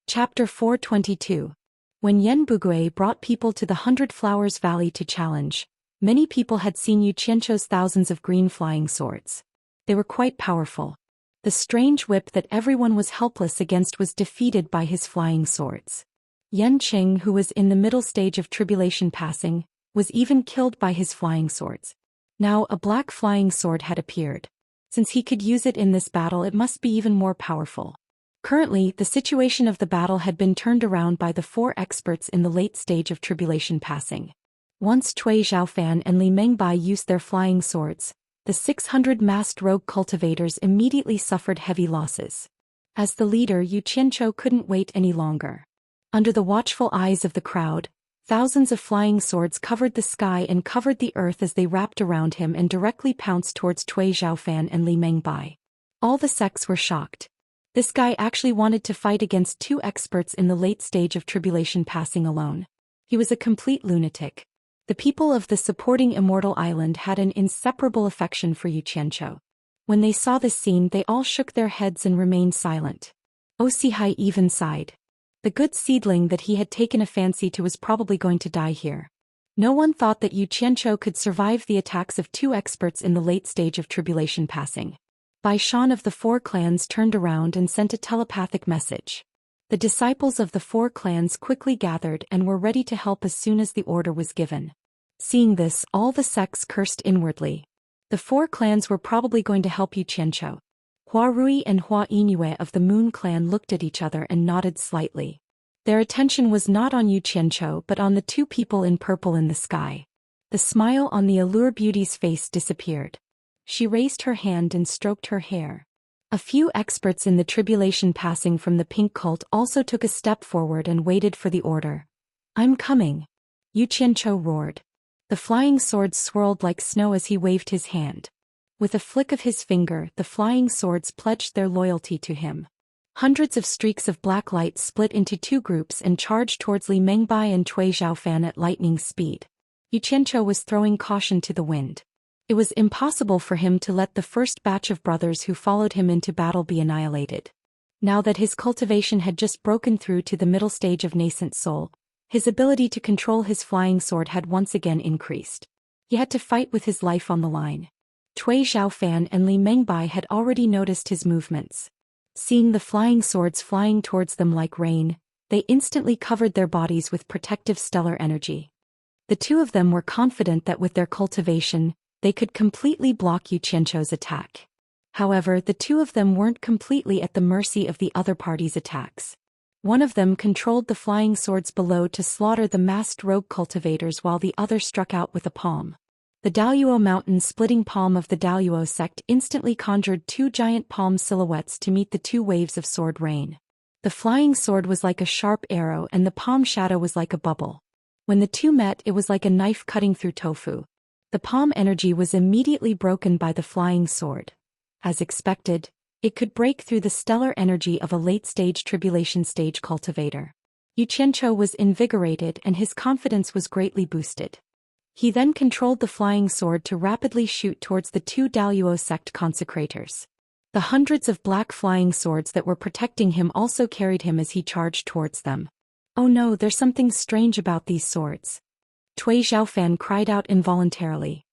[SPEAKER 1] Chapter 422. When Yen Bugui brought people to the 100 Flowers Valley to challenge, Many people had seen Yu Qianzhou's thousands of green flying swords. They were quite powerful. The strange whip that everyone was helpless against was defeated by his flying swords. Yan Qing, who was in the middle stage of tribulation passing, was even killed by his flying swords. Now a black flying sword had appeared. Since he could use it in this battle, it must be even more powerful. Currently, the situation of the battle had been turned around by the 4 experts in the late stage of tribulation passing. Once Cui Zhaofan and Li Mengbai used their flying swords, the 600 masked rogue cultivators immediately suffered heavy losses. As the leader, Yu Qianzhou couldn't wait any longer. Under the watchful eyes of the crowd, thousands of flying swords covered the sky and covered the earth as they wrapped around him and directly pounced towards Cui Zhaofan and Li Mengbai. All the sects were shocked. This guy actually wanted to fight against 2 experts in the late stage of tribulation passing alone. He was a complete lunatic. The people of the supporting Immortal Island had an inseparable affection for Yu Qianzhou. When they saw this scene, they all shook their heads and remained silent. Osihai even sighed. The good seedling that he had taken a fancy to was probably going to die here. No one thought that Yu Qianzhou could survive the attacks of 2 experts in the late stage of tribulation passing. Bai Shan of the 4 clans turned around and sent a telepathic message. The disciples of the 4 clans quickly gathered and were ready to help as soon as the order was given. Seeing this, all the sects cursed inwardly. The 4 clans were probably going to help Yu Qianzhou. Hua Rui and Hua Yingyue of the Moon clan looked at each other and nodded slightly. Their attention was not on Yu Qianzhou but on the 2 people in purple in the sky. The smile on the Allure Beauty's face disappeared. She raised her hand and stroked her hair. A few experts in the tribulation passing from the pink cult also took a step forward and waited for the order. "I'm coming," Yu Qianzhou roared. The flying swords swirled like snow as he waved his hand. With a flick of his finger, the flying swords pledged their loyalty to him. Hundreds of streaks of black light split into 2 groups and charged towards Li Mengbai and Cui Zhaofan at lightning speed. Yu Qianzhou was throwing caution to the wind. It was impossible for him to let the first batch of brothers who followed him into battle be annihilated. Now that his cultivation had just broken through to the middle stage of nascent soul, his ability to control his flying sword had once again increased. He had to fight with his life on the line. Cui Zhaofan and Li Mengbai had already noticed his movements. Seeing the flying swords flying towards them like rain, they instantly covered their bodies with protective stellar energy. The 2 of them were confident that with their cultivation, they could completely block Yu Qianzhou's attack. However, the 2 of them weren't completely at the mercy of the other party's attacks. One of them controlled the flying swords below to slaughter the masked rogue cultivators while the other struck out with a palm. The Daoyuo mountain-splitting palm of the Daoyuo sect instantly conjured 2 giant palm silhouettes to meet the 2 waves of sword rain. The flying sword was like a sharp arrow and the palm shadow was like a bubble. When the 2 met, it was like a knife cutting through tofu. The palm energy was immediately broken by the flying sword. As expected, it could break through the stellar energy of a late-stage tribulation stage cultivator. Yu Qianzhou was invigorated and his confidence was greatly boosted. He then controlled the flying sword to rapidly shoot towards the 2 Daoyuo sect consecrators. The hundreds of black flying swords that were protecting him also carried him as he charged towards them. "Oh no, there's something strange about these swords," Cui Zhaofan cried out involuntarily.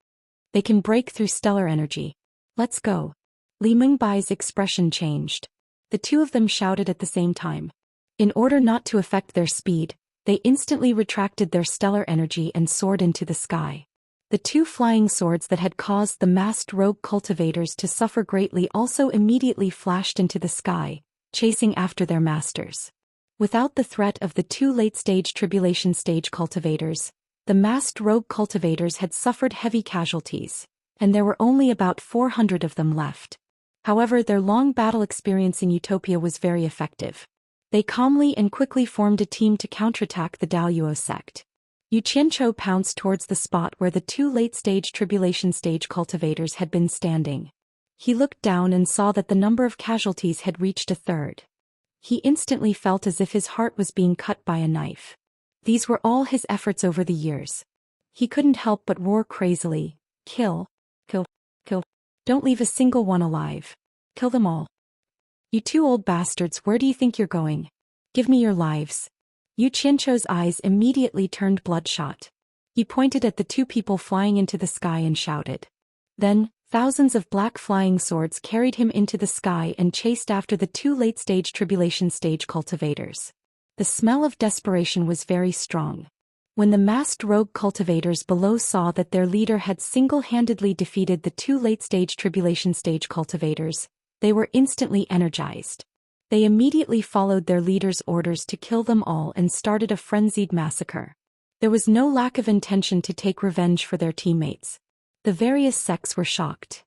[SPEAKER 1] "They can break through stellar energy. Let's go." Li Mengbai's expression changed. The 2 of them shouted at the same time. In order not to affect their speed, they instantly retracted their stellar energy and soared into the sky. The 2 flying swords that had caused the masked rogue cultivators to suffer greatly also immediately flashed into the sky, chasing after their masters. Without the threat of the 2 late-stage tribulation stage cultivators, the masked rogue cultivators had suffered heavy casualties, and there were only about 400 of them left. However, their long battle experience in Utopia was very effective. They calmly and quickly formed a team to counterattack the Daoyuo sect. Yu Qianzhou pounced towards the spot where the 2 late-stage tribulation stage cultivators had been standing. He looked down and saw that the number of casualties had reached a third. He instantly felt as if his heart was being cut by a knife. These were all his efforts over the years. He couldn't help but roar crazily, "Kill! Kill! Kill! Don't leave a single one alive. Kill them all. You 2 old bastards, where do you think you're going? Give me your lives." Yu Qianzhou's eyes immediately turned bloodshot. He pointed at the two people flying into the sky and shouted. Then, thousands of black flying swords carried him into the sky and chased after the two late-stage tribulation stage cultivators. The smell of desperation was very strong. When the masked rogue cultivators below saw that their leader had single-handedly defeated the two late-stage tribulation stage cultivators, they were instantly energized. They immediately followed their leader's orders to kill them all and started a frenzied massacre. There was no lack of intention to take revenge for their teammates. The various sects were shocked.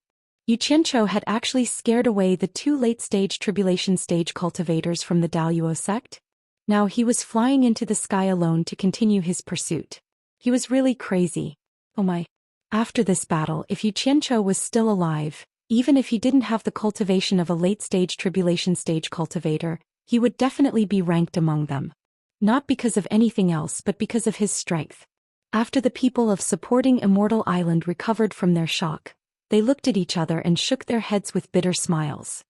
[SPEAKER 1] Xianxia had actually scared away the two late-stage tribulation stage cultivators from the Daoist sect. Now he was flying into the sky alone to continue his pursuit. He was really crazy. Oh my. After this battle, if Xianxia was still alive, even if he didn't have the cultivation of a late-stage tribulation stage cultivator, he would definitely be ranked among them. Not because of anything else but because of his strength. After the people of supporting Immortal Island recovered from their shock, they looked at each other and shook their heads with bitter smiles.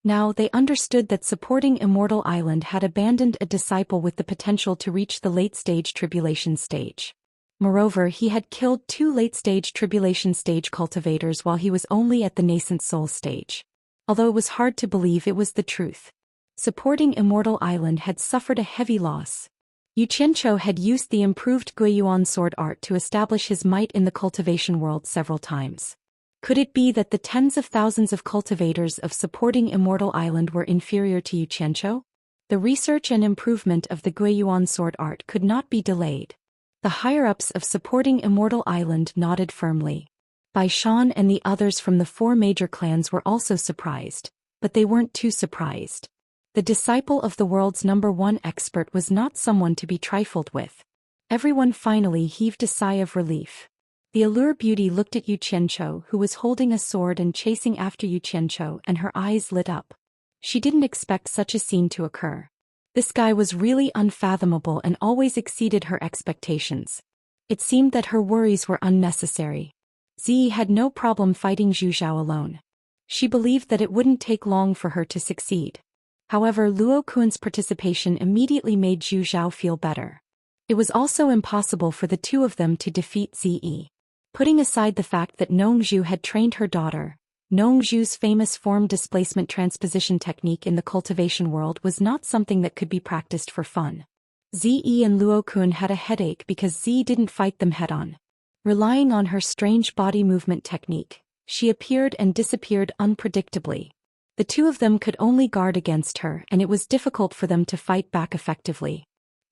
[SPEAKER 1] Now they understood that supporting Immortal Island had abandoned a disciple with the potential to reach the late-stage tribulation stage. Moreover, he had killed two late-stage tribulation stage cultivators while he was only at the nascent soul stage. Although it was hard to believe, it was the truth. Supporting Immortal Island had suffered a heavy loss. Xianxia had used the improved Guiyuan sword art to establish his might in the cultivation world several times. Could it be that the tens of thousands of cultivators of supporting Immortal Island were inferior to Xianxia? The research and improvement of the Guiyuan sword art could not be delayed. The higher-ups of supporting Immortal Island nodded firmly. Bai Shan and the others from the four major clans were also surprised, but they weren't too surprised. The disciple of the world's #1 expert was not someone to be trifled with. Everyone finally heaved a sigh of relief. The Allure Beauty looked at Xianxia, who was holding a sword and chasing after Xianxia, and her eyes lit up. She didn't expect such a scene to occur. This guy was really unfathomable and always exceeded her expectations. It seemed that her worries were unnecessary. Ziyi had no problem fighting Zhu Xiao alone. She believed that it wouldn't take long for her to succeed. However, Luo Kuan's participation immediately made Zhu Xiao feel better. It was also impossible for the two of them to defeat Ziyi. Putting aside the fact that Nongzhu had trained her daughter, Nongzhu's famous form displacement transposition technique in the cultivation world was not something that could be practiced for fun. Ziyi and Luo Kuan had a headache because Ziyi didn't fight them head-on. Relying on her strange body movement technique, she appeared and disappeared unpredictably. The two of them could only guard against her, and it was difficult for them to fight back effectively.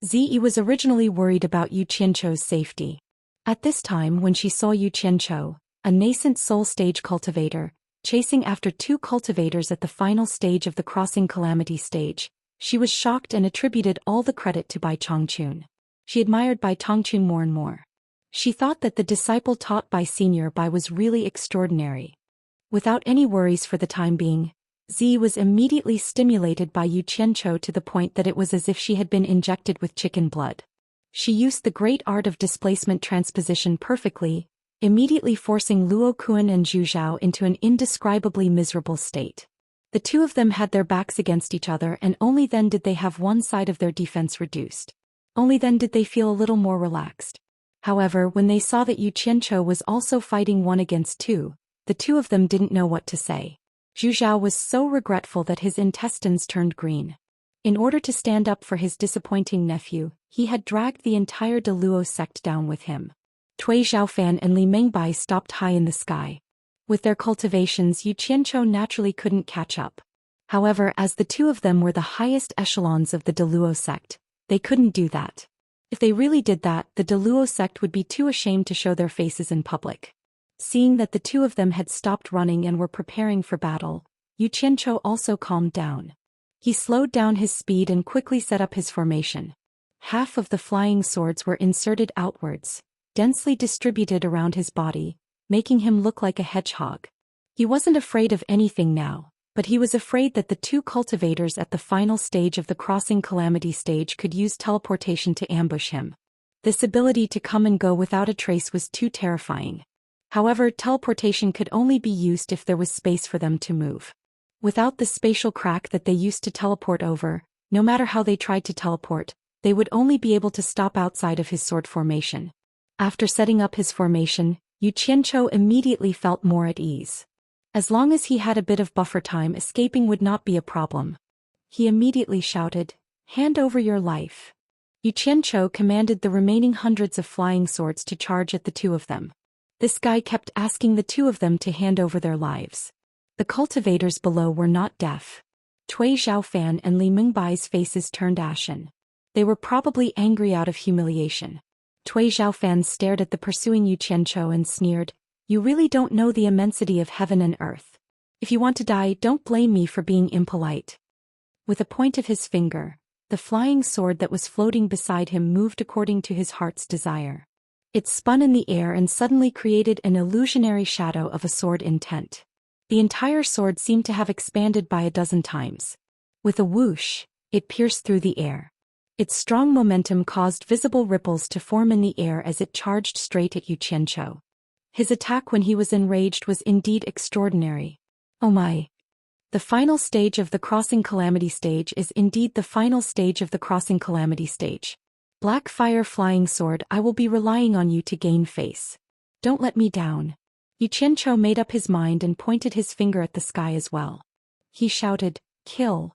[SPEAKER 1] Ziyi was originally worried about Xianxia's safety. At this time, when she saw Xianxia, a nascent soul stage cultivator, chasing after two cultivators at the final stage of the crossing calamity stage, she was shocked and attributed all the credit to Bai Chongqun. She admired Bai Chongqun more and more. She thought that the disciple taught by Senior Bai was really extraordinary. Without any worries for the time being, Ziyi was immediately stimulated by Xianxia to the point that it was as if she had been injected with chicken blood. She used the great art of displacement transposition perfectly, immediately forcing Luo Kuan and Zhu Xiao into an indescribably miserable state. The two of them had their backs against each other, and only then did they have one side of their defense reduced. Only then did they feel a little more relaxed. However, when they saw that Xianxia was also fighting 1 against 2, the two of them didn't know what to say. Zhu Xiao was so regretful that his intestines turned green. In order to stand up for his disappointing nephew, he had dragged the entire De Luo sect down with him. Tui Xiaofan and Li Mengbai stopped high in the sky. With their cultivations, Xianxia naturally couldn't catch up. However, as the two of them were the highest echelons of the De Luo sect, they couldn't do that. If they really did that, the De Luo sect would be too ashamed to show their faces in public. Seeing that the two of them had stopped running and were preparing for battle, Xianxia also calmed down. He slowed down his speed and quickly set up his formation. Half of the flying swords were inserted outwards, densely distributed around his body, making him look like a hedgehog. He wasn't afraid of anything now, but he was afraid that the two cultivators at the final stage of the crossing calamity stage could use teleportation to ambush him. This ability to come and go without a trace was too terrifying. However, teleportation could only be used if there was space for them to move. Without the spatial crack that they used to teleport over, no matter how they tried to teleport, they would only be able to stop outside of his sword formation. After setting up his formation, Yu Qianqiu immediately felt more at ease. As long as he had a bit of buffer time, escaping would not be a problem. He immediately shouted, "Hand over your life." Yu Qianqiu commanded the remaining hundreds of flying swords to charge at the two of them. This guy kept asking the two of them to hand over their lives. The cultivators below were not deaf. Cui Zhaofan and Li Mingbai's faces turned ashen. They were probably angry out of humiliation. Cui Zhaofan stared at the pursuing Yu Qianqiu and sneered, "You really don't know the immensity of heaven and earth. If you want to die, don't blame me for being impolite." With a point of his finger, the flying sword that was floating beside him moved according to his heart's desire. It spun in the air and suddenly created an illusionary shadow of a sword intent. The entire sword seemed to have expanded by a dozen times. With a whoosh, it pierced through the air. Its strong momentum caused visible ripples to form in the air as it charged straight at Yu Qianqiu. His attack when he was enraged was indeed extraordinary. Oh my! The final stage of the Crossing Calamity stage is indeed the final stage of the Crossing Calamity stage. Black Fire Flying Sword, I will be relying on you to gain face. Don't let me down. Yu Qianqiu made up his mind and pointed his finger at the sky as well. He shouted, "Kill."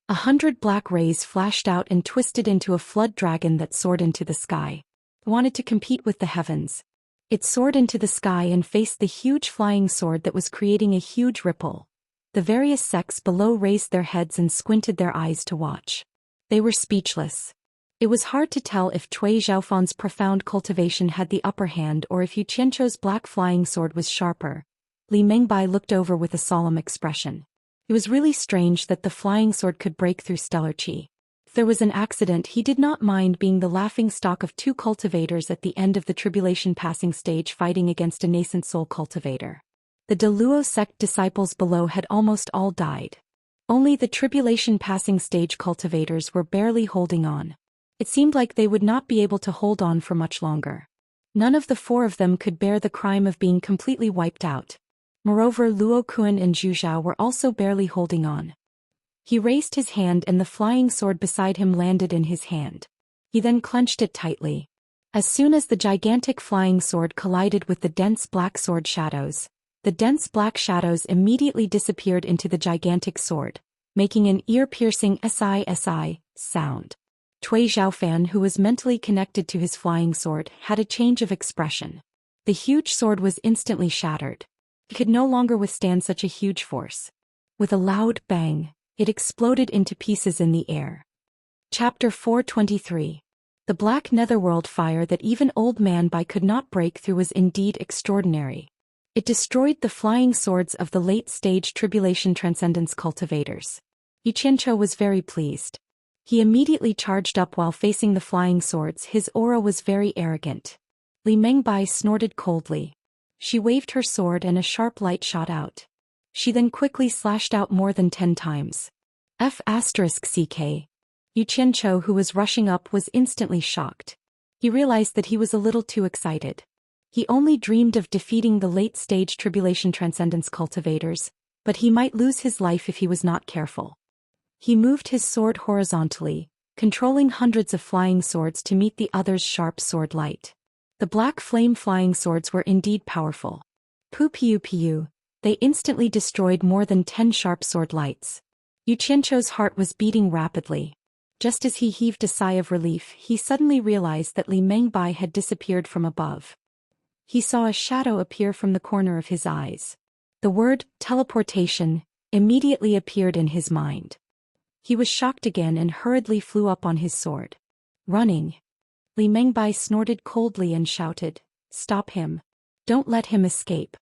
[SPEAKER 1] 100 black rays flashed out and twisted into a flood dragon that soared into the sky. It wanted to compete with the heavens. It soared into the sky and faced the huge flying sword that was creating a huge ripple. The various sects below raised their heads and squinted their eyes to watch. They were speechless. It was hard to tell if Cui Zhaofan's profound cultivation had the upper hand or if Yu Qianqiu's black flying sword was sharper. Li Mengbai looked over with a solemn expression. It was really strange that the flying sword could break through stellar qi. If there was an accident, he did not mind being the laughingstock of two cultivators at the end of the tribulation passing stage fighting against a nascent soul cultivator. The Deluo sect disciples below had almost all died. Only the tribulation passing stage cultivators were barely holding on. It seemed like they would not be able to hold on for much longer. None of the four of them could bear the crime of being completely wiped out. Moreover, Luo Kuan and Zhu Xian were also barely holding on. He raised his hand and the flying sword beside him landed in his hand. He then clenched it tightly. As soon as the gigantic flying sword collided with the dense black sword shadows, the dense black shadows immediately disappeared into the gigantic sword, making an ear-piercing si sound. Cui Zhaofan, who was mentally connected to his flying sword, had a change of expression. The huge sword was instantly shattered. It could no longer withstand such a huge force. With a loud bang, it exploded into pieces in the air. Chapter 423. The black netherworld fire that even Old Man Bai could not break through was indeed extraordinary. It destroyed the flying swords of the late-stage tribulation transcendence cultivators. Yu Qianqiu was very pleased. He immediately charged up while facing the flying swords. His aura was very arrogant. Li Mengbai snorted coldly. She waved her sword and a sharp light shot out. She then quickly slashed out more than 10 times. F***ck. Yu Qianqiu, who was rushing up, was instantly shocked. He realized that he was a little too excited. He only dreamed of defeating the late-stage tribulation transcendence cultivators, but he might lose his life if he was not careful. He moved his sword horizontally, controlling hundreds of flying swords to meet the others' sharp sword light. The black flame flying swords were indeed powerful. Piu, they instantly destroyed more than 10 sharp sword lights. Yu Qianqiu's heart was beating rapidly. Just as he heaved a sigh of relief, he suddenly realized that Li Mengbai had disappeared from above. He saw a shadow appear from the corner of his eyes. The word, teleportation, immediately appeared in his mind. He was shocked again and hurriedly flew up on his sword. Running. Li Mengbai snorted coldly and shouted, "Stop him. Don't let him escape."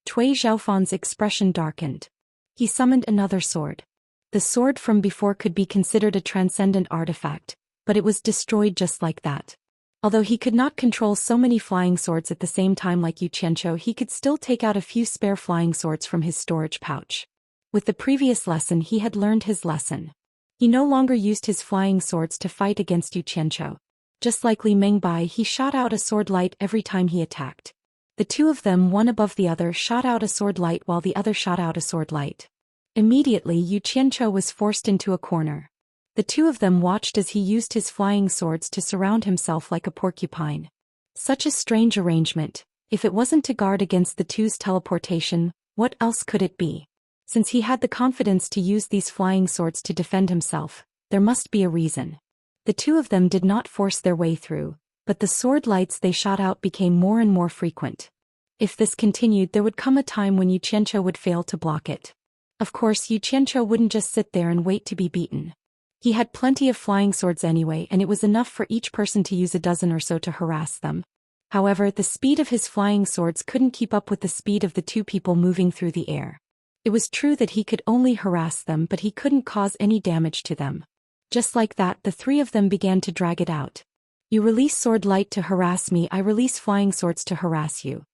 [SPEAKER 1] Cui Zhaofan's expression darkened. He summoned another sword. The sword from before could be considered a transcendent artifact, but it was destroyed just like that. Although he could not control so many flying swords at the same time like Yu Qianqiu, he could still take out a few spare flying swords from his storage pouch. With the previous lesson, he had learned his lesson. He no longer used his flying swords to fight against Yu Qianqiu. Just like Li Mengbai, he shot out a sword light every time he attacked. The two of them, one above the other, shot out a sword light while the other shot out a sword light. Immediately, Yu Qianqiu was forced into a corner. The two of them watched as he used his flying swords to surround himself like a porcupine. Such a strange arrangement. If it wasn't to guard against the two's teleportation, what else could it be? Since he had the confidence to use these flying swords to defend himself, there must be a reason. The two of them did not force their way through, but the sword lights they shot out became more and more frequent. If this continued, there would come a time when Xianxia would fail to block it. Of course, Xianxia wouldn't just sit there and wait to be beaten. He had plenty of flying swords anyway, and it was enough for each person to use a dozen or so to harass them. However, the speed of his flying swords couldn't keep up with the speed of the two people moving through the air. It was true that he could only harass them, but he couldn't cause any damage to them. Just like that, the three of them began to drag it out. You release sword light to harass me, I release flying swords to harass you.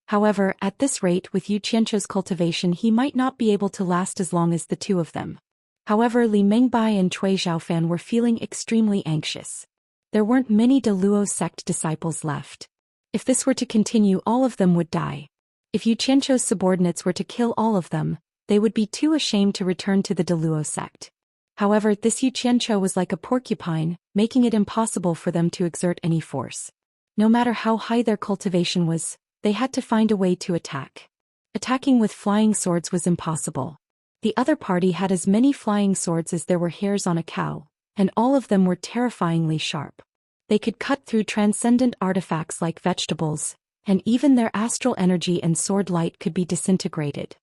[SPEAKER 1] However, at this rate, with Xianxia's cultivation, he might not be able to last as long as the two of them. However, Li Mengbai and Cui Zhaofan were feeling extremely anxious. There weren't many De Luo sect disciples left. If this were to continue, all of them would die. If Xianxia's subordinates were to kill all of them, they would be too ashamed to return to the De Luo sect. However, this Xianxia was like a porcupine, making it impossible for them to exert any force. No matter how high their cultivation was, they had to find a way to attack. Attacking with flying swords was impossible. The other party had as many flying swords as there were hairs on a cow, and all of them were terrifyingly sharp. They could cut through transcendent artifacts like vegetables, and even their astral energy and sword light could be disintegrated.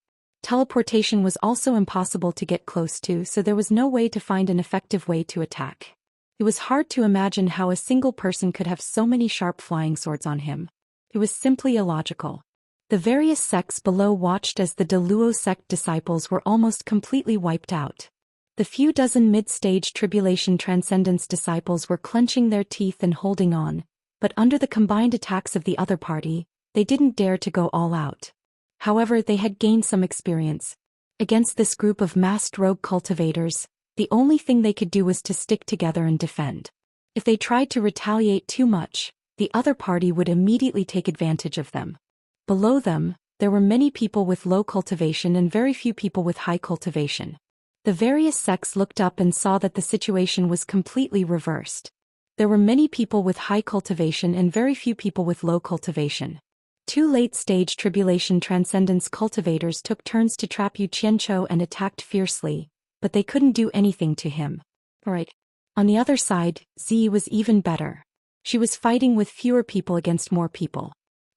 [SPEAKER 1] Teleportation was also impossible to get close to, so there was no way to find an effective way to attack. It was hard to imagine how a single person could have so many sharp flying swords on him. It was simply illogical. The various sects below watched as the De Luo sect disciples were almost completely wiped out. The few dozen mid-stage tribulation transcendence disciples were clenching their teeth and holding on, but under the combined attacks of the other party, they didn't dare to go all out. However, they had gained some experience. Against this group of masked rogue cultivators, the only thing they could do was to stick together and defend. If they tried to retaliate too much, the other party would immediately take advantage of them. Below them, there were many people with low cultivation and very few people with high cultivation. The various sects looked up and saw that the situation was completely reversed. There were many people with high cultivation and very few people with low cultivation. Two late-stage tribulation transcendence cultivators took turns to trap Xianxia and attacked fiercely, but they couldn't do anything to him. Right. On the other side, Zi was even better. She was fighting with fewer people against more people.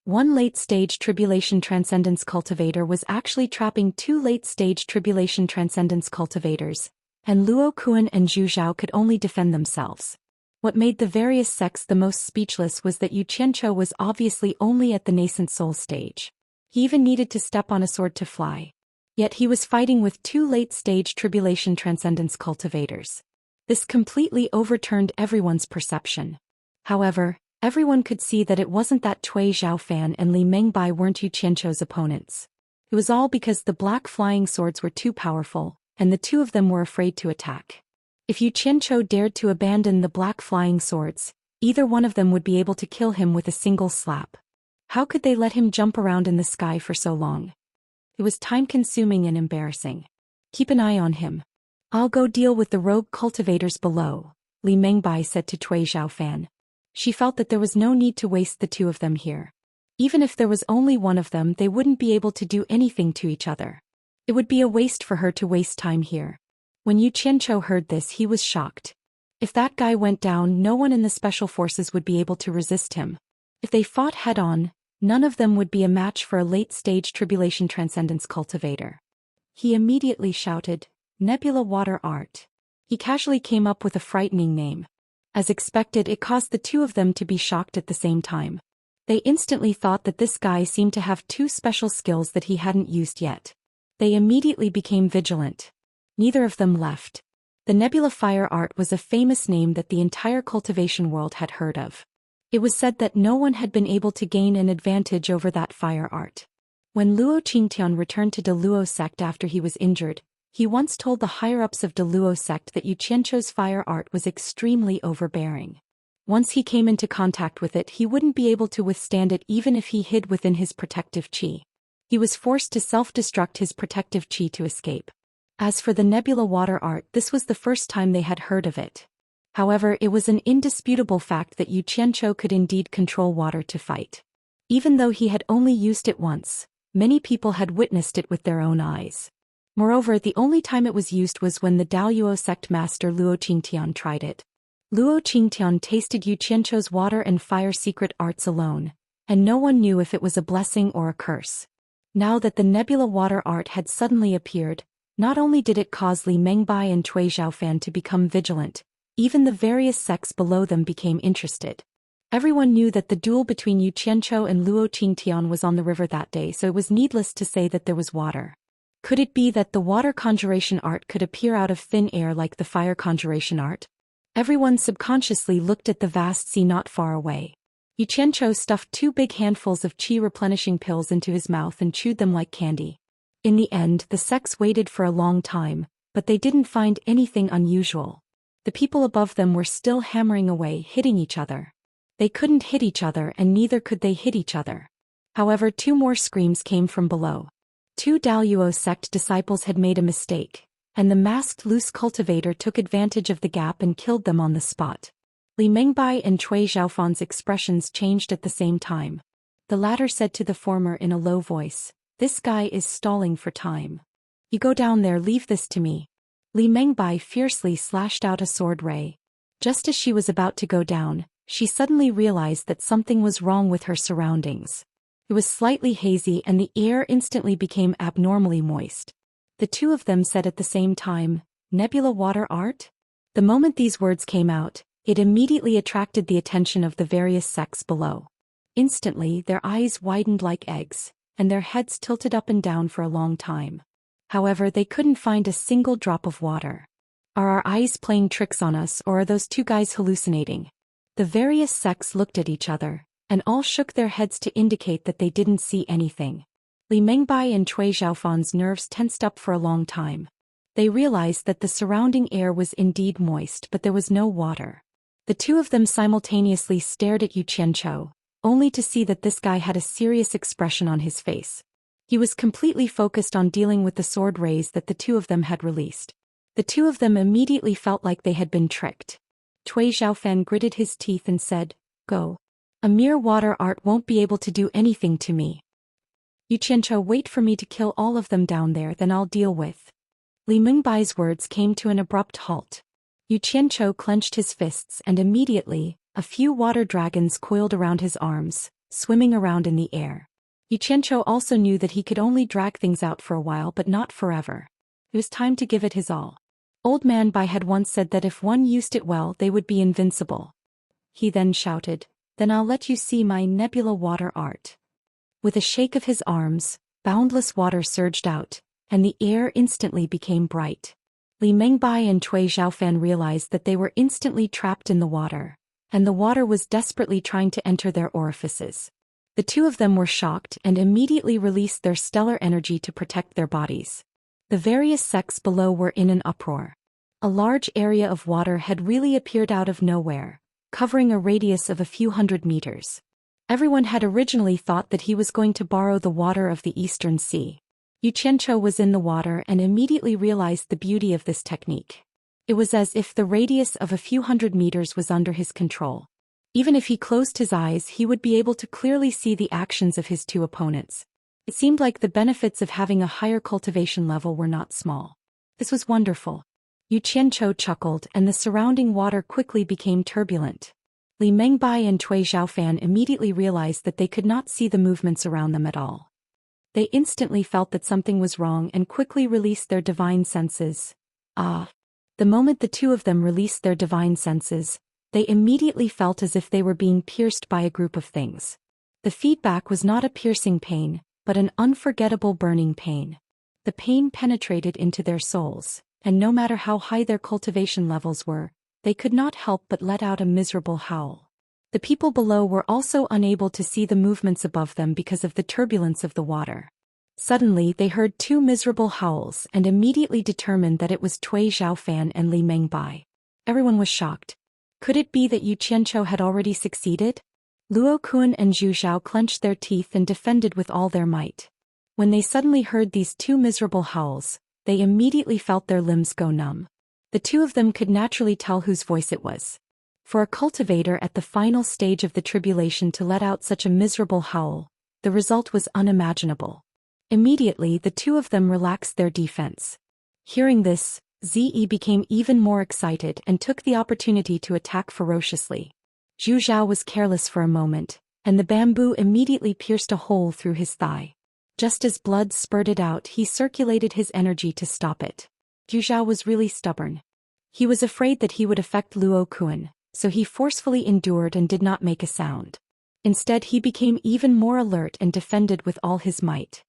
[SPEAKER 1] One late-stage tribulation transcendence cultivator was actually trapping two late-stage tribulation transcendence cultivators, and Luo Kuan and Zhu Zhao could only defend themselves. What made the various sects the most speechless was that Xianxia was obviously only at the nascent soul stage. He even needed to step on a sword to fly. Yet he was fighting with two late-stage tribulation transcendence cultivators. This completely overturned everyone's perception. However, everyone could see that it wasn't that Cui Zhaofan and Li Mengbai weren't Xianxia's opponents. It was all because the black flying swords were too powerful, and the two of them were afraid to attack. If Xianxia dared to abandon the black flying swords, either one of them would be able to kill him with a single slap. How could they let him jump around in the sky for so long? It was time-consuming and embarrassing. Keep an eye on him. I'll go deal with the rogue cultivators below, Li Mengbai said to Cui Zhaofan. She felt that there was no need to waste the two of them here. Even if there was only one of them, they wouldn't be able to do anything to each other. It would be a waste for her to waste time here. When Xianxia heard this, he was shocked. If that guy went down, no one in the special forces would be able to resist him. If they fought head-on, none of them would be a match for a late-stage tribulation transcendence cultivator. He immediately shouted, "Nebula Water Art." He casually came up with a frightening name. As expected, it caused the two of them to be shocked at the same time. They instantly thought that this guy seemed to have two special skills that he hadn't used yet. They immediately became vigilant. Neither of them left. The Nebula Fire Art was a famous name that the entire cultivation world had heard of. It was said that no one had been able to gain an advantage over that fire art. When Luo Qingtian returned to De Luo sect after he was injured, he once told the higher-ups of De Luo sect that Xianxia's fire art was extremely overbearing. Once he came into contact with it, he wouldn't be able to withstand it even if he hid within his protective qi. He was forced to self-destruct his protective qi to escape. As for the Nebula Water Art, this was the first time they had heard of it. However, it was an indisputable fact that Yu Qianqiu could indeed control water to fight. Even though he had only used it once, many people had witnessed it with their own eyes. Moreover, the only time it was used was when the Daoist sect master Luo Qingtian tried it. Luo Qingtian tasted Yu Qianqiu's water and fire secret arts alone, and no one knew if it was a blessing or a curse. Now that the nebula water art had suddenly appeared, not only did it cause Li Mengbai and Cui Zhaofan to become vigilant, even the various sects below them became interested. Everyone knew that the duel between Yu Qianqiu and Luo Qingtian was on the river that day, so it was needless to say that there was water. Could it be that the water conjuration art could appear out of thin air like the fire conjuration art? Everyone subconsciously looked at the vast sea not far away. Yu Qianqiu stuffed 2 big handfuls of qi replenishing pills into his mouth and chewed them like candy. In the end, the sects waited for a long time, but they didn't find anything unusual. The people above them were still hammering away, hitting each other. They couldn't hit each other and neither could they hit each other. However, 2 more screams came from below. 2 Daoist sect disciples had made a mistake, and the masked loose cultivator took advantage of the gap and killed them on the spot. Li Mengbai and Cui Zhaofan's expressions changed at the same time. The latter said to the former in a low voice, "This guy is stalling for time. You go down there, leave this to me." Li Mengbai fiercely slashed out a sword ray. Just as she was about to go down, she suddenly realized that something was wrong with her surroundings. It was slightly hazy and the air instantly became abnormally moist. The 2 of them said at the same time, "Nebula water art?" The moment these words came out, it immediately attracted the attention of the various sects below. Instantly, their eyes widened like eggs, and their heads tilted up and down for a long time. However, they couldn't find a single drop of water. Are our eyes playing tricks on us, or are those 2 guys hallucinating? The various sects looked at each other, and all shook their heads to indicate that they didn't see anything. Li Mengbai and Cui Zhaofan's nerves tensed up for a long time. They realized that the surrounding air was indeed moist, but there was no water. The 2 of them simultaneously stared at Yu Qianqiu, only to see that this guy had a serious expression on his face. He was completely focused on dealing with the sword rays that the 2 of them had released. The 2 of them immediately felt like they had been tricked. Cui Zhaofan gritted his teeth and said, "Go. A mere water art won't be able to do anything to me. Yu Qianqiu, wait for me to kill all of them down there, then I'll deal with." Li Mengbai's words came to an abrupt halt. Yu Qianqiu clenched his fists and immediately, a few water dragons coiled around his arms, swimming around in the air. Yu Qianqiu also knew that he could only drag things out for a while but not forever. It was time to give it his all. Old Man Bai had once said that if one used it well they would be invincible. He then shouted, "Then I'll let you see my nebula water art." With a shake of his arms, boundless water surged out, and the air instantly became bright. Li Mengbai and Cui Zhaofan realized that they were instantly trapped in the water, and the water was desperately trying to enter their orifices. The 2 of them were shocked and immediately released their stellar energy to protect their bodies. The various sects below were in an uproar. A large area of water had really appeared out of nowhere, covering a radius of a few hundred meters. Everyone had originally thought that he was going to borrow the water of the Eastern Sea. Yu Qianqiu was in the water and immediately realized the beauty of this technique. It was as if the radius of a few hundred meters was under his control. Even if he closed his eyes, he would be able to clearly see the actions of his 2 opponents. It seemed like the benefits of having a higher cultivation level were not small. This was wonderful. Yu Qianqiu chuckled and the surrounding water quickly became turbulent. Li Mengbai and Cui Zhaofan immediately realized that they could not see the movements around them at all. They instantly felt that something was wrong and quickly released their divine senses. The moment the 2 of them released their divine senses, they immediately felt as if they were being pierced by a group of things. The feedback was not a piercing pain, but an unforgettable burning pain. The pain penetrated into their souls, and no matter how high their cultivation levels were, they could not help but let out a miserable howl. The people below were also unable to see the movements above them because of the turbulence of the water. Suddenly they heard 2 miserable howls and immediately determined that it was Cui Zhaofan and Li Mengbai. Everyone was shocked. Could it be that Yu Qianqiu had already succeeded? Luo Kun and Zhu Xiao clenched their teeth and defended with all their might. When they suddenly heard these 2 miserable howls, they immediately felt their limbs go numb. The two of them could naturally tell whose voice it was. For a cultivator at the final stage of the tribulation to let out such a miserable howl, the result was unimaginable. Immediately the two of them relaxed their defense. Hearing this, Ze became even more excited and took the opportunity to attack ferociously. Zhu Xian was careless for a moment, and the bamboo immediately pierced a hole through his thigh. Just as blood spurted out, he circulated his energy to stop it. Zhu Xian was really stubborn. He was afraid that he would affect Luo Kuan, so he forcefully endured and did not make a sound. Instead, he became even more alert and defended with all his might.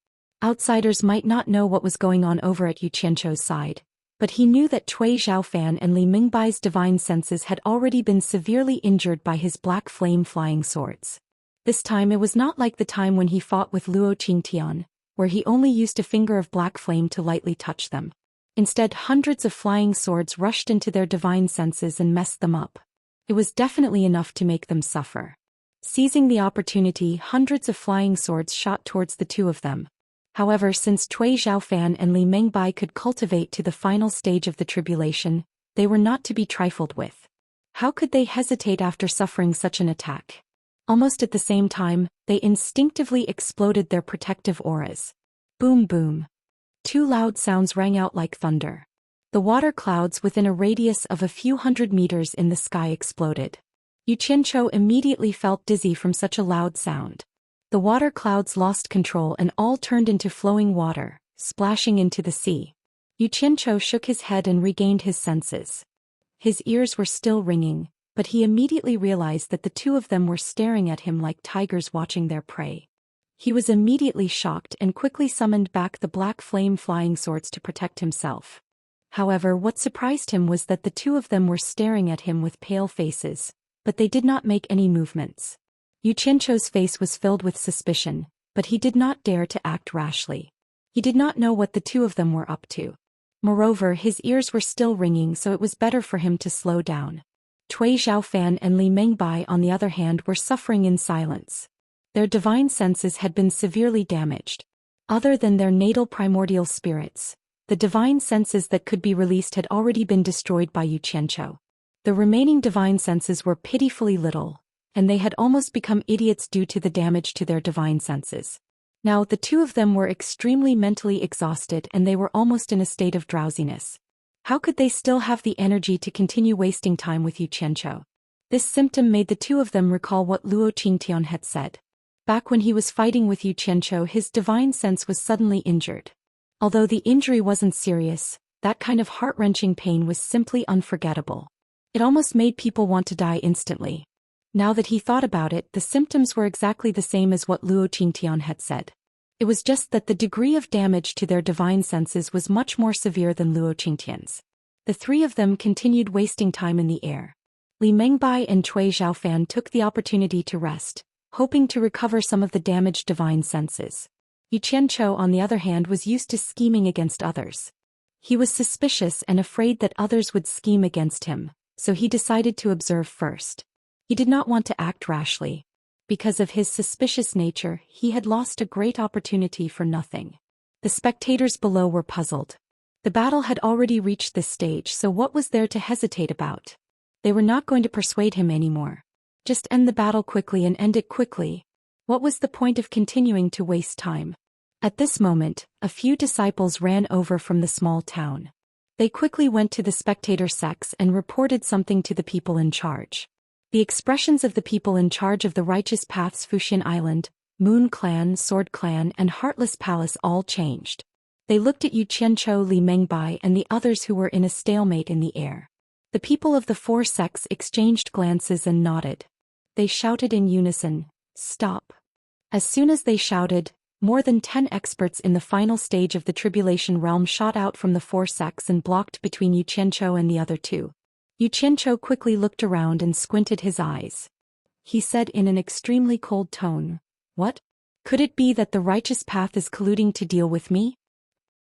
[SPEAKER 1] Outsiders might not know what was going on over at Yu Qianchou's side, but he knew that Cui Zhaofan and Li Mingbai's divine senses had already been severely injured by his black flame flying swords. This time it was not like the time when he fought with Luo Qingtian, where he only used a finger of black flame to lightly touch them. Instead, hundreds of flying swords rushed into their divine senses and messed them up. It was definitely enough to make them suffer. Seizing the opportunity, hundreds of flying swords shot towards the two of them. However, since Cui Zhaofan and Li Mingbai could cultivate to the final stage of the tribulation, they were not to be trifled with. How could they hesitate after suffering such an attack? Almost at the same time, they instinctively exploded their protective auras. Boom boom. Two loud sounds rang out like thunder. The water clouds within a radius of a few hundred meters in the sky exploded. Yu Qianchou immediately felt dizzy from such a loud sound. The water clouds lost control and all turned into flowing water, splashing into the sea. Yu Qianchou shook his head and regained his senses. His ears were still ringing, but he immediately realized that the two of them were staring at him like tigers watching their prey. He was immediately shocked and quickly summoned back the black flame flying swords to protect himself. However, what surprised him was that the two of them were staring at him with pale faces, but they did not make any movements. Yu Qianchou's face was filled with suspicion, but he did not dare to act rashly. He did not know what the two of them were up to. Moreover, his ears were still ringing, so it was better for him to slow down. Cui Zhaofan and Li Mingbai, on the other hand, were suffering in silence. Their divine senses had been severely damaged. Other than their natal primordial spirits, the divine senses that could be released had already been destroyed by Yu Qianchou. The remaining divine senses were pitifully little, and they had almost become idiots due to the damage to their divine senses. Now, the two of them were extremely mentally exhausted and they were almost in a state of drowsiness. How could they still have the energy to continue wasting time with Yu Qianchou? This symptom made the two of them recall what Luo Qingtian had said. Back when he was fighting with Yu Qianchou, his divine sense was suddenly injured. Although the injury wasn't serious, that kind of heart-wrenching pain was simply unforgettable. It almost made people want to die instantly. Now that he thought about it, the symptoms were exactly the same as what Luo Qingtian had said. It was just that the degree of damage to their divine senses was much more severe than Luo Qingtian's. The three of them continued wasting time in the air. Li Mingbai and Cui Zhaofan took the opportunity to rest, hoping to recover some of the damaged divine senses. Yu Qianchou, on the other hand, was used to scheming against others. He was suspicious and afraid that others would scheme against him, so he decided to observe first. He did not want to act rashly. Because of his suspicious nature, he had lost a great opportunity for nothing. The spectators below were puzzled. The battle had already reached this stage, so what was there to hesitate about? They were not going to persuade him anymore. Just end the battle quickly and end it quickly. What was the point of continuing to waste time? At this moment, a few disciples ran over from the small town. They quickly went to the spectator sects and reported something to the people in charge. The expressions of the people in charge of the Righteous Path's Fuxian Island, Moon Clan, Sword Clan, and Heartless Palace all changed. They looked at Yu Qianchou, Li Mingbai, and the others who were in a stalemate in the air. The people of the four sects exchanged glances and nodded. They shouted in unison, "Stop." As soon as they shouted, more than 10 experts in the final stage of the tribulation realm shot out from the four sects and blocked between Yu Qianchou and the other two. Yu Qianchou quickly looked around and squinted his eyes. He said in an extremely cold tone, "What? Could it be that the Righteous Path is colluding to deal with me?"